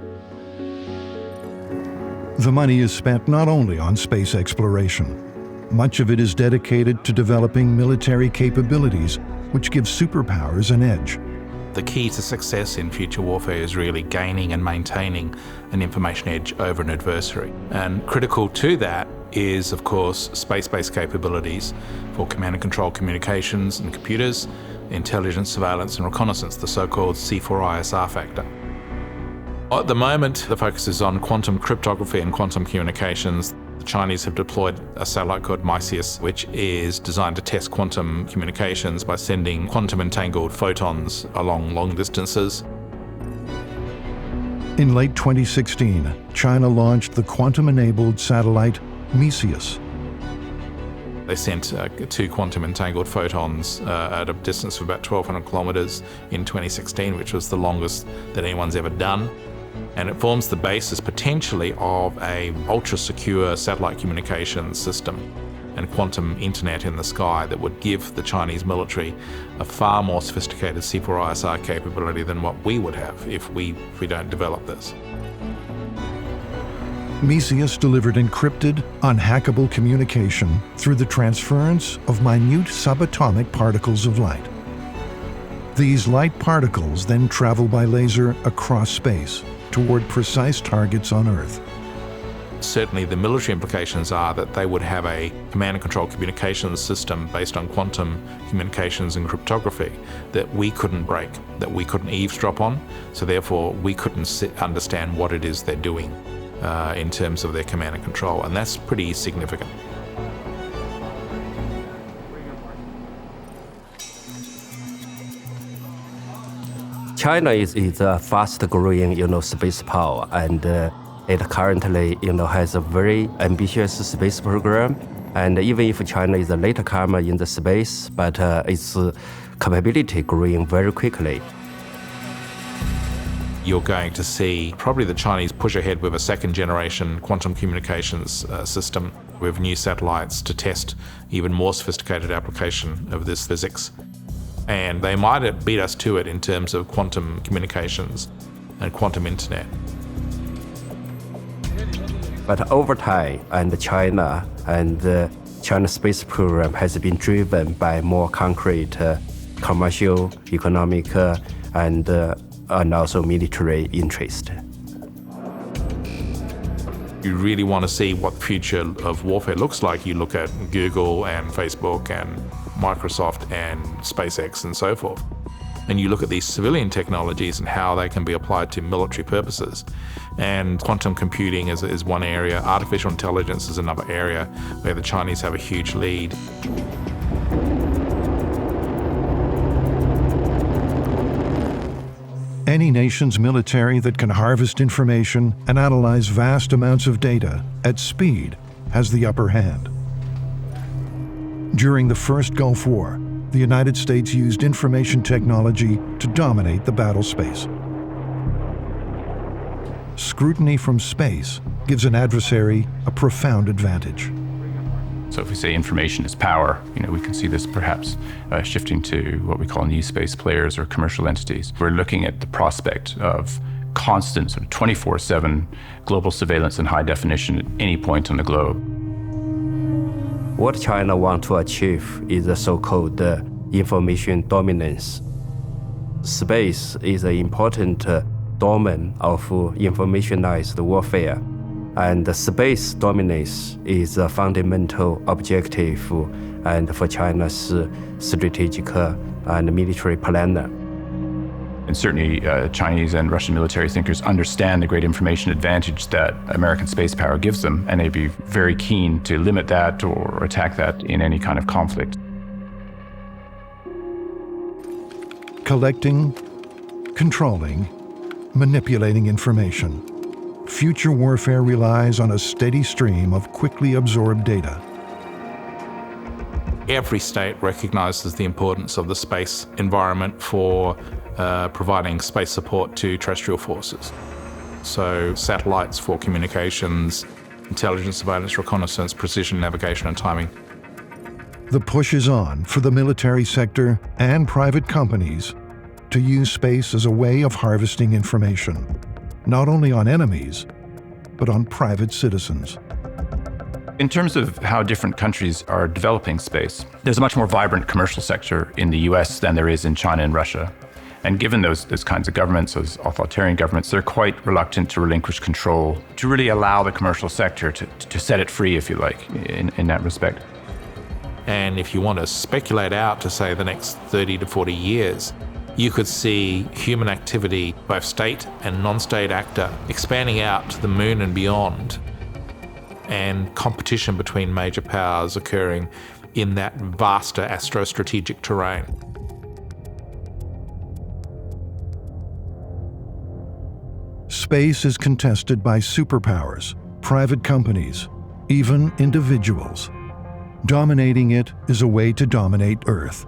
The money is spent not only on space exploration. Much of it is dedicated to developing military capabilities, which give superpowers an edge. The key to success in future warfare is really gaining and maintaining an information edge over an adversary. And critical to that is, of course, space-based capabilities for command and control communications and computers, intelligence, surveillance, and reconnaissance, the so-called C4ISR factor. At the moment, the focus is on quantum cryptography and quantum communications. The Chinese have deployed a satellite called Mosel, which is designed to test quantum communications by sending quantum entangled photons along long distances. In late 2016, China launched the quantum-enabled satellite Mosel. They sent 2 quantum entangled photons at a distance of about 1,200 kilometers in 2016, which was the longest that anyone's ever done. And it forms the basis potentially of a ultra-secure satellite communications system and quantum internet in the sky that would give the Chinese military a far more sophisticated C4ISR capability than what we would have if we don't develop this. Mosel delivered encrypted, unhackable communication through the transference of minute subatomic particles of light. These light particles then travel by laser across space toward precise targets on Earth. Certainly the military implications are that they would have a command and control communications system based on quantum communications and cryptography that we couldn't break, that we couldn't eavesdrop on, so therefore we couldn't understand what it is they're doing in terms of their command and control, and that's pretty significant. China is a fast-growing, space power, and it currently, has a very ambitious space program. And even if China is a later comer in the space, but its capability growing very quickly. You're going to see probably the Chinese push ahead with a second-generation quantum communications system with new satellites to test even more sophisticated application of this physics. And they might beat us to it in terms of quantum communications and quantum internet. But over time, and China and the China space program has been driven by more concrete commercial, economic, and also military interest. You really want to see what the future of warfare looks like. You look at Google and Facebook and Microsoft and SpaceX and so forth. And you look at these civilian technologies and how they can be applied to military purposes. And quantum computing is one area, artificial intelligence is another area where the Chinese have a huge lead. Any nation's military that can harvest information and analyze vast amounts of data at speed has the upper hand. During the first Gulf War, the United States used information technology to dominate the battle space. Scrutiny from space gives an adversary a profound advantage. So if we say information is power, we can see this perhaps shifting to what we call new space players or commercial entities. We're looking at the prospect of constant sort of 24/7 global surveillance in high definition at any point on the globe. What China wants to achieve is the so-called information dominance. Space is an important domain of informationized warfare. And the space dominance is a fundamental objective and for China's strategic and military planner. And certainly Chinese and Russian military thinkers understand the great information advantage that American space power gives them, and they'd be very keen to limit that or attack that in any kind of conflict. Collecting, controlling, manipulating information. Future warfare relies on a steady stream of quickly absorbed data. Every state recognizes the importance of the space environment for providing space support to terrestrial forces. So satellites for communications, intelligence, surveillance, reconnaissance, precision, navigation, and timing. The push is on for the military sector and private companies to use space as a way of harvesting information, not only on enemies, but on private citizens. In terms of how different countries are developing space, there's a much more vibrant commercial sector in the US than there is in China and Russia. And given those kinds of governments, those authoritarian governments, they're quite reluctant to relinquish control, to really allow the commercial sector to set it free, if you like, in that respect. And if you want to speculate out to, say, the next 30 to 40 years, you could see human activity, both state and non-state actor, expanding out to the moon and beyond, and competition between major powers occurring in that vaster astrostrategic terrain. Space is contested by superpowers, private companies, even individuals. Dominating it is a way to dominate Earth.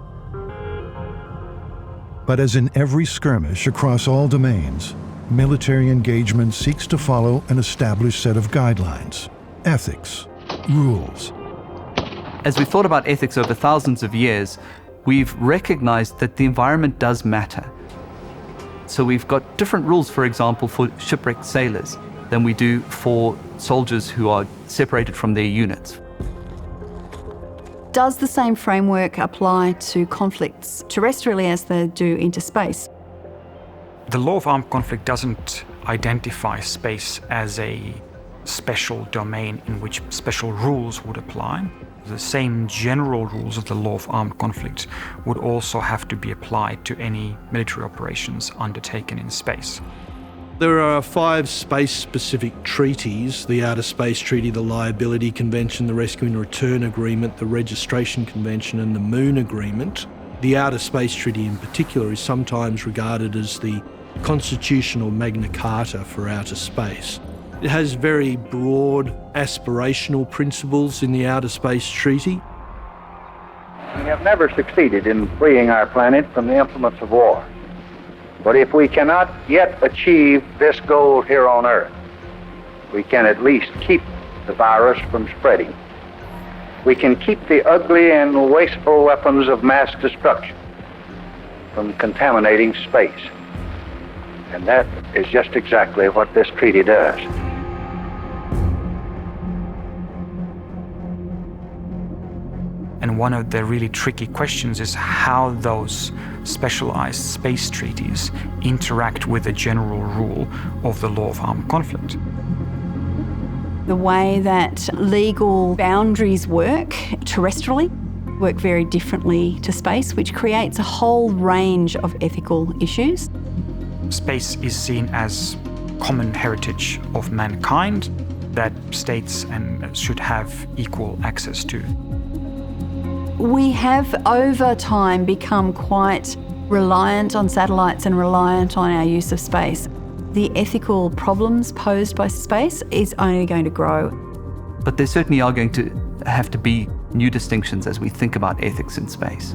But as in every skirmish across all domains, military engagement seeks to follow an established set of guidelines, ethics, rules. As we've thought about ethics over thousands of years, we've recognized that the environment does matter. So we've got different rules, for example, for shipwrecked sailors than we do for soldiers who are separated from their units. Does the same framework apply to conflicts terrestrially as they do into space? The law of armed conflict doesn't identify space as a special domain in which special rules would apply. The same general rules of the law of armed conflict would also have to be applied to any military operations undertaken in space. There are 5 space-specific treaties: the Outer Space Treaty, the Liability Convention, the Rescue and Return Agreement, the Registration Convention, and the Moon Agreement. The Outer Space Treaty in particular is sometimes regarded as the constitutional Magna Carta for outer space. It has very broad aspirational principles in the Outer Space Treaty. We have never succeeded in freeing our planet from the implements of war. But if we cannot yet achieve this goal here on Earth, we can at least keep the virus from spreading. We can keep the ugly and wasteful weapons of mass destruction from contaminating space. And that is just exactly what this treaty does. And one of the really tricky questions is how those specialized space treaties interact with the general rule of the law of armed conflict. The way that legal boundaries work terrestrially work very differently to space, which creates a whole range of ethical issues. Space is seen as common heritage of mankind that states and should have equal access to. We have over time become quite reliant on satellites and reliant on our use of space. The ethical problems posed by space is only going to grow. But there certainly are going to have to be new distinctions as we think about ethics in space.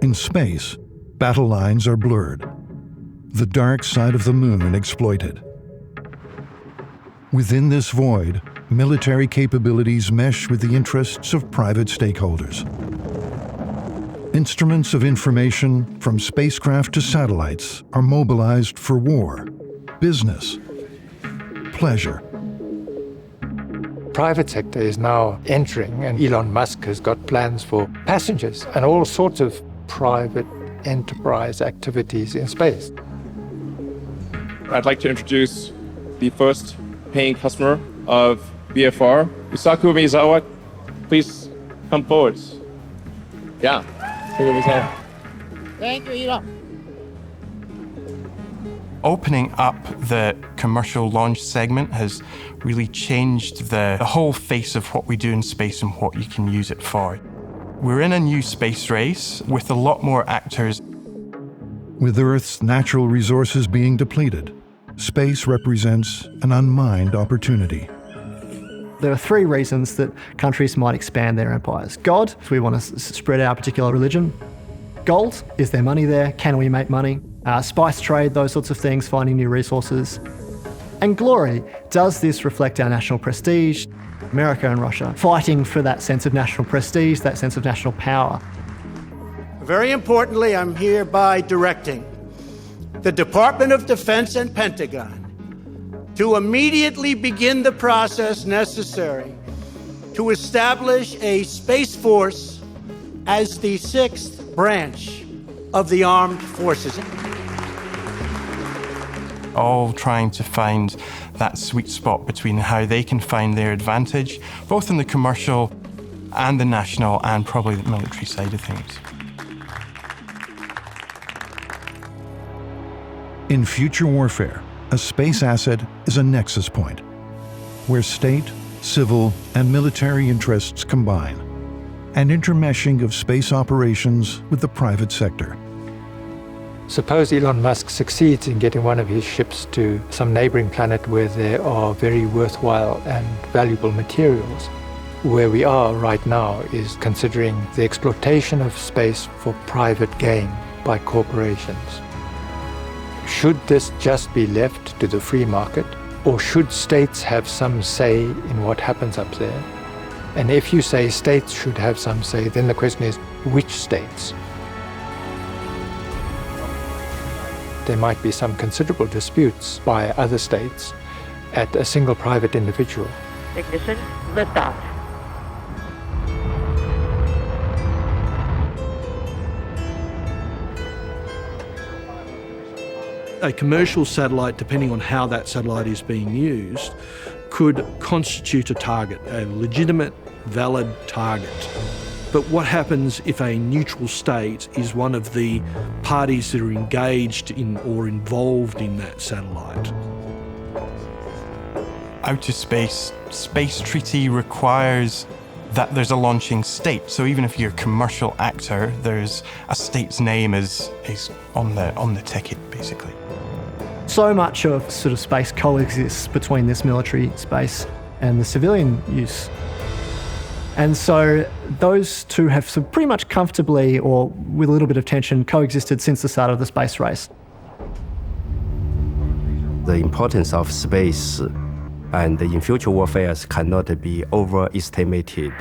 In space, battle lines are blurred. The dark side of the moon exploited. Within this void, military capabilities mesh with the interests of private stakeholders. Instruments of information, from spacecraft to satellites, are mobilized for war, business, pleasure. Private sector is now entering, and Elon Musk has got plans for passengers and all sorts of private enterprise activities in space. I'd like to introduce the first paying customer of BFR, Yusaku Miyazawa. Please come forward. Yeah. Thank you, Elon. Opening up the commercial launch segment has really changed the whole face of what we do in space and what you can use it for. We're in a new space race with a lot more actors. With Earth's natural resources being depleted, space represents an unmined opportunity. There are 3 reasons that countries might expand their empires. God, if we want to spread our particular religion. Gold, is there money there? Can we make money? Spice trade, those sorts of things, finding new resources. And glory, does this reflect our national prestige? America and Russia fighting for that sense of national prestige, that sense of national power. Very importantly, I'm hereby directing the Department of Defense and Pentagon to immediately begin the process necessary to establish a Space Force as the 6th branch of the armed forces. all trying to find that sweet spot between how they can find their advantage, both in the commercial and the national and probably the military side of things. In future warfare, a space asset is a nexus point, where state, civil, and military interests combine, an intermeshing of space operations with the private sector. Suppose Elon Musk succeeds in getting one of his ships to some neighboring planet where there are very worthwhile and valuable materials. Where we are right now is considering the exploitation of space for private gain by corporations. Should this just be left to the free market, or should states have some say in what happens up there? And if you say states should have some say, then the question is, which states? There might be some considerable disputes by other states at a single private individual. Ignition, liftoff. A commercial satellite, depending on how that satellite is being used, could constitute a target, a legitimate, valid target. But what happens if a neutral state is one of the parties that are engaged in or involved in that satellite? Outer space treaty requires that there's a launching state. So even if you're a commercial actor, there's a state's name is on the ticket, basically. So much of sort of space coexists between this military space and the civilian use. And so those two have pretty much comfortably, or with a little bit of tension, coexisted since the start of the space race. The importance of space and in future warfare cannot be overestimated,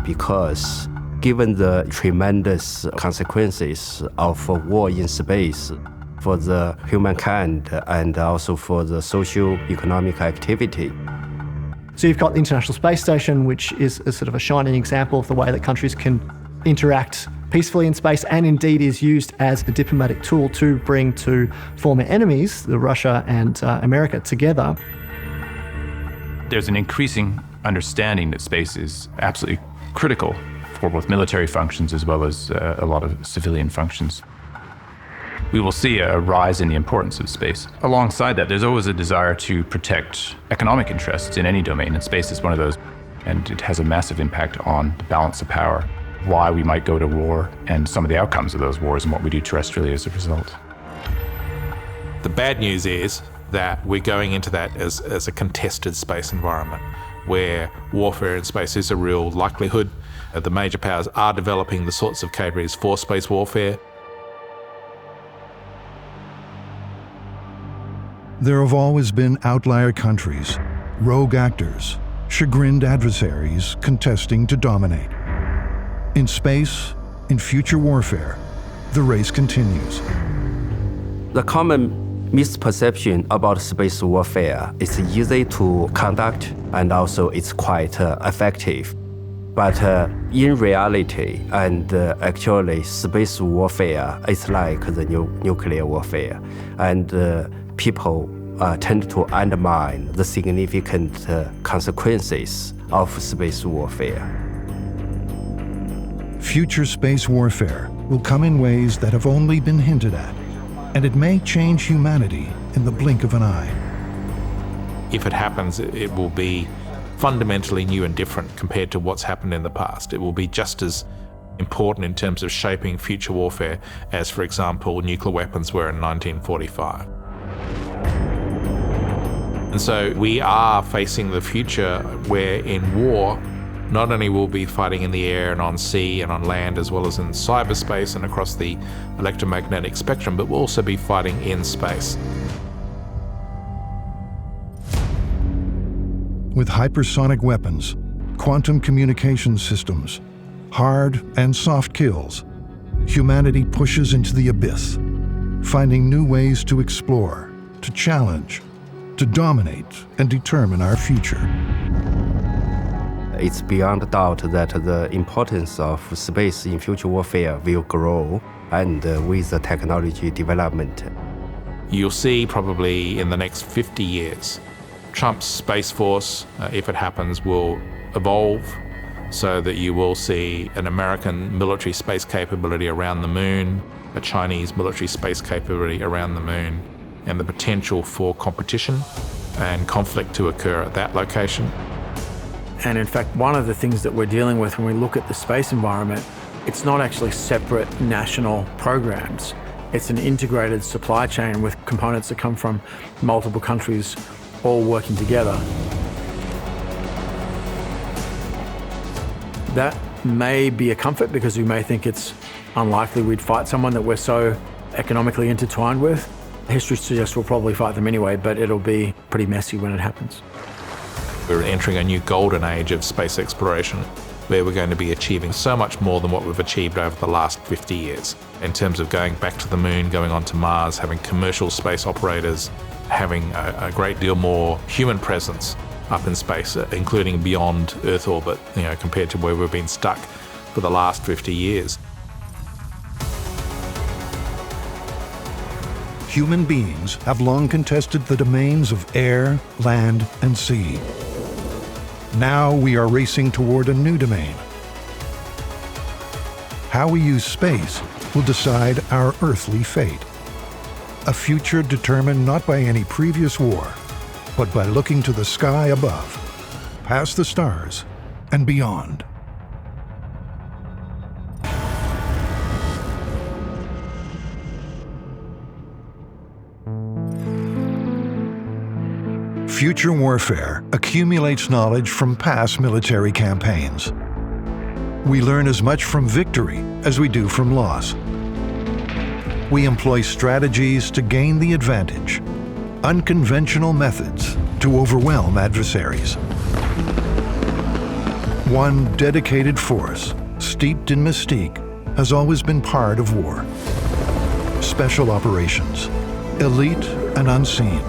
because given the tremendous consequences of war in space for the humankind and also for the socio-economic activity. So you've got the International Space Station, which is a sort of a shining example of the way that countries can interact peacefully in space, and indeed is used as a diplomatic tool to bring two former enemies, Russia and America, together. There's an increasing understanding that space is absolutely critical for both military functions as well as a lot of civilian functions. We will see a rise in the importance of space. Alongside that, there's always a desire to protect economic interests in any domain, and space is one of those, and it has a massive impact on the balance of power, why we might go to war, and some of the outcomes of those wars and what we do terrestrially as a result. The bad news is that we're going into that as a contested space environment, where warfare in space is a real likelihood. The major powers are developing the sorts of capabilities for space warfare. There have always been outlier countries, rogue actors, chagrined adversaries contesting to dominate. In space, in future warfare, the race continues. The common misperception about space warfare is easy to conduct and also it's quite effective. But in reality, and actually, space warfare is like the nuclear warfare. And people tend to undermine the significant consequences of space warfare. Future space warfare will come in ways that have only been hinted at, and it may change humanity in the blink of an eye. If it happens, it will be fundamentally new and different compared to what's happened in the past. It will be just as important in terms of shaping future warfare as, for example, nuclear weapons were in 1945. And so we are facing the future where in war, not only will we be fighting in the air and on sea and on land, as well as in cyberspace and across the electromagnetic spectrum, but we'll also be fighting in space. With hypersonic weapons, quantum communication systems, hard and soft kills, humanity pushes into the abyss, finding new ways to explore, to challenge, to dominate and determine our future. It's beyond doubt that the importance of space in future warfare will grow, and with the technology development. You'll see probably in the next 50 years, Trump's Space Force, if it happens, will evolve so that you will see an American military space capability around the moon, a Chinese military space capability around the moon, and the potential for competition and conflict to occur at that location. And in fact, one of the things that we're dealing with when we look at the space environment, it's not actually separate national programs. It's an integrated supply chain with components that come from multiple countries all working together. That may be a comfort because we may think it's unlikely we'd fight someone that we're so economically intertwined with. History suggests we'll probably fight them anyway, but it'll be pretty messy when it happens. We're entering a new golden age of space exploration where we're going to be achieving so much more than what we've achieved over the last 50 years in terms of going back to the moon, going on to Mars, having commercial space operators, having a great deal more human presence up in space, including beyond Earth orbit, compared to where we've been stuck for the last 50 years. Human beings have long contested the domains of air, land, and sea. Now we are racing toward a new domain. How we use space will decide our earthly fate. A future determined not by any previous war, but by looking to the sky above, past the stars, and beyond. Future warfare accumulates knowledge from past military campaigns. We learn as much from victory as we do from loss. We employ strategies to gain the advantage, unconventional methods to overwhelm adversaries. One dedicated force, steeped in mystique, has always been part of war. Special operations, elite and unseen,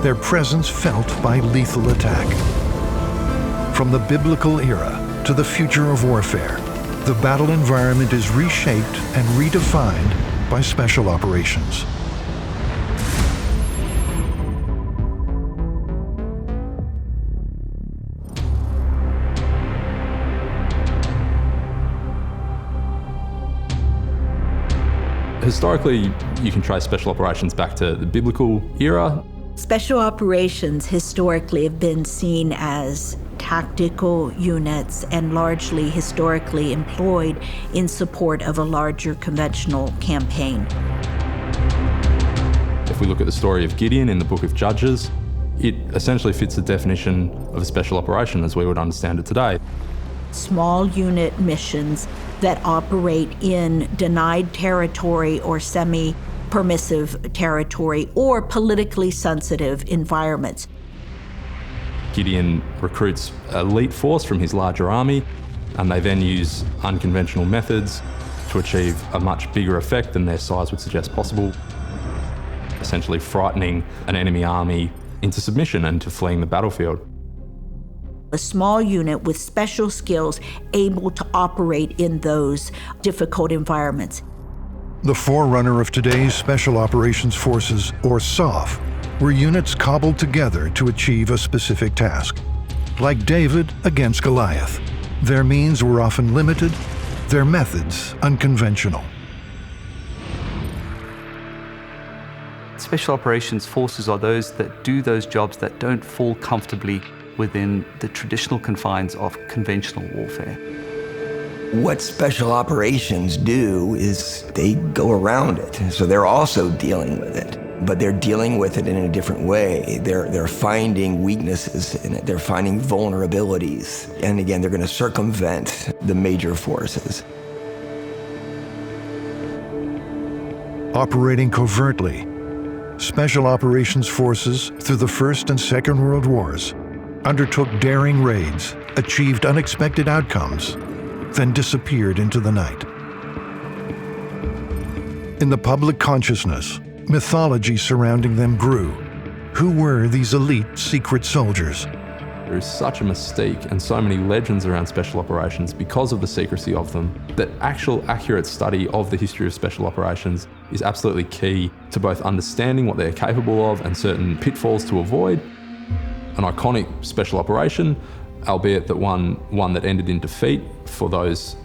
their presence felt by lethal attack. From the biblical era to the future of warfare, the battle environment is reshaped and redefined by special operations. Historically, you can trace special operations back to the biblical era. Special operations historically have been seen as tactical units and largely historically employed in support of a larger conventional campaign. If we look at the story of Gideon in the book of Judges, it essentially fits the definition of a special operation as we would understand it today. Small unit missions that operate in denied territory or semi-permissive territory or politically sensitive environments. Gideon recruits an elite force from his larger army, and they then use unconventional methods to achieve a much bigger effect than their size would suggest possible, essentially frightening an enemy army into submission and to fleeing the battlefield. A small unit with special skills able to operate in those difficult environments. The forerunner of today's Special Operations Forces, or SOF, were units cobbled together to achieve a specific task. Like David against Goliath, their means were often limited, their methods unconventional. Special operations forces are those that do those jobs that don't fall comfortably within the traditional confines of conventional warfare. What special operations do is they go around it. So they're also dealing with it, but they're dealing with it in a different way. They're finding weaknesses in it. They're finding vulnerabilities. And again, they're going to circumvent the major forces. Operating covertly, Special Operations Forces through the First and Second World Wars undertook daring raids, achieved unexpected outcomes, then disappeared into the night. In the public consciousness, mythology surrounding them grew. Who were these elite secret soldiers? There is such a mystique and so many legends around special operations because of the secrecy of them that actual accurate study of the history of special operations is absolutely key to both understanding what they're capable of and certain pitfalls to avoid. An iconic special operation, albeit that one that ended in defeat for those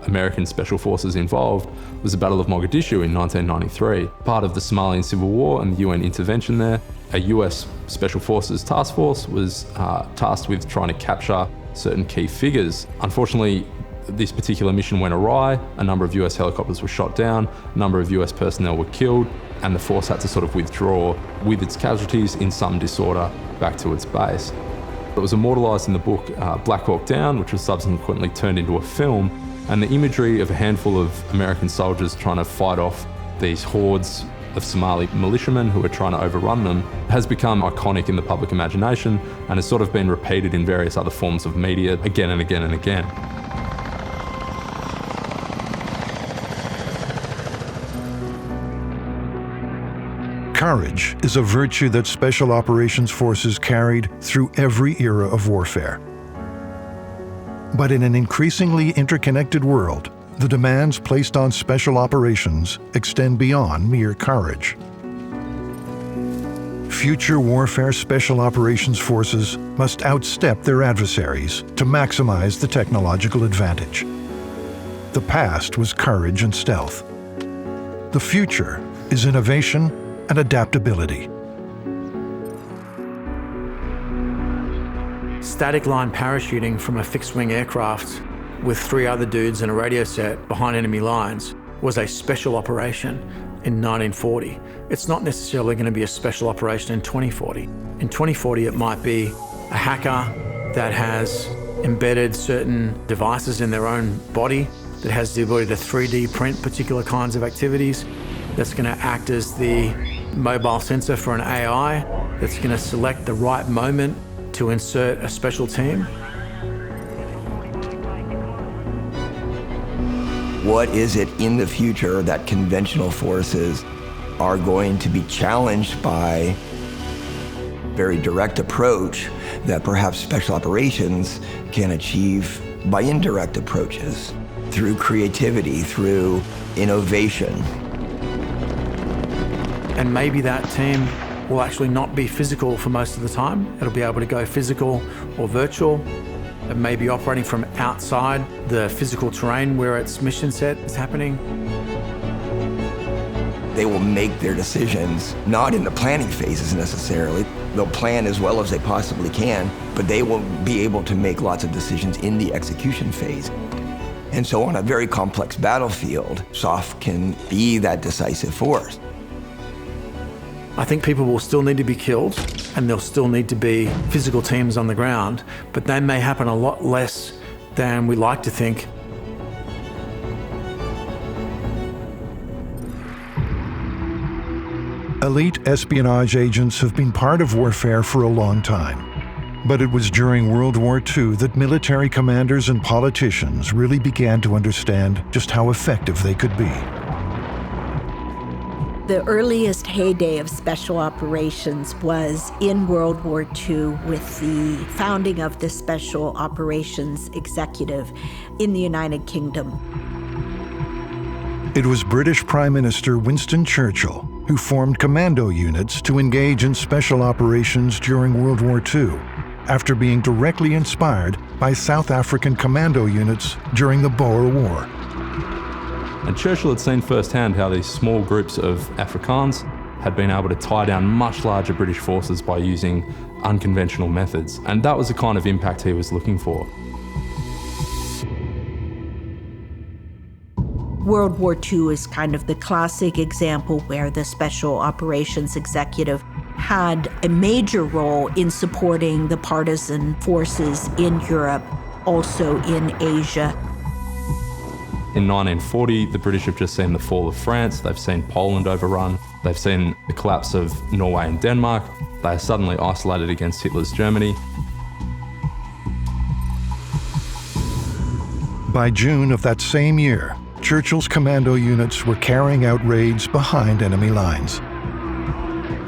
American special forces involved, was the Battle of Mogadishu in 1993. Part of the Somalian Civil War and the UN intervention there, a US Special Forces task force was tasked with trying to capture certain key figures. Unfortunately, this particular mission went awry. A number of US helicopters were shot down, a number of US personnel were killed, and the force had to sort of withdraw with its casualties in some disorder back to its base. It was immortalised in the book Black Hawk Down, which was subsequently turned into a film, and the imagery of a handful of American soldiers trying to fight off these hordes of Somali militiamen who are trying to overrun them has become iconic in the public imagination and has sort of been repeated in various other forms of media again and again and again. Courage is a virtue that Special Operations Forces carried through every era of warfare. But in an increasingly interconnected world, the demands placed on Special Operations extend beyond mere courage. Future warfare Special Operations Forces must outstep their adversaries to maximize the technological advantage. The past was courage and stealth. The future is innovation and adaptability. Static line parachuting from a fixed-wing aircraft with 3 other dudes in a radio set behind enemy lines was a special operation in 1940. It's not necessarily going to be a special operation in 2040. In 2040, it might be a hacker that has embedded certain devices in their own body, that has the ability to 3D print particular kinds of activities, that's going to act as the mobile sensor for an AI, that's going to select the right moment to insert a special team. What is it in the future that conventional forces are going to be challenged by very direct approach that perhaps special operations can achieve by indirect approaches, through creativity, through innovation? And maybe that team will actually not be physical for most of the time. It'll be able to go physical or virtual. It may be operating from outside the physical terrain where its mission set is happening. They will make their decisions not in the planning phases necessarily. They'll plan as well as they possibly can, but they will be able to make lots of decisions in the execution phase. And so on a very complex battlefield, SOF can be that decisive force. I think people will still need to be killed and there'll still need to be physical teams on the ground, but they may happen a lot less than we like to think. Elite espionage agents have been part of warfare for a long time. But it was during World War II that military commanders and politicians really began to understand just how effective they could be. The earliest heyday of special operations was in World War II with the founding of the Special Operations Executive in the United Kingdom. It was British Prime Minister Winston Churchill who formed commando units to engage in special operations during World War II, after being directly inspired by South African commando units during the Boer War. And Churchill had seen firsthand how these small groups of Afrikaans had been able to tie down much larger British forces by using unconventional methods. And that was the kind of impact he was looking for. World War II is kind of the classic example where the Special Operations Executive had a major role in supporting the partisan forces in Europe, also in Asia. In 1940, the British have just seen the fall of France, they've seen Poland overrun, they've seen the collapse of Norway and Denmark, they are suddenly isolated against Hitler's Germany. By June of that same year, Churchill's commando units were carrying out raids behind enemy lines.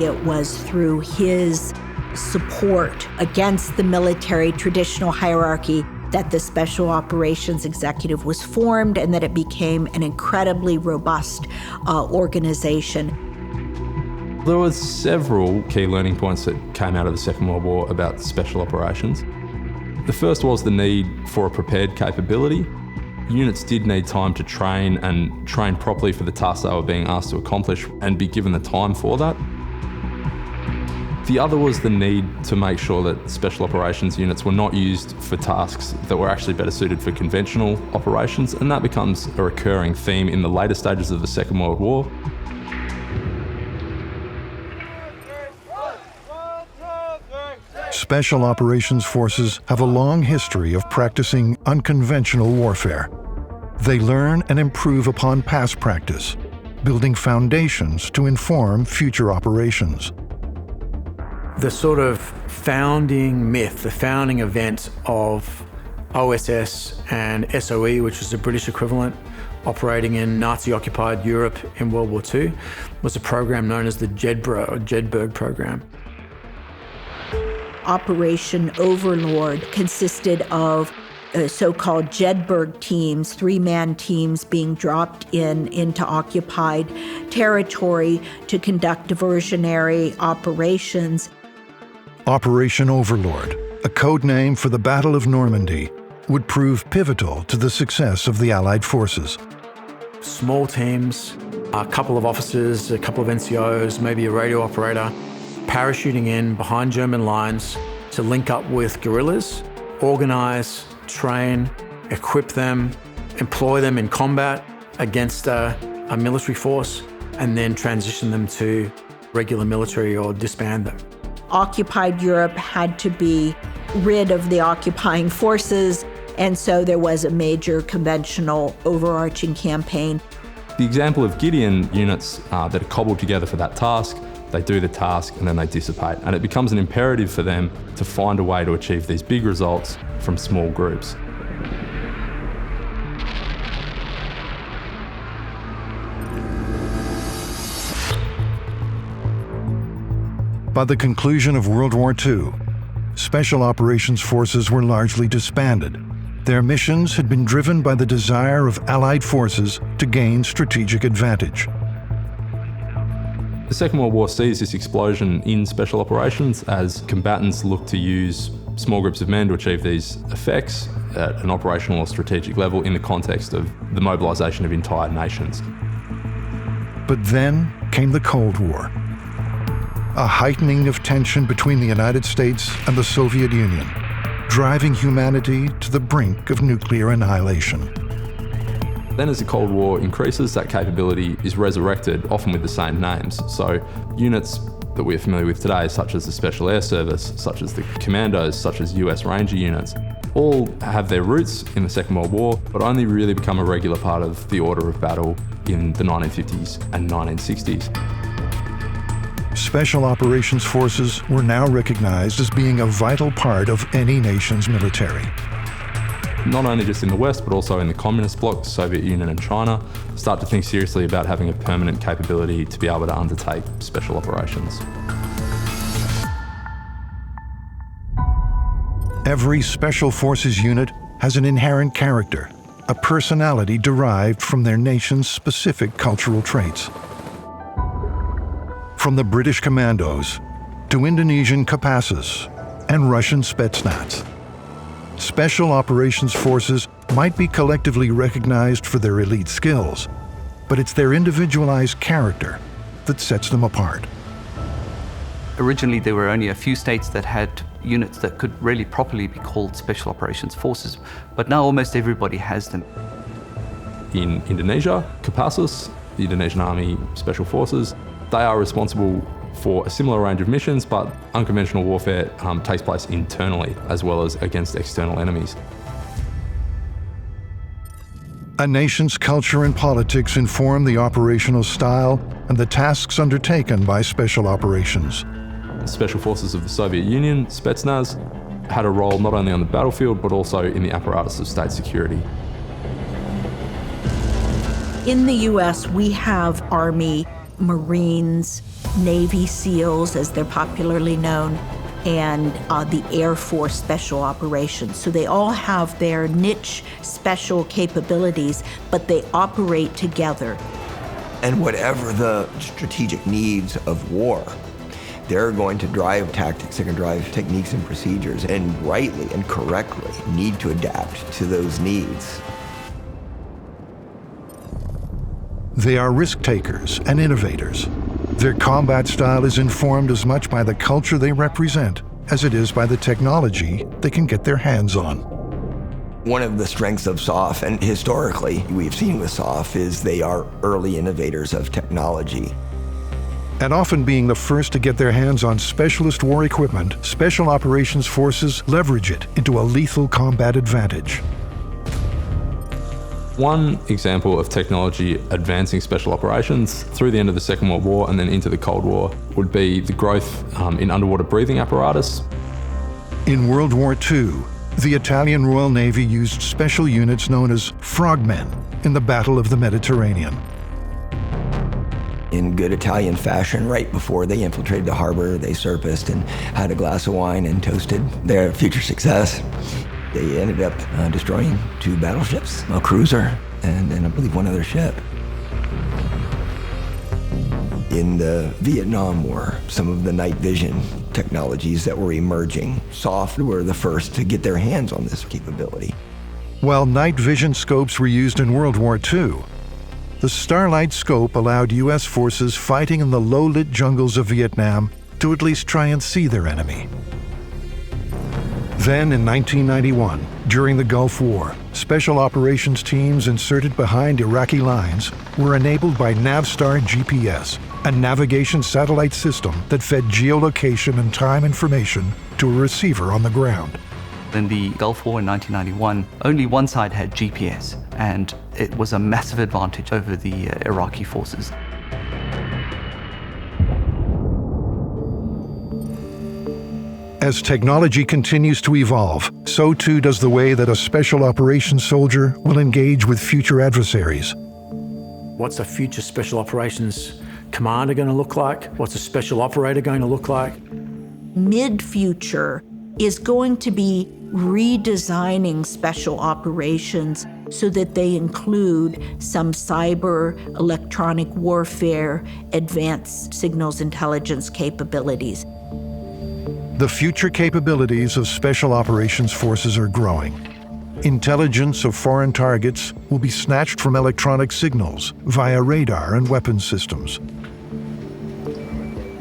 It was through his support against the military traditional hierarchy that the Special Operations Executive was formed and that it became an incredibly robust organization. There were several key learning points that came out of the Second World War about special operations. The first was the need for a prepared capability. Units did need time to train and train properly for the tasks they were being asked to accomplish and be given the time for that. The other was the need to make sure that special operations units were not used for tasks that were actually better suited for conventional operations, and that becomes a recurring theme in the later stages of the Second World War. Special Operations Forces have a long history of practicing unconventional warfare. They learn and improve upon past practice, building foundations to inform future operations. The sort of founding myth, the founding event of OSS and SOE, which was the British equivalent, operating in Nazi-occupied Europe in World War II, was a program known as the Jedburgh program. Operation Overlord consisted of so-called Jedburgh Teams, 3-man teams being dropped into occupied territory to conduct diversionary operations. Operation Overlord, a code name for the Battle of Normandy, would prove pivotal to the success of the Allied forces. Small teams, a couple of officers, a couple of NCOs, maybe a radio operator, parachuting in behind German lines to link up with guerrillas, organize, train, equip them, employ them in combat against a military force, and then transition them to regular military or disband them. Occupied Europe had to be rid of the occupying forces, and so there was a major conventional overarching campaign. The example of Gideon units that are cobbled together for that task, they do the task and then they dissipate. And it becomes an imperative for them to find a way to achieve these big results from small groups. By the conclusion of World War II, Special Operations Forces were largely disbanded. Their missions had been driven by the desire of Allied forces to gain strategic advantage. The Second World War sees this explosion in special operations as combatants look to use small groups of men to achieve these effects at an operational or strategic level in the context of the mobilisation of entire nations. But then came the Cold War, a heightening of tension between the United States and the Soviet Union, driving humanity to the brink of nuclear annihilation. Then as the Cold War increases, that capability is resurrected, often with the same names. So units that we're familiar with today, such as the Special Air Service, such as the Commandos, such as US Ranger units, all have their roots in the Second World War, but only really become a regular part of the order of battle in the 1950s and 1960s. Special Operations Forces were now recognized as being a vital part of any nation's military. Not only just in the West, but also in the Communist bloc, Soviet Union and China, start to think seriously about having a permanent capability to be able to undertake special operations. Every Special Forces unit has an inherent character, a personality derived from their nation's specific cultural traits. From the British Commandos to Indonesian Kopassus and Russian Spetsnaz, Special Operations Forces might be collectively recognized for their elite skills, but it's their individualized character that sets them apart. Originally, there were only a few states that had units that could really properly be called Special Operations Forces, but now almost everybody has them. In Indonesia, Kopassus, the Indonesian Army Special Forces, they are responsible for a similar range of missions, but unconventional warfare takes place internally as well as against external enemies. A nation's culture and politics inform the operational style and the tasks undertaken by special operations. The Special Forces of the Soviet Union, Spetsnaz, had a role not only on the battlefield but also in the apparatus of state security. In the US, we have Army, Marines, Navy SEALs, as they're popularly known, and the Air Force Special Operations. So they all have their niche special capabilities, but they operate together. And whatever the strategic needs of war, they're going to drive tactics, they're going to drive techniques and procedures, and rightly and correctly need to adapt to those needs. They are risk takers and innovators. Their combat style is informed as much by the culture they represent as it is by the technology they can get their hands on. One of the strengths of SOF, and historically we've seen with SOF, is they are early innovators of technology. And often being the first to get their hands on specialist war equipment, Special Operations Forces leverage it into a lethal combat advantage. One example of technology advancing special operations through the end of the Second World War and then into the Cold War would be the growth in underwater breathing apparatus. In World War II, the Italian Royal Navy used special units known as frogmen in the Battle of the Mediterranean. In good Italian fashion, right before they infiltrated the harbor, they surfaced and had a glass of wine and toasted their future success. They ended up destroying 2 battleships, a cruiser, and I believe 1 other ship. In the Vietnam War, some of the night vision technologies that were emerging, SOF were the first to get their hands on this capability. While night vision scopes were used in World War II, the Starlight scope allowed U.S. forces fighting in the low-lit jungles of Vietnam to at least try and see their enemy. Then in 1991, during the Gulf War, special operations teams inserted behind Iraqi lines were enabled by Navstar GPS, a navigation satellite system that fed geolocation and time information to a receiver on the ground. In the Gulf War in 1991, only one side had GPS, and it was a massive advantage over the Iraqi forces. As technology continues to evolve, so too does the way that a special operations soldier will engage with future adversaries. What's a future special operations commander going to look like? What's a special operator going to look like? Mid-future is going to be redesigning special operations so that they include some cyber, electronic warfare, advanced signals intelligence capabilities. The future capabilities of Special Operations Forces are growing. Intelligence of foreign targets will be snatched from electronic signals via radar and weapons systems.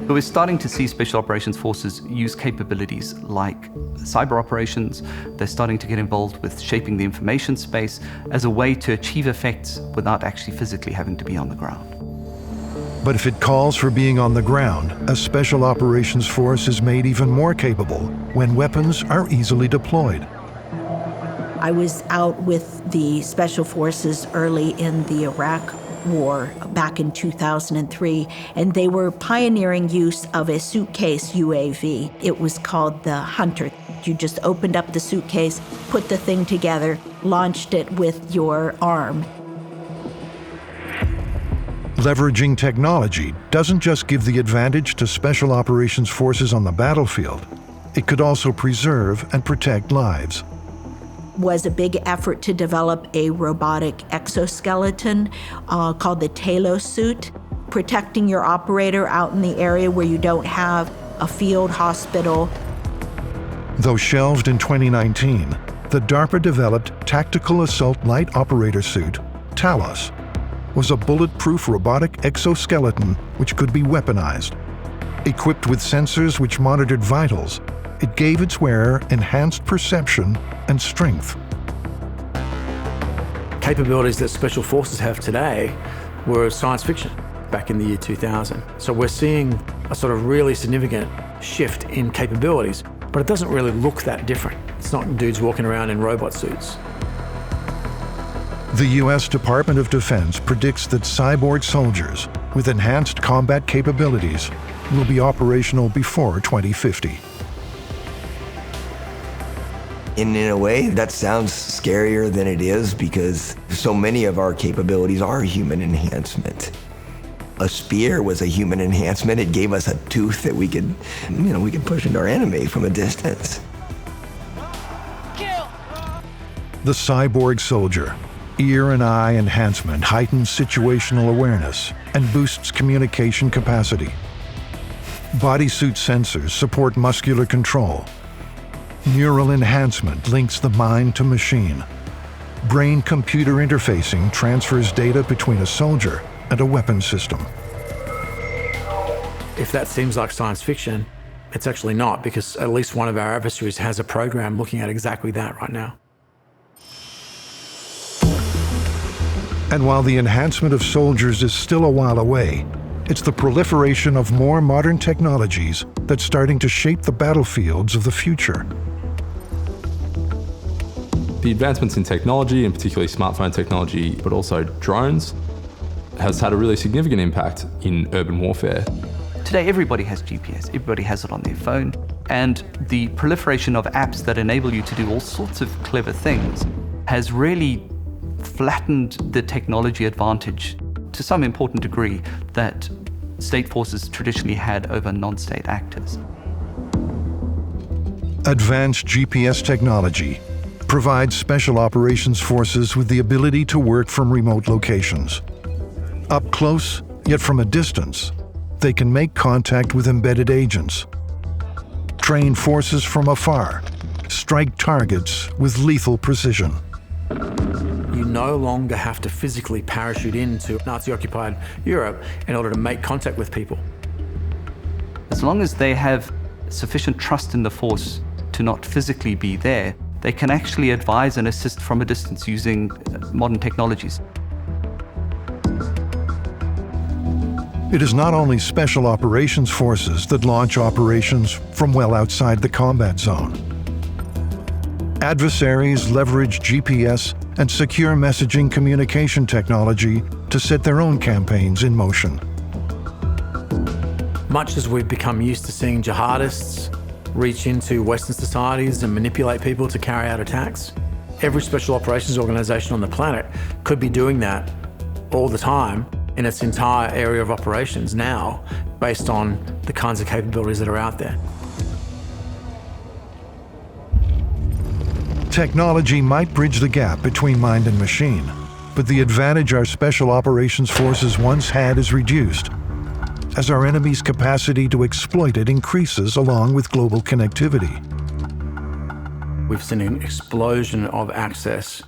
So we're starting to see Special Operations Forces use capabilities like cyber operations. They're starting to get involved with shaping the information space as a way to achieve effects without actually physically having to be on the ground. But if it calls for being on the ground, a Special Operations Force is made even more capable when weapons are easily deployed. I was out with the Special Forces early in the Iraq War back in 2003, and they were pioneering use of a suitcase UAV. It was called the Hunter. You just opened up the suitcase, put the thing together, launched it with your arm. Leveraging technology doesn't just give the advantage to Special Operations Forces on the battlefield. It could also preserve and protect lives. Was a big effort to develop a robotic exoskeleton called the Talos suit, protecting your operator out in the area where you don't have a field hospital. Though shelved in 2019, the DARPA-developed Tactical Assault Light Operator Suit, Talos, was a bulletproof robotic exoskeleton which could be weaponized. Equipped with sensors which monitored vitals, it gave its wearer enhanced perception and strength. Capabilities that Special Forces have today were science fiction back in the year 2000. So we're seeing a sort of really significant shift in capabilities, but it doesn't really look that different. It's not dudes walking around in robot suits. The U.S. Department of Defense predicts that cyborg soldiers with enhanced combat capabilities will be operational before 2050. In a way, that sounds scarier than it is because so many of our capabilities are human enhancement. A spear was a human enhancement. It gave us a tooth that we could push into our enemy from a distance. The cyborg soldier. Ear and eye enhancement heightens situational awareness and boosts communication capacity. Bodysuit sensors support muscular control. Neural enhancement links the mind to machine. Brain-computer interfacing transfers data between a soldier and a weapon system. If that seems like science fiction, it's actually not, because at least one of our adversaries has a program looking at exactly that right now. And while the enhancement of soldiers is still a while away, it's the proliferation of more modern technologies that's starting to shape the battlefields of the future. The advancements in technology, and particularly smartphone technology, but also drones, has had a really significant impact in urban warfare. Today, everybody has GPS, everybody has it on their phone, and the proliferation of apps that enable you to do all sorts of clever things has really flattened the technology advantage to some important degree that state forces traditionally had over non-state actors. Advanced GPS technology provides special operations forces with the ability to work from remote locations. Up close, yet from a distance, they can make contact with embedded agents, train forces from afar, strike targets with lethal precision. You no longer have to physically parachute into Nazi-occupied Europe in order to make contact with people. As long as they have sufficient trust in the force to not physically be there, they can actually advise and assist from a distance using modern technologies. It is not only special operations forces that launch operations from well outside the combat zone. Adversaries leverage GPS and secure messaging communication technology to set their own campaigns in motion. Much as we've become used to seeing jihadists reach into Western societies and manipulate people to carry out attacks, every special operations organization on the planet could be doing that all the time in its entire area of operations now, based on the kinds of capabilities that are out there. Technology might bridge the gap between mind and machine, but the advantage our special operations forces once had is reduced, as our enemy's capacity to exploit it increases along with global connectivity. We've seen an explosion of access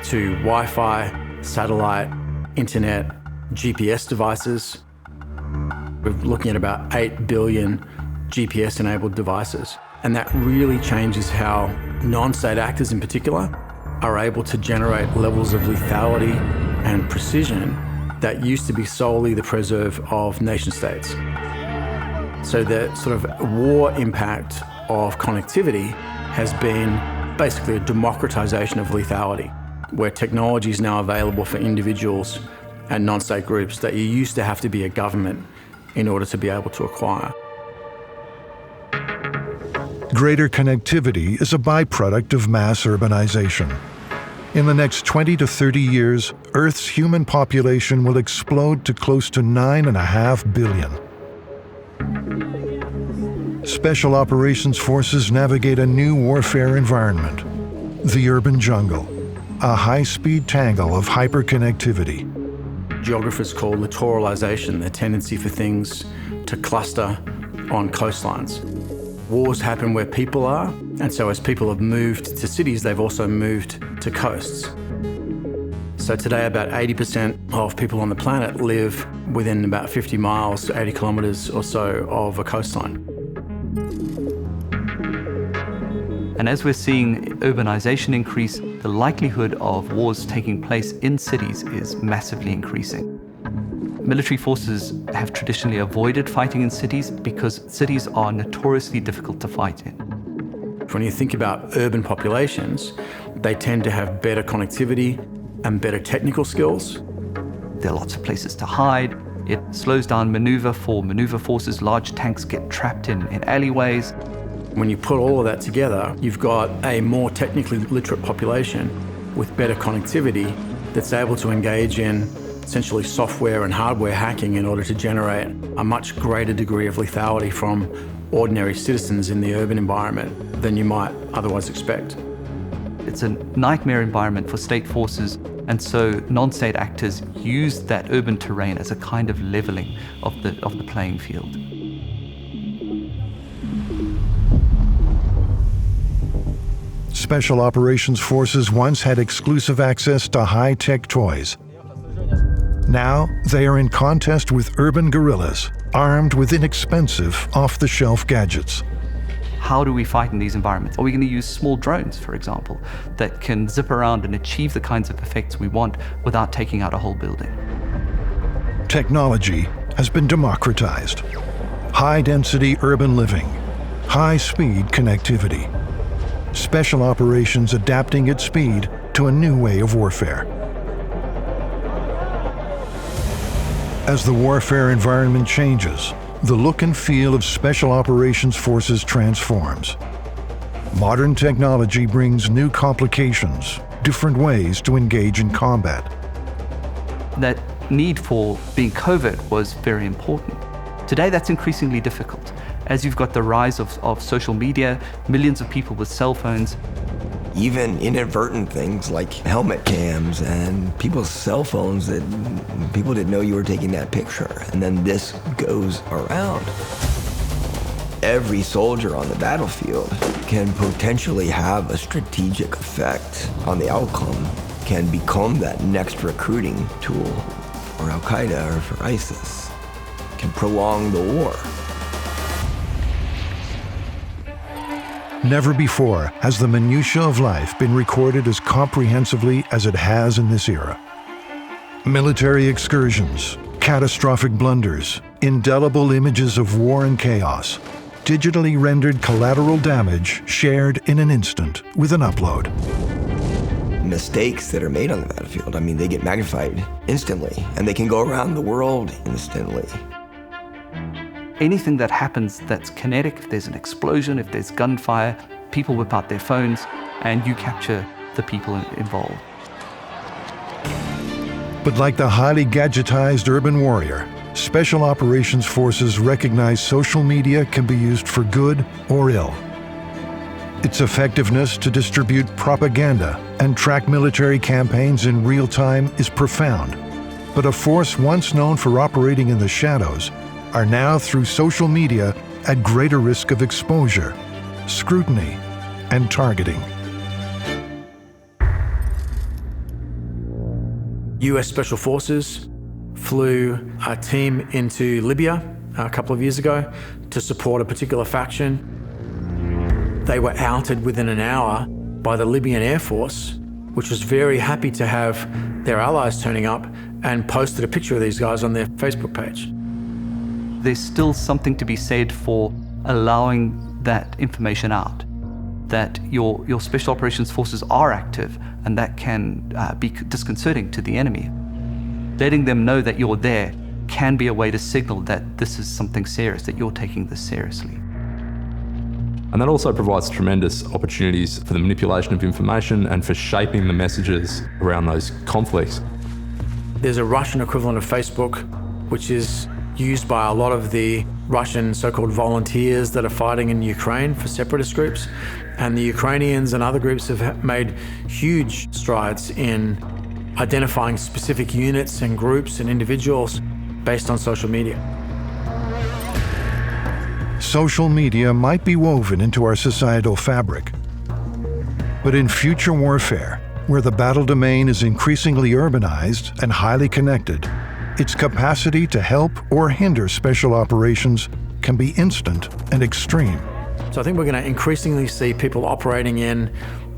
to Wi-Fi, satellite, internet, GPS devices. We're looking at about 8 billion GPS-enabled devices. And that really changes how non-state actors in particular are able to generate levels of lethality and precision that used to be solely the preserve of nation states. So the sort of war impact of connectivity has been basically a democratization of lethality, where technology is now available for individuals and non-state groups that you used to have to be a government in order to be able to acquire. Greater connectivity is a byproduct of mass urbanization. In the next 20 to 30 years, Earth's human population will explode to close to 9.5 billion. Special Operations Forces navigate a new warfare environment, the urban jungle, a high-speed tangle of hyperconnectivity. Geographers call littoralization the tendency for things to cluster on coastlines. Wars happen where people are, and so as people have moved to cities, they've also moved to coasts. So today, about 80% of people on the planet live within about 50 miles to 80 kilometers or so of a coastline. And as we're seeing urbanization increase, the likelihood of wars taking place in cities is massively increasing. Military forces have traditionally avoided fighting in cities because cities are notoriously difficult to fight in. When you think about urban populations, they tend to have better connectivity and better technical skills. There are lots of places to hide. It slows down maneuver for maneuver forces. Large tanks get trapped in alleyways. When you put all of that together, you've got a more technically literate population with better connectivity that's able to engage in essentially software and hardware hacking in order to generate a much greater degree of lethality from ordinary citizens in the urban environment than you might otherwise expect. It's a nightmare environment for state forces, and so non-state actors use that urban terrain as a kind of leveling of the playing field. Special Operations Forces once had exclusive access to high-tech toys. Now they are in contest with urban guerrillas, armed with inexpensive, off-the-shelf gadgets. How do we fight in these environments? Are we going to use small drones, for example, that can zip around and achieve the kinds of effects we want without taking out a whole building? Technology has been democratized. High-density urban living, high-speed connectivity. Special Operations adapting its speed to a new way of warfare. As the warfare environment changes, the look and feel of Special Operations Forces transforms. Modern technology brings new complications, different ways to engage in combat. That need for being covert was very important. Today, that's increasingly difficult. As you've got the rise of social media, millions of people with cell phones. Even inadvertent things like helmet cams and people's cell phones that people didn't know you were taking that picture. And then this goes around. Every soldier on the battlefield can potentially have a strategic effect on the outcome, can become that next recruiting tool for Al-Qaeda or for ISIS, can prolong the war. Never before has the minutiae of life been recorded as comprehensively as it has in this era. Military excursions, catastrophic blunders, indelible images of war and chaos, digitally rendered collateral damage shared in an instant with an upload. Mistakes that are made on the battlefield, I mean, they get magnified instantly, and they can go around the world instantly. Anything that happens that's kinetic, if there's an explosion, if there's gunfire, people whip out their phones, and you capture the people involved. But like the highly gadgetized urban warrior, Special Operations Forces recognize social media can be used for good or ill. Its effectiveness to distribute propaganda and track military campaigns in real time is profound. But a force once known for operating in the shadows are now, through social media, at greater risk of exposure, scrutiny, and targeting. US Special Forces flew a team into Libya a couple of years ago to support a particular faction. They were outed within an hour by the Libyan Air Force, which was very happy to have their allies turning up, and posted a picture of these guys on their Facebook page. There's still something to be said for allowing that information out, that your Special Operations Forces are active, and that can be disconcerting to the enemy. Letting them know that you're there can be a way to signal that this is something serious, that you're taking this seriously. And that also provides tremendous opportunities for the manipulation of information and for shaping the messages around those conflicts. There's a Russian equivalent of Facebook, which is used by a lot of the Russian so-called volunteers that are fighting in Ukraine for separatist groups. And the Ukrainians and other groups have made huge strides in identifying specific units and groups and individuals based on social media. Social media might be woven into our societal fabric. But in future warfare, where the battle domain is increasingly urbanized and highly connected, its capacity to help or hinder special operations can be instant and extreme. So I think we're going to increasingly see people operating in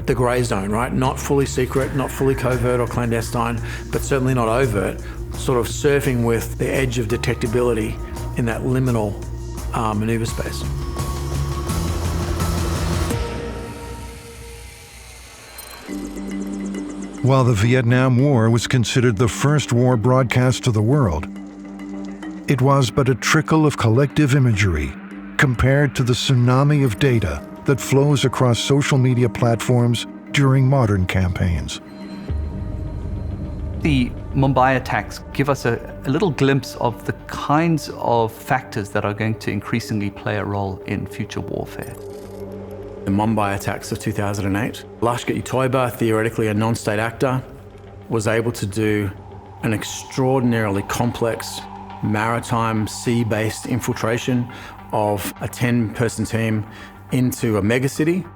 the grey zone, right? Not fully secret, not fully covert or clandestine, but certainly not overt, sort of surfing with the edge of detectability in that liminal maneuver space. While the Vietnam War was considered the first war broadcast to the world, it was but a trickle of collective imagery compared to the tsunami of data that flows across social media platforms during modern campaigns. The Mumbai attacks give us a little glimpse of the kinds of factors that are going to increasingly play a role in future warfare. The Mumbai attacks of 2008, Lashkar-e-Toiba, theoretically a non-state actor, was able to do an extraordinarily complex maritime sea-based infiltration of a 10-person team into a megacity.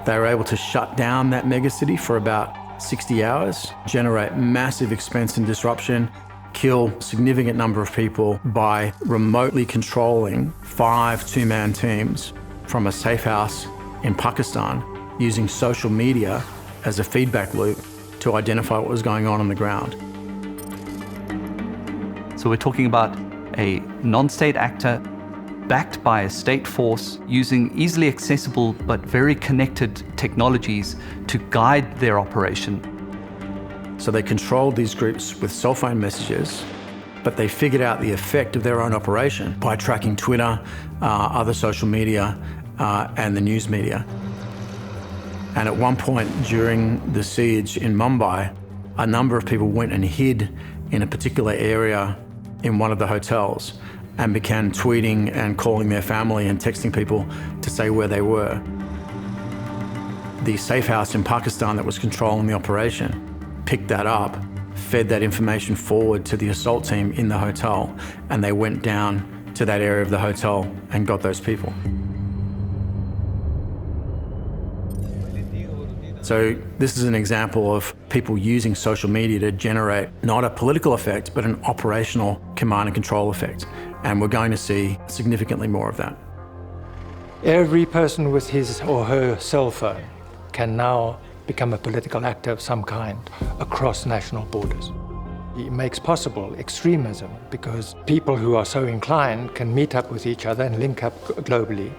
They were able to shut down that megacity for about 60 hours, generate massive expense and disruption, kill a significant number of people by remotely controlling 5 two-man teams from a safe house in Pakistan using social media as a feedback loop to identify what was going on the ground. So we're talking about a non-state actor backed by a state force using easily accessible but very connected technologies to guide their operation. So they controlled these groups with cell phone messages, but they figured out the effect of their own operation by tracking Twitter, other social media, and the news media. And at one point during the siege in Mumbai, a number of people went and hid in a particular area in one of the hotels and began tweeting and calling their family and texting people to say where they were. The safe house in Pakistan that was controlling the operation picked that up, fed that information forward to the assault team in the hotel, and they went down to that area of the hotel and got those people. So this is an example of people using social media to generate not a political effect, but an operational command and control effect. And we're going to see significantly more of that. Every person with his or her cell phone can now become a political actor of some kind across national borders. It makes possible extremism because people who are so inclined can meet up with each other and link up globally.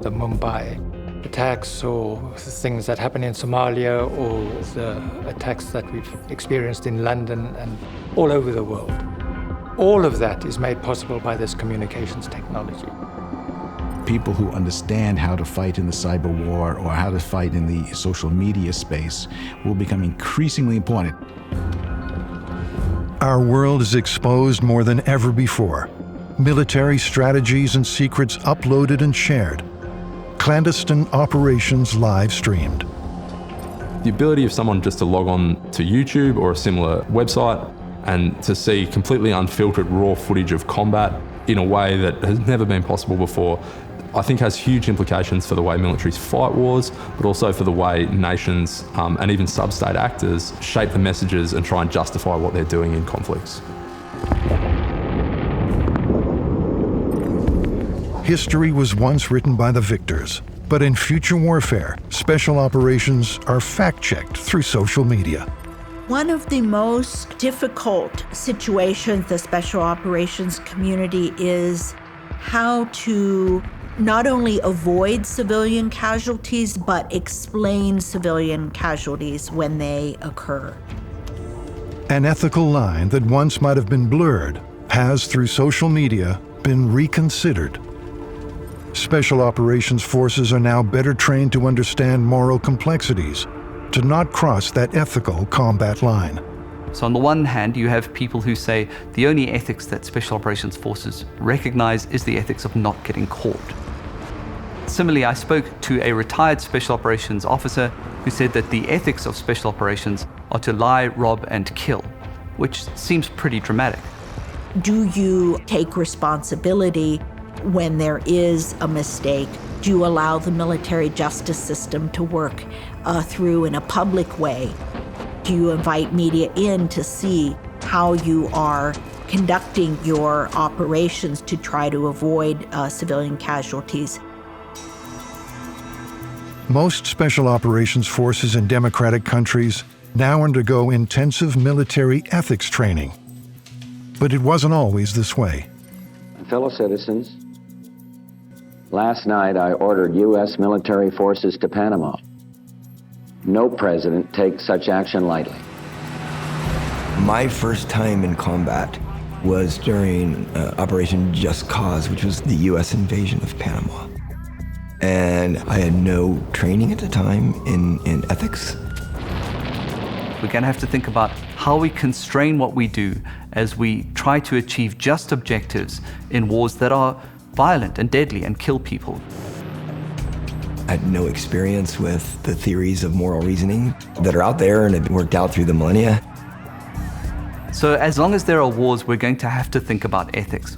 The Mumbai attacks or things that happen in Somalia or the attacks that we've experienced in London and all over the world. All of that is made possible by this communications technology. People who understand how to fight in the cyber war or how to fight in the social media space will become increasingly important. Our world is exposed more than ever before. Military strategies and secrets uploaded and shared. Clandestine operations live streamed. The ability of someone just to log on to YouTube or a similar website and to see completely unfiltered raw footage of combat in a way that has never been possible before, I think has huge implications for the way militaries fight wars, but also for the way nations and even sub-state actors shape the messages and try and justify what they're doing in conflicts. History was once written by the victors, but in future warfare, special operations are fact-checked through social media. One of the most difficult situations the special operations community is how to not only avoid civilian casualties, but explain civilian casualties when they occur. An ethical line that once might have been blurred has, through social media, been reconsidered. Special operations forces are now better trained to understand moral complexities, to not cross that ethical combat line. So on the one hand, you have people who say the only ethics that special operations forces recognize is the ethics of not getting caught. Similarly, I spoke to a retired special operations officer who said that the ethics of special operations are to lie, rob, and kill, which seems pretty dramatic. Do you take responsibility when there is a mistake? Do you allow the military justice system to work through in a public way? Do you invite media in to see how you are conducting your operations to try to avoid civilian casualties? Most special operations forces in democratic countries now undergo intensive military ethics training. But it wasn't always this way. Fellow citizens, last night I ordered U.S. military forces to Panama. No president takes such action lightly. My first time in combat was during Operation Just Cause, which was the U.S. invasion of Panama. And I had no training at the time in ethics. We're going to have to think about how we constrain what we do as we try to achieve just objectives in wars that are violent and deadly and kill people. I had no experience with the theories of moral reasoning that are out there and have been worked out through the millennia. So as long as there are wars, we're going to have to think about ethics.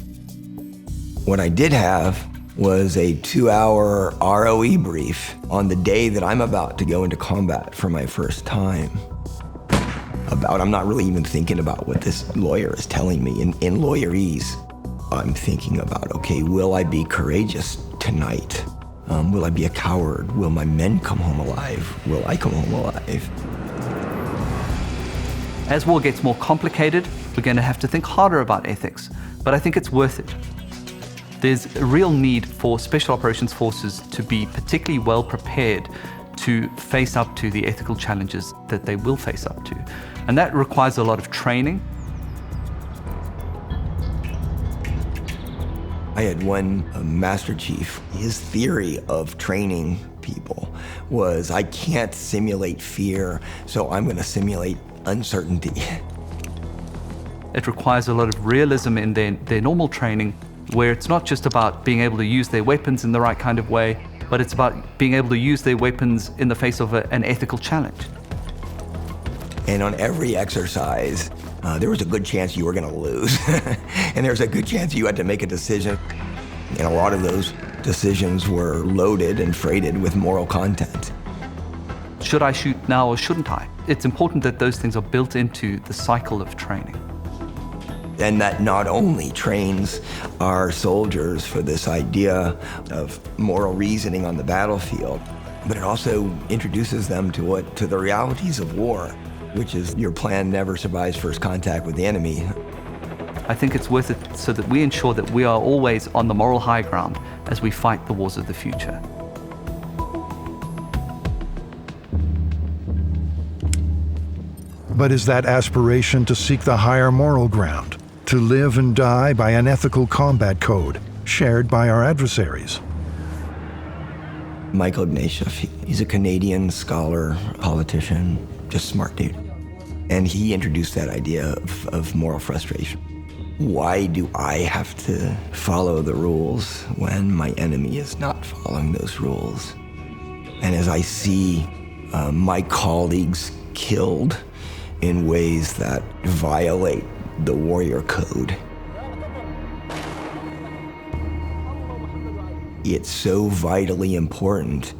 What I did have was a 2-hour ROE brief on the day that I'm about to go into combat for my first time. I'm not really even thinking about what this lawyer is telling me. In lawyerese, I'm thinking about, okay, will I be courageous tonight? Will I be a coward? Will my men come home alive? Will I come home alive? As war gets more complicated, we're going to have to think harder about ethics, but I think it's worth it. There's a real need for special operations forces to be particularly well prepared to face up to the ethical challenges that they will face up to. And that requires a lot of training. I had one Master Chief. His theory of training people was, I can't simulate fear, so I'm going to simulate uncertainty. It requires a lot of realism in their normal training, where it's not just about being able to use their weapons in the right kind of way, but it's about being able to use their weapons in the face of an ethical challenge. And on every exercise, there was a good chance you were going to lose. And there was a good chance you had to make a decision. And a lot of those decisions were loaded and freighted with moral content. Should I shoot now or shouldn't I? It's important that those things are built into the cycle of training. And that not only trains our soldiers for this idea of moral reasoning on the battlefield, but it also introduces them to the realities of war, which is your plan never survives first contact with the enemy. I think it's worth it so that we ensure that we are always on the moral high ground as we fight the wars of the future. But is that aspiration to seek the higher moral ground, to live and die by an ethical combat code shared by our adversaries? Michael Ignatieff, he's a Canadian scholar, politician, just smart dude. And he introduced that idea of moral frustration. Why do I have to follow the rules when my enemy is not following those rules? And as I see my colleagues killed in ways that violate the warrior code, it's so vitally important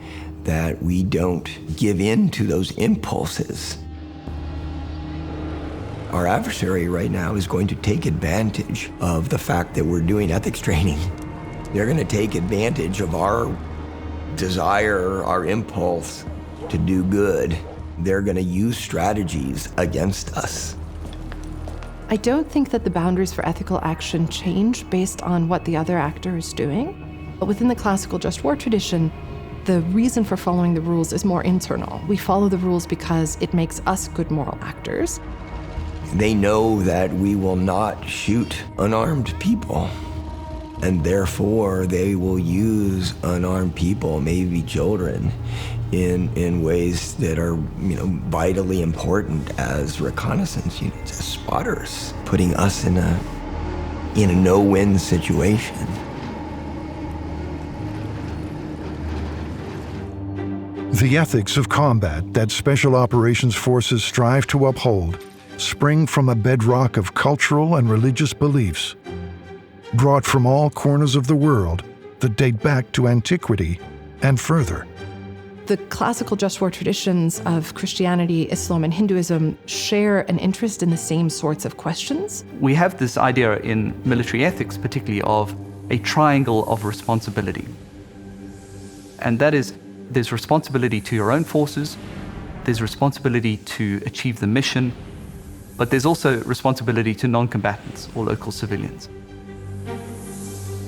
that we don't give in to those impulses. Our adversary right now is going to take advantage of the fact that we're doing ethics training. They're going to take advantage of our desire, our impulse to do good. They're going to use strategies against us. I don't think that the boundaries for ethical action change based on what the other actor is doing. But within the classical just war tradition, the reason for following the rules is more internal. We follow the rules because it makes us good moral actors. They know that we will not shoot unarmed people, and therefore they will use unarmed people, maybe children, in ways that are, vitally important as reconnaissance units, as spotters, putting us in a no-win situation. The ethics of combat that Special Operations Forces strive to uphold spring from a bedrock of cultural and religious beliefs, brought from all corners of the world that date back to antiquity and further. The classical just war traditions of Christianity, Islam, and Hinduism share an interest in the same sorts of questions. We have this idea in military ethics, particularly, of a triangle of responsibility. And that is, there's responsibility to your own forces, there's responsibility to achieve the mission, but there's also responsibility to non-combatants or local civilians.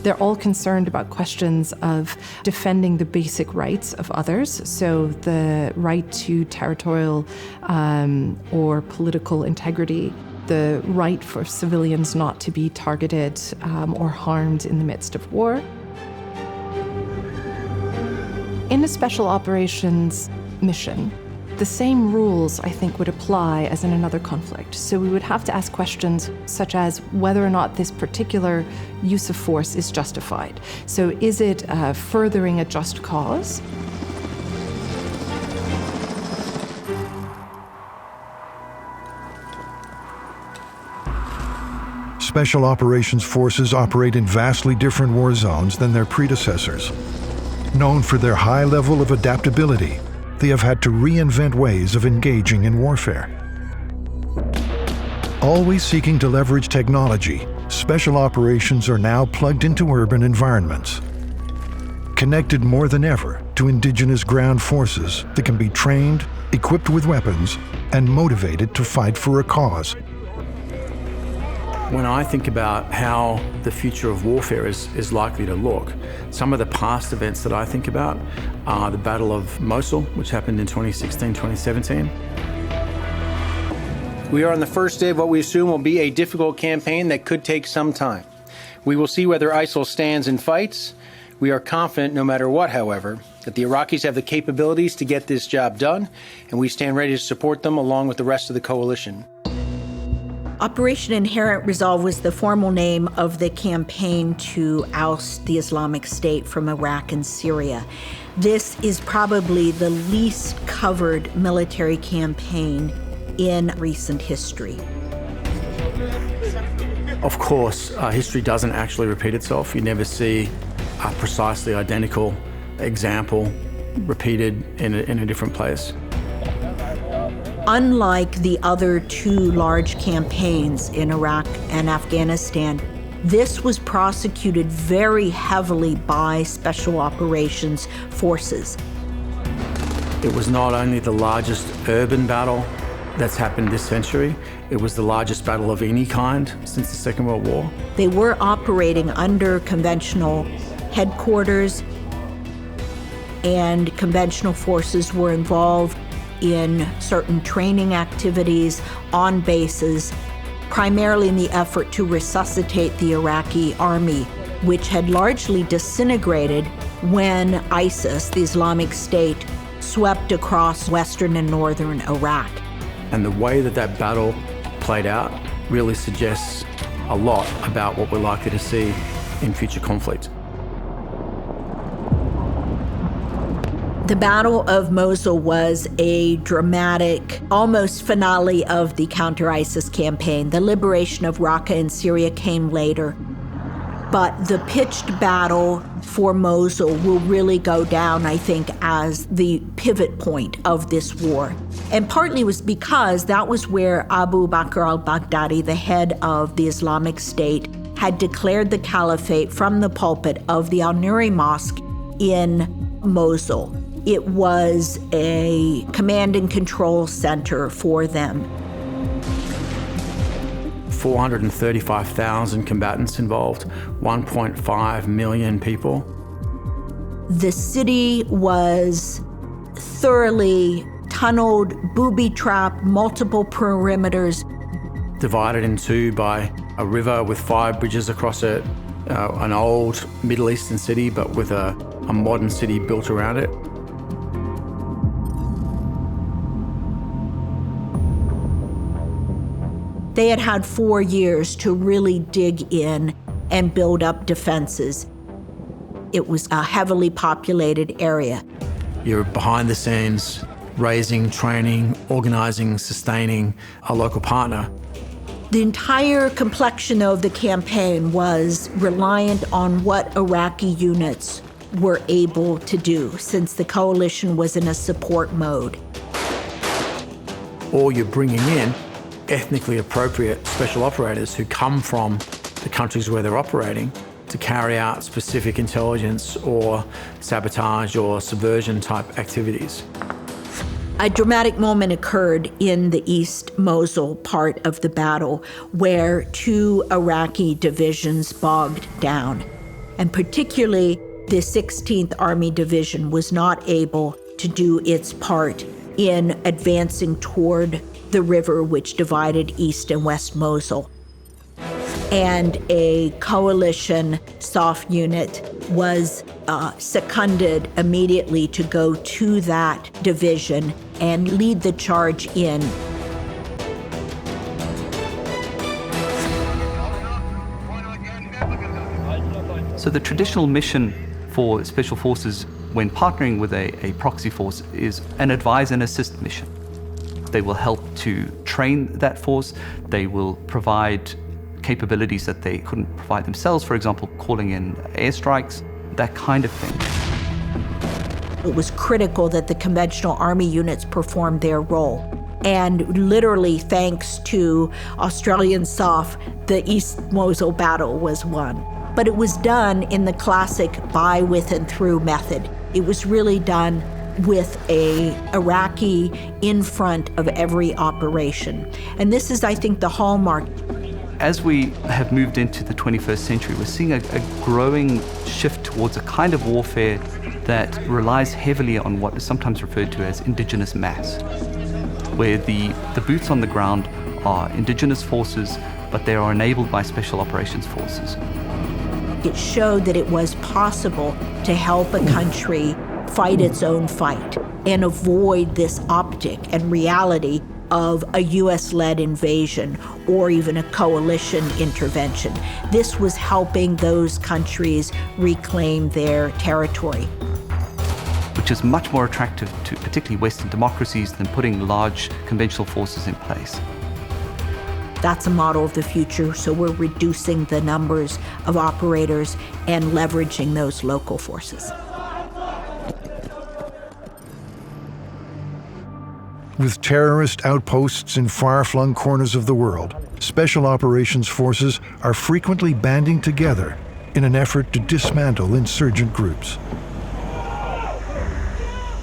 They're all concerned about questions of defending the basic rights of others, so the right to territorial or political integrity, the right for civilians not to be targeted or harmed in the midst of war. In a special operations mission, the same rules, I think, would apply as in another conflict. So we would have to ask questions such as whether or not this particular use of force is justified. So is it furthering a just cause? Special Operations Forces operate in vastly different war zones than their predecessors. Known for their high level of adaptability, they have had to reinvent ways of engaging in warfare. Always seeking to leverage technology, Special Operations are now plugged into urban environments. Connected more than ever to Indigenous ground forces that can be trained, equipped with weapons, and motivated to fight for a cause. When I think about how the future of warfare is likely to look, some of the past events that I think about are the Battle of Mosel, which happened in 2016, 2017. We are on the first day of what we assume will be a difficult campaign that could take some time. We will see whether ISIL stands and fights. We are confident, no matter what, however, that the Iraqis have the capabilities to get this job done, and we stand ready to support them along with the rest of the coalition. Operation Inherent Resolve was the formal name of the campaign to oust the Islamic State from Iraq and Syria. This is probably the least covered military campaign in recent history. Of course, history doesn't actually repeat itself. You never see a precisely identical example repeated in a different place. Unlike the other two large campaigns in Iraq and Afghanistan, this was prosecuted very heavily by Special Operations Forces. It was not only the largest urban battle that's happened this century, it was the largest battle of any kind since the Second World War. They were operating under conventional headquarters, and conventional forces were involved in certain training activities on bases, primarily in the effort to resuscitate the Iraqi army, which had largely disintegrated when ISIS, the Islamic State, swept across western and northern Iraq. And the way that that battle played out really suggests a lot about what we're likely to see in future conflict. The Battle of Mosel was a dramatic, almost finale of the counter-ISIS campaign. The liberation of Raqqa in Syria came later. But the pitched battle for Mosel will really go down, I think, as the pivot point of this war. And partly was because that was where Abu Bakr al-Baghdadi, the head of the Islamic State, had declared the caliphate from the pulpit of the Al-Nuri Mosque in Mosel. It was a command and control center for them. 435,000 combatants involved, 1.5 million people. The city was thoroughly tunneled, booby-trapped, multiple perimeters. Divided in two by a river with 5 bridges across it, an old Middle Eastern city, but with a modern city built around it. They had had 4 years to really dig in and build up defenses. It was a heavily populated area. You're behind the scenes, raising, training, organizing, sustaining a local partner. The entire complexion of the campaign was reliant on what Iraqi units were able to do, since the coalition was in a support mode. Or you're bringing in ethnically appropriate special operators who come from the countries where they're operating to carry out specific intelligence or sabotage or subversion type activities. A dramatic moment occurred in the East Mosul part of the battle where 2 Iraqi divisions bogged down, and particularly the 16th Army Division was not able to do its part in advancing toward the river which divided East and West Mosul. And a coalition soft unit was seconded immediately to go to that division and lead the charge in. So the traditional mission for special forces when partnering with a proxy force is an advise and assist mission. They will help to train that force. They will provide capabilities that they couldn't provide themselves, for example, calling in airstrikes, that kind of thing. It was critical that the conventional army units performed their role. And literally, thanks to Australian SOF, the East Mosel battle was won. But it was done in the classic by, with, and through method. It was really done with a Iraqi in front of every operation. And this is, I think, the hallmark. As we have moved into the 21st century, we're seeing a growing shift towards a kind of warfare that relies heavily on what is sometimes referred to as Indigenous mass, where the boots on the ground are Indigenous forces, but they are enabled by special operations forces. It showed that it was possible to help a country fight its own fight and avoid this optic and reality of a US-led invasion or even a coalition intervention. This was helping those countries reclaim their territory. Which is much more attractive to particularly Western democracies than putting large conventional forces in place. That's a model of the future, so we're reducing the numbers of operators and leveraging those local forces. With terrorist outposts in far-flung corners of the world, special operations forces are frequently banding together in an effort to dismantle insurgent groups.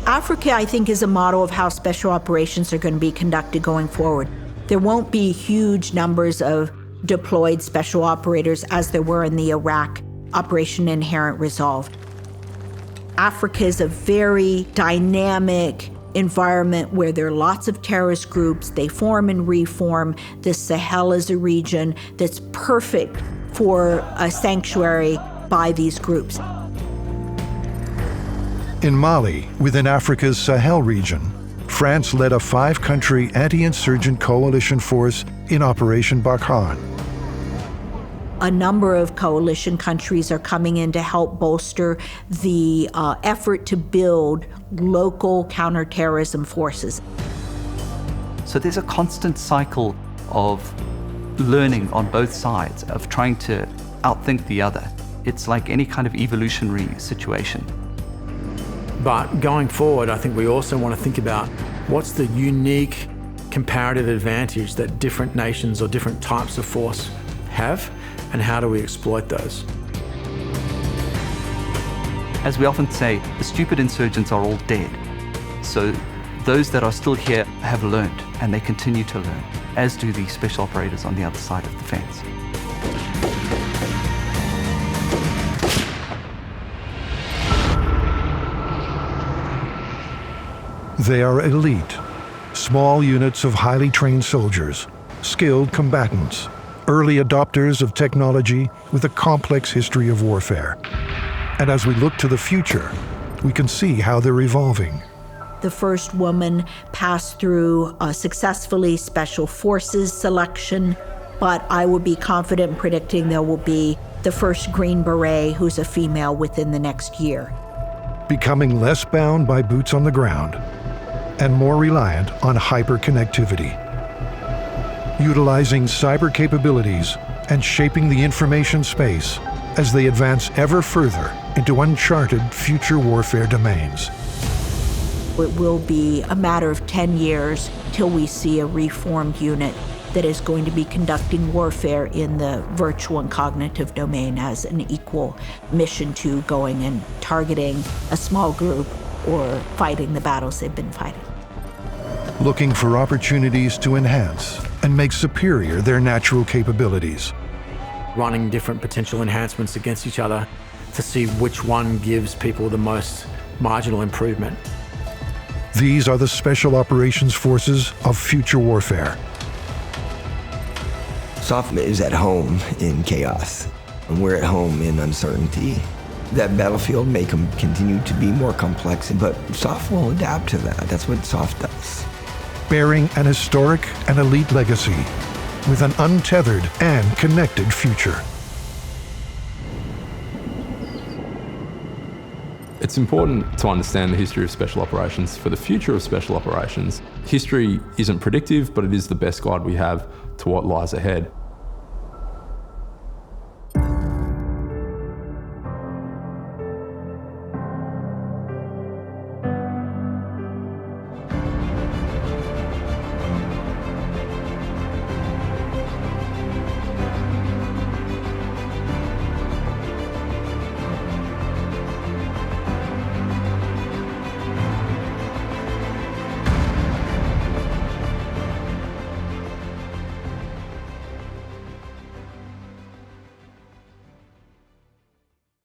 Africa, I think, is a model of how special operations are going to be conducted going forward. There won't be huge numbers of deployed special operators as there were in the Iraq Operation Inherent Resolve. Africa is a very dynamic environment where there are lots of terrorist groups. They form and reform. The Sahel is a region that's perfect for a sanctuary by these groups. In Mali, within Africa's Sahel region, France led a 5-country anti-insurgent coalition force in Operation Barkhane. A number of coalition countries are coming in to help bolster the effort to build local counterterrorism forces. So there's a constant cycle of learning on both sides, of trying to outthink the other. It's like any kind of evolutionary situation. But going forward, I think we also want to think about what's the unique comparative advantage that different nations or different types of force have, and how do we exploit those? As we often say, the stupid insurgents are all dead. So those that are still here have learned, and they continue to learn, as do the special operators on the other side of the fence. They are elite, small units of highly trained soldiers, skilled combatants, early adopters of technology with a complex history of warfare. And as we look to the future, we can see how they're evolving. The first woman passed through successfully special forces selection, but I would be confident in predicting there will be the first Green Beret who's a female within the next year. Becoming less bound by boots on the ground and more reliant on hyperconnectivity. Utilizing cyber capabilities and shaping the information space as they advance ever further into uncharted future warfare domains. It will be a matter of 10 years till we see a reformed unit that is going to be conducting warfare in the virtual and cognitive domain as an equal mission to going and targeting a small group or fighting the battles they've been fighting. Looking for opportunities to enhance and make superior their natural capabilities. Running different potential enhancements against each other to see which one gives people the most marginal improvement. These are the Special Operations Forces of future warfare. SOF is at home in chaos, and we're at home in uncertainty. That battlefield may continue to be more complex, but SOF will adapt to that. That's what SOF does. Bearing an historic and elite legacy with an untethered and connected future. It's important to understand the history of special operations for the future of special operations. History isn't predictive, but it is the best guide we have to what lies ahead.